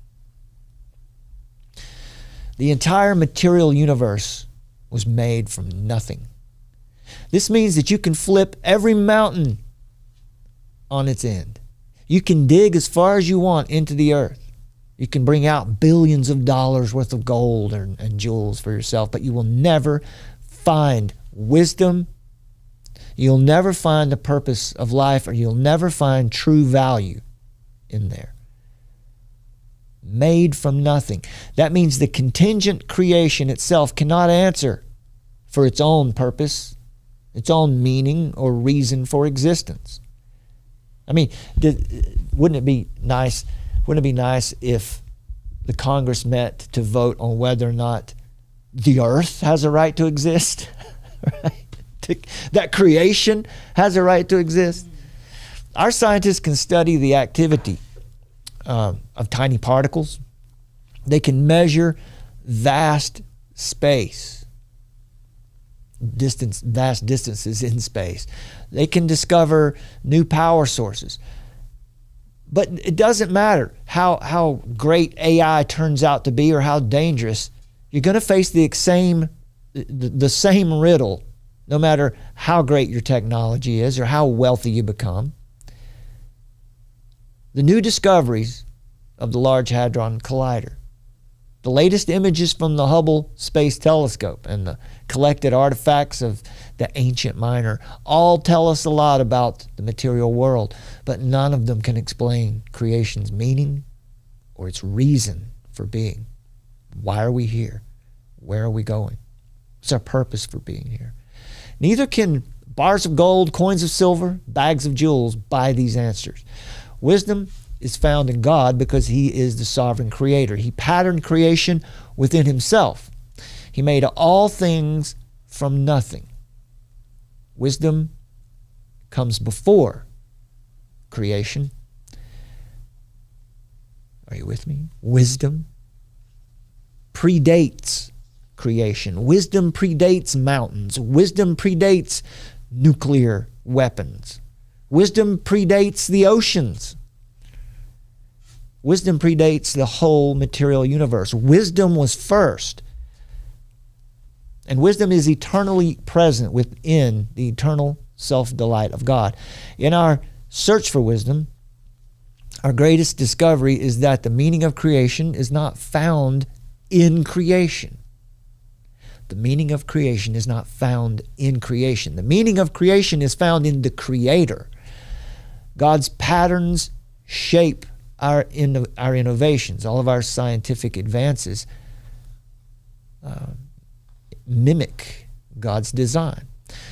The entire material universe was made from nothing. This means that you can flip every mountain on its end. You can dig as far as you want into the earth. You can bring out billions of dollars worth of gold and jewels for yourself, but you will never find wisdom. You'll never find the purpose of life, or you'll never find true value in there. Made from nothing. That means the contingent creation itself cannot answer for its own purpose, its own meaning or reason for existence. I mean, wouldn't it be nice? Wouldn't it be nice if the Congress met to vote on whether or not the earth has a right to exist? Right? That creation has a right to exist. Our scientists can study the activity of tiny particles. They can measure vast space, vast distances in space. They can discover new power sources. But it doesn't matter how great AI turns out to be or how dangerous. You're going to face the same riddle no matter how great your technology is or how wealthy you become. The new discoveries of the Large Hadron Collider, the latest images from the Hubble Space Telescope, and the collected artifacts of the ancient miner all tell us a lot about the material world, but none of them can explain creation's meaning or its reason for being. Why are we here? Where are we going? What's our purpose for being here? Neither can bars of gold, coins of silver, bags of jewels buy these answers. Wisdom is found in God because He is the sovereign creator. He patterned creation within Himself. He made all things from nothing. Wisdom comes before creation. Are you with me? Wisdom predates creation. Wisdom predates mountains. Wisdom predates nuclear weapons. Wisdom predates the oceans. Wisdom predates the whole material universe. Wisdom was first. And wisdom is eternally present within the eternal self-delight of God. In our search for wisdom, our greatest discovery is that the meaning of creation is not found in creation. The meaning of creation is not found in creation. The meaning of creation is found in the Creator. God's patterns shape our innovations. All of our scientific advances mimic God's design.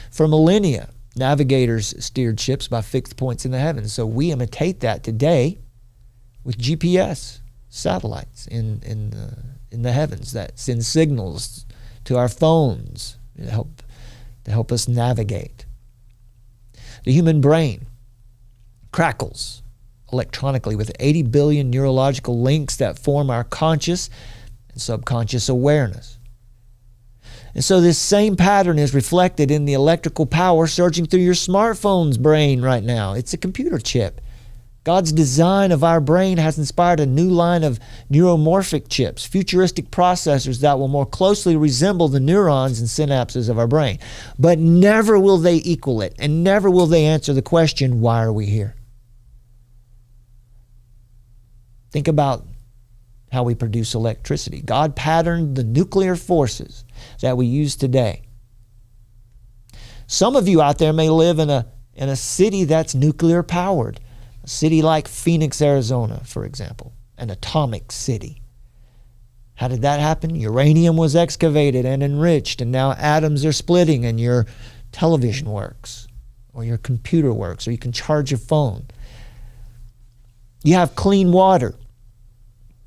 For millennia, navigators steered ships by fixed points in the heavens. So we imitate that today with GPS satellites in the heavens that send signals to our phones to help us navigate. The human brain crackles electronically with 80 billion neurological links that form our conscious and subconscious awareness. And so this same pattern is reflected in the electrical power surging through your smartphone's brain right now. It's a computer chip. God's design of our brain has inspired a new line of neuromorphic chips, futuristic processors that will more closely resemble the neurons and synapses of our brain. But never will they equal it, and never will they answer the question, why are we here? Think about how we produce electricity. God patterned the nuclear forces that we use today. Some of you out there may live in a city that's nuclear powered. A city like Phoenix, Arizona, for example, an atomic city. How did that happen? Uranium was excavated and enriched, and now atoms are splitting, and your television works, or your computer works, or you can charge your phone. You have clean water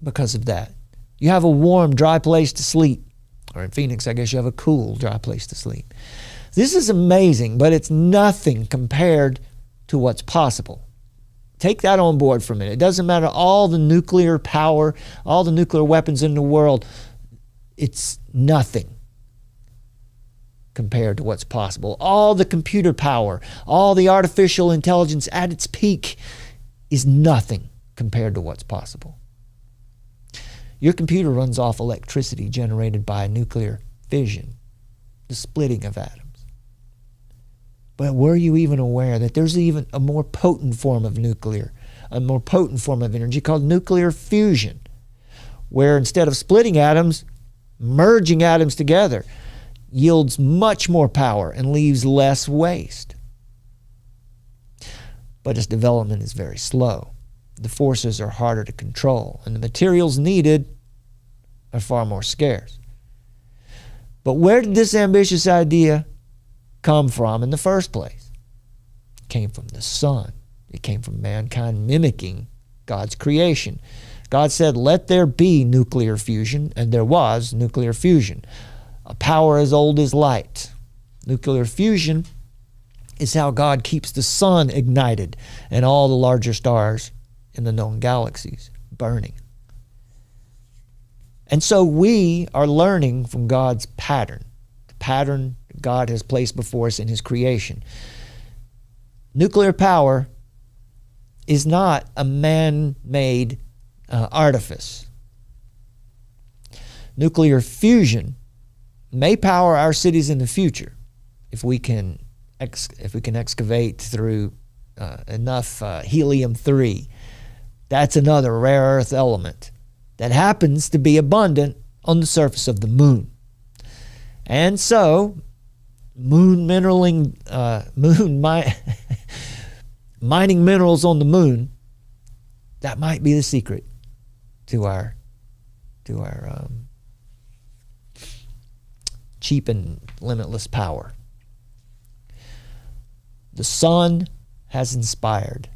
because of that. You have a warm, dry place to sleep. Or in Phoenix, I guess you have a cool, dry place to sleep. This is amazing, but it's nothing compared to what's possible. Take that on board for a minute. It doesn't matter all the nuclear power, all the nuclear weapons in the world. It's nothing compared to what's possible. All the computer power, all the artificial intelligence at its peak is nothing compared to what's possible. Your computer runs off electricity generated by nuclear fission, the splitting of atoms. But were you even aware that there's even a more potent form of nuclear, a more potent form of energy called nuclear fusion, where instead of splitting atoms, merging atoms together yields much more power and leaves less waste. But its development is very slow. The forces are harder to control, and the materials needed are far more scarce. But where did this ambitious idea come from in the first place? It came from the sun. It came from mankind mimicking God's creation. God said, let there be nuclear fusion, and there was nuclear fusion. A power as old as light. Nuclear fusion is how God keeps the sun ignited and all the larger stars in the known galaxies burning. And so we are learning from God's pattern, the pattern God has placed before us in His creation. Nuclear power is not a man-made artifice. Nuclear fusion may power our cities in the future if we can excavate through enough helium-3. That's another rare earth element that happens to be abundant on the surface of the moon. And so, mining minerals on the moon, that might be the secret to our cheap and limitless power. The sun has inspired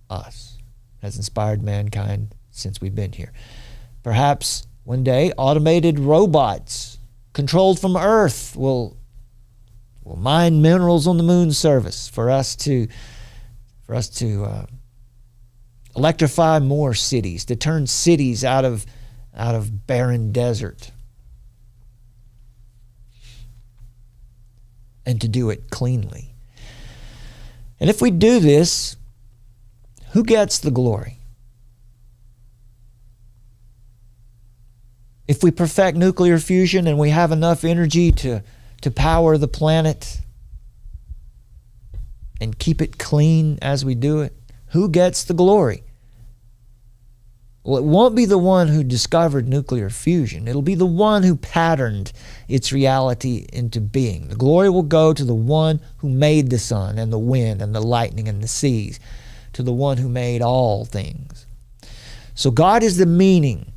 us, has inspired mankind since we've been here. Perhaps one day automated robots controlled from Earth will mine minerals on the moon's surface for us to electrify more cities, to turn cities out of barren desert, and to do it cleanly. And if we do this, who gets the glory? If we perfect nuclear fusion and we have enough energy to power the planet and keep it clean as we do it, who gets the glory? Well, it won't be the one who discovered nuclear fusion. It'll be the one who patterned its reality into being. The glory will go to the one who made the sun and the wind and the lightning and the seas, to the one who made all things. So God is the meaning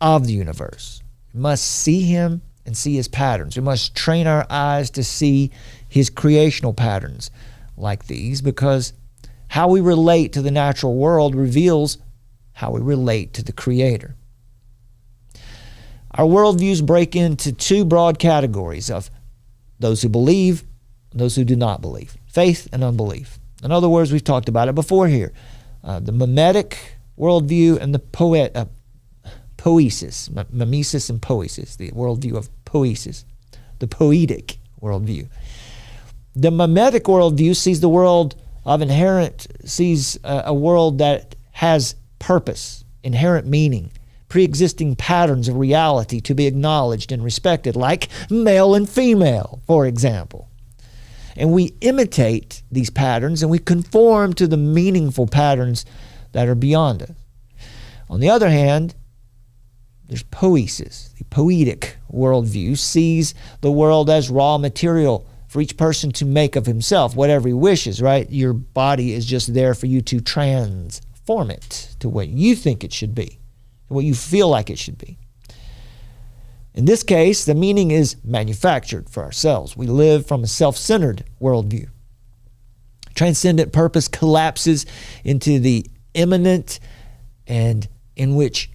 of the universe. We must see Him and see His patterns. We must train our eyes to see His creational patterns like these, because how we relate to the natural world reveals how we relate to the Creator. Our worldviews break into two broad categories of those who believe and those who do not believe. Faith and unbelief. In other words, we've talked about it before here. The mimetic worldview and the poesis, mimesis and poesis, the worldview of poesis. the poetic worldview. The mimetic worldview sees the world of sees a world that has purpose, inherent meaning, pre-existing patterns of reality to be acknowledged and respected, like male and female, for example. And we imitate these patterns and we conform to the meaningful patterns that are beyond us. On the other hand, there's poesis. The poetic worldview sees the world as raw material for each person to make of himself whatever he wishes, right? Your body is just there for you to transform it to what you think it should be, to what you feel like it should be. In this case, the meaning is manufactured for ourselves. We live from a self-centered worldview. Transcendent purpose collapses into the immanent, and in which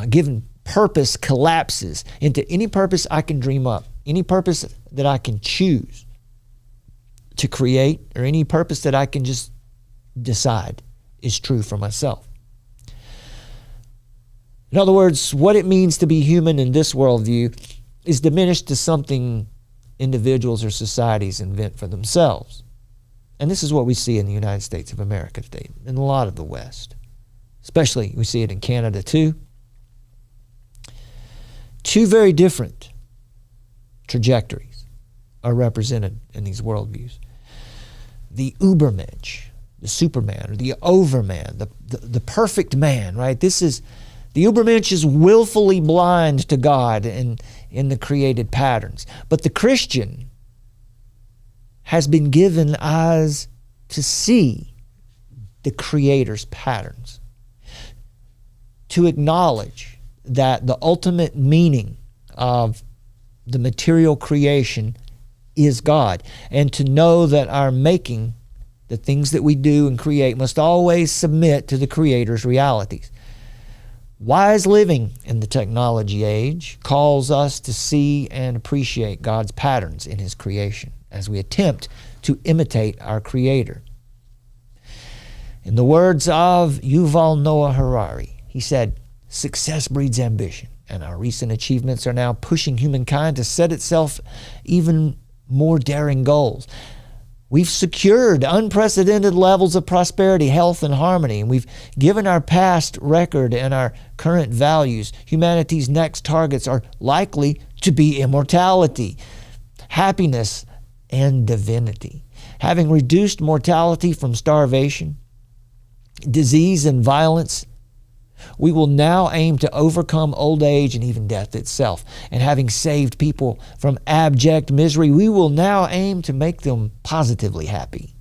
given purpose collapses into any purpose I can dream up, any purpose that I can choose to create, or any purpose that I can just decide is true for myself. In other words, what it means to be human in this worldview is diminished to something individuals or societies invent for themselves. And this is what we see in the United States of America today, in a lot of the West. Especially, we see it in Canada too. Two very different trajectories are represented in these worldviews. The Ubermensch, the Superman, or the Overman, the perfect man, right? The Ubermensch is willfully blind to God and in the created patterns. But the Christian has been given eyes to see the Creator's patterns, to acknowledge that the ultimate meaning of the material creation is God, and to know that our making, the things that we do and create, must always submit to the Creator's realities. Wise living in the technology age calls us to see and appreciate God's patterns in His creation as we attempt to imitate our Creator. In the words of Yuval Noah Harari, he said, "Success breeds ambition, and our recent achievements are now pushing humankind to set itself even more daring goals. We've secured unprecedented levels of prosperity, health, and harmony, and we've given our past record and our current values. Humanity's next targets are likely to be immortality, happiness, and divinity. Having reduced mortality from starvation, disease, and violence, we will now aim to overcome old age and even death itself. And having saved people from abject misery, we will now aim to make them positively happy.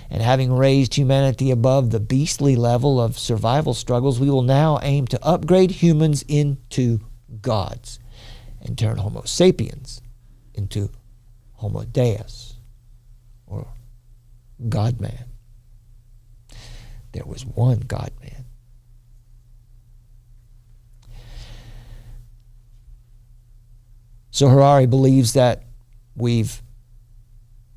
And having raised humanity above the beastly level of survival struggles, we will now aim to upgrade humans into gods and turn Homo sapiens into Homo Deus, or God-man. There was one God-man." So Harari believes that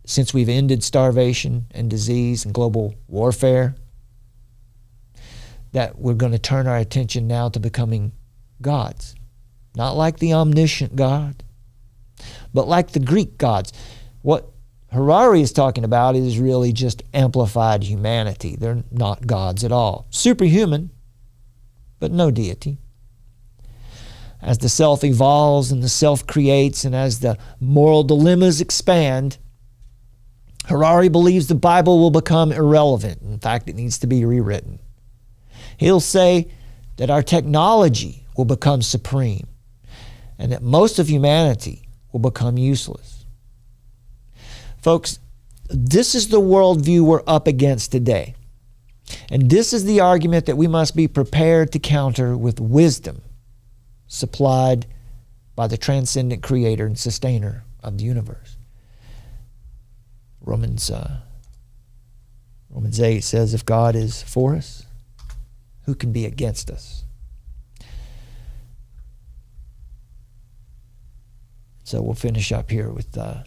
since we've ended starvation and disease and global warfare, that we're going to turn our attention now to becoming gods. Not like the omniscient God, but like the Greek gods. What Harari is talking about is really just amplified humanity. They're not gods at all. Superhuman, but no deity. As the self evolves and the self creates, and as the moral dilemmas expand, Harari believes the Bible will become irrelevant. In fact, it needs to be rewritten. He'll say that our technology will become supreme, and that most of humanity will become useless. Folks, this is the worldview we're up against today. And this is the argument that we must be prepared to counter with wisdom, supplied by the transcendent creator and sustainer of the universe. Romans 8 says, "If God is for us, who can be against us?" So we'll finish up here with a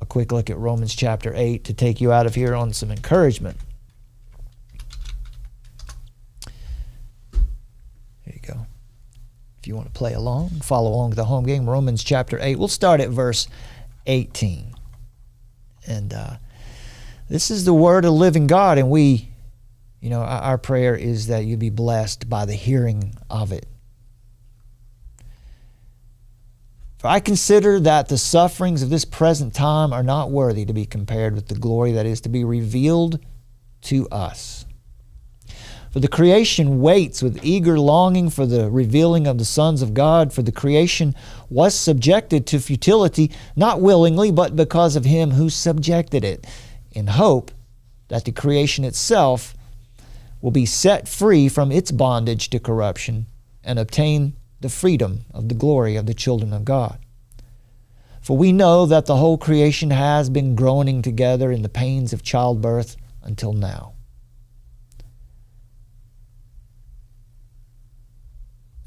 quick look at Romans chapter 8 to take you out of here on some encouragement. There you go. If you you want to play along, follow along with the home game, Romans chapter 8. We'll start at verse 18. And this is the word of the living God, and our prayer is that you be blessed by the hearing of it. For I consider that the sufferings of this present time are not worthy to be compared with the glory that is to be revealed to us. For the creation waits with eager longing for the revealing of the sons of God. For the creation was subjected to futility, not willingly, but because of him who subjected it, in hope that the creation itself will be set free from its bondage to corruption and obtain the freedom of the glory of the children of God. For we know that the whole creation has been groaning together in the pains of childbirth until now.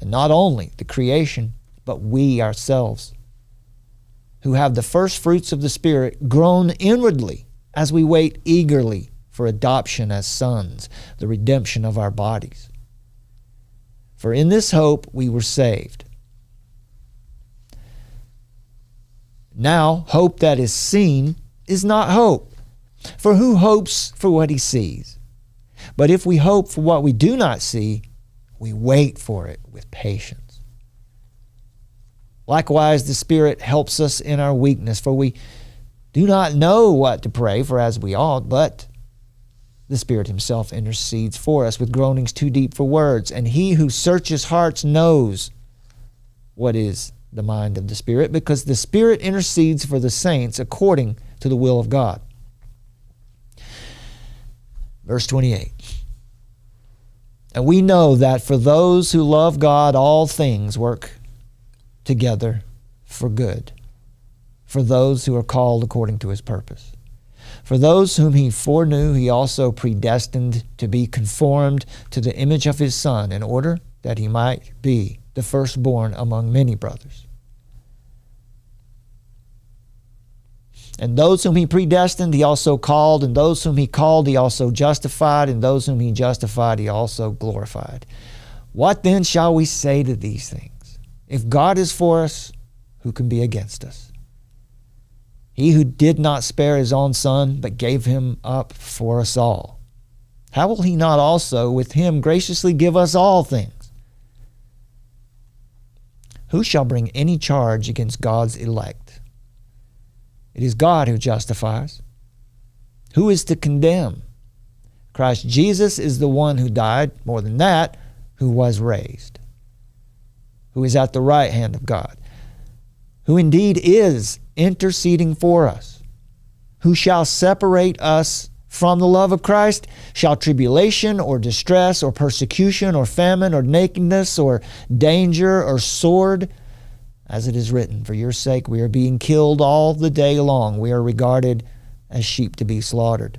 And not only the creation, but we ourselves, who have the first fruits of the Spirit, groan inwardly as we wait eagerly for adoption as sons, the redemption of our bodies. For in this hope we were saved. Now, hope that is seen is not hope. For who hopes for what he sees? But if we hope for what we do not see, we wait for it with patience. Likewise, the Spirit helps us in our weakness, for we do not know what to pray for as we ought, but the Spirit himself intercedes for us with groanings too deep for words. And he who searches hearts knows what is the mind of the Spirit, because the Spirit intercedes for the saints according to the will of God. Verse 28. And we know that for those who love God, all things work together for good, for those who are called according to his purpose. For those whom he foreknew, he also predestined to be conformed to the image of his Son, in order that he might be the firstborn among many brothers. And those whom he predestined, he also called. And those whom he called, he also justified. And those whom he justified, he also glorified. What then shall we say to these things? If God is for us, who can be against us? He who did not spare his own Son, but gave him up for us all, how will he not also with him graciously give us all things? Who shall bring any charge against God's elect? It is God who justifies. Who is to condemn? Christ Jesus is the one who died, more than that, who was raised, who is at the right hand of God, who indeed is interceding for us. Who shall separate us from the love of Christ? Shall tribulation or distress or persecution or famine or nakedness or danger or sword? As it is written, for your sake we are being killed all the day long. We are regarded as sheep to be slaughtered.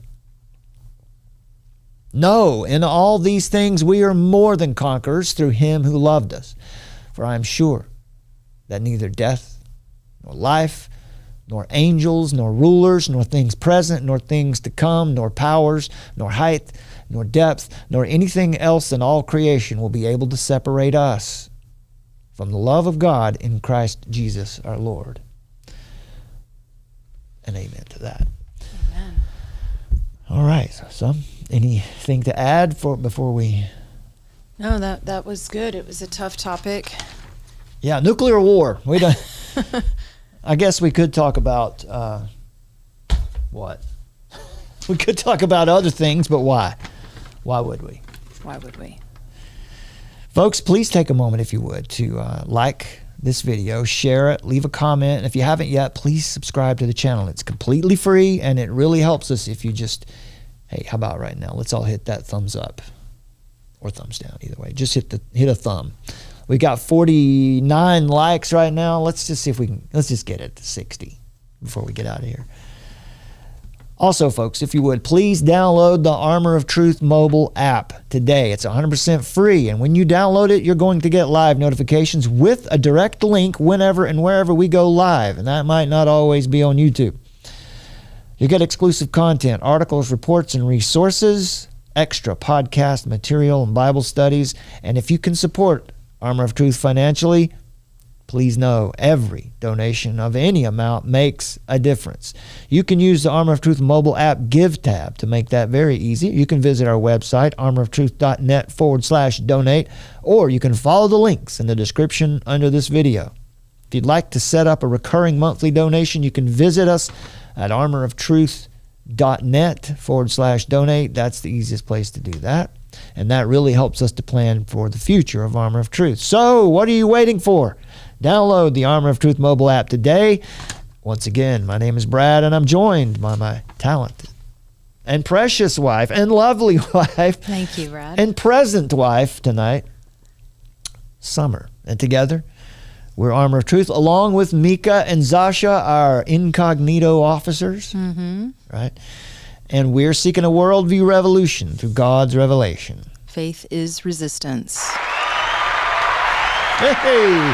No, in all these things we are more than conquerors through him who loved us. For I am sure that neither death, nor life, nor angels, nor rulers, nor things present, nor things to come, nor powers, nor height, nor depth, nor anything else in all creation will be able to separate us from the love of God in Christ Jesus our Lord. And amen to that. Amen. All right. So, anything to add before we... No, that was good. It was a tough topic. Yeah, nuclear war. We don't... I guess we could talk about what? We could talk about other things, but why? Why would we? Why would we? Folks, please take a moment, if you would, to like this video, share it, leave a comment. And if you haven't yet, please subscribe to the channel. It's completely free, and it really helps us if you just, hey, how about right now? Let's all hit that thumbs up or thumbs down, either way. Just hit a thumb. We got 49 likes right now. Let's just see if we can, let's just get it to 60 before we get out of here. Also, folks, if you would, please download the Armor of Truth mobile app today. It's 100% free, and when you download it, you're going to get live notifications with a direct link whenever and wherever we go live, and that might not always be on YouTube. You get exclusive content, articles, reports, and resources, extra podcast material and Bible studies, and if you can support Armor of Truth financially, please know every donation of any amount makes a difference. You can use the Armor of Truth mobile app Give tab to make that very easy. You can visit our website, armoroftruth.net/donate, or you can follow the links in the description under this video. If you'd like to set up a recurring monthly donation, you can visit us at armoroftruth.net/donate. That's the easiest place to do that. And that really helps us to plan for the future of Armor of Truth. So, what are you waiting for? Download the Armor of Truth mobile app today. Once again, my name is Brad, and I'm joined by my talented and precious wife and lovely wife. Thank you, Brad. And present wife tonight, Summer. And together, we're Armor of Truth, along with Mika and Zasha, our incognito officers. Right? And we're seeking a worldview revolution through God's revelation. Faith is resistance. Hey!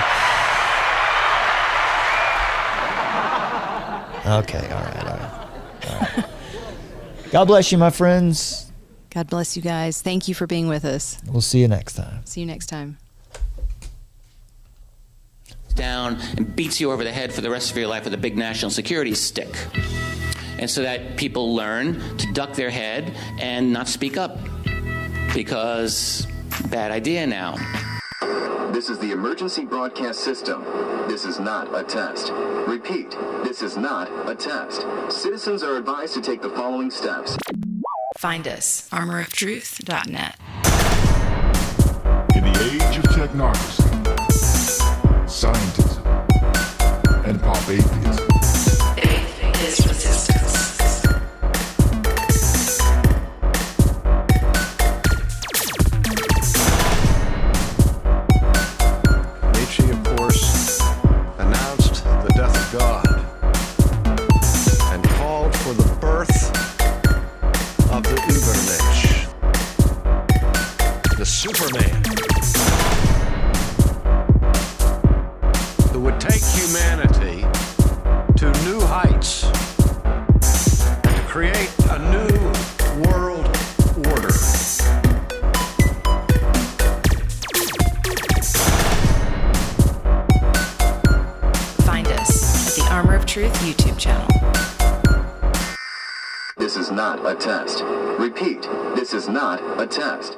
Okay, all right. God bless you, my friends. God bless you guys. Thank you for being with us. We'll see you next time. See you next time. Down and beats you over the head for the rest of your life with a big national security stick. And so that people learn to duck their head and not speak up. Because bad idea now. This is the emergency broadcast system. This is not a test. Repeat, this is not a test. Citizens are advised to take the following steps. Find us, armoroftruth.net. In the age of technocracy, scientism, and pop atheism, Faith is resistance. Nietzsche, of course, announced the death of God and called for the birth of the Übermensch, the Superman, who would take humanity to new heights and to create a new world order. Find us at the Armor of Truth YouTube channel. This is not a test. Repeat, this is not a test.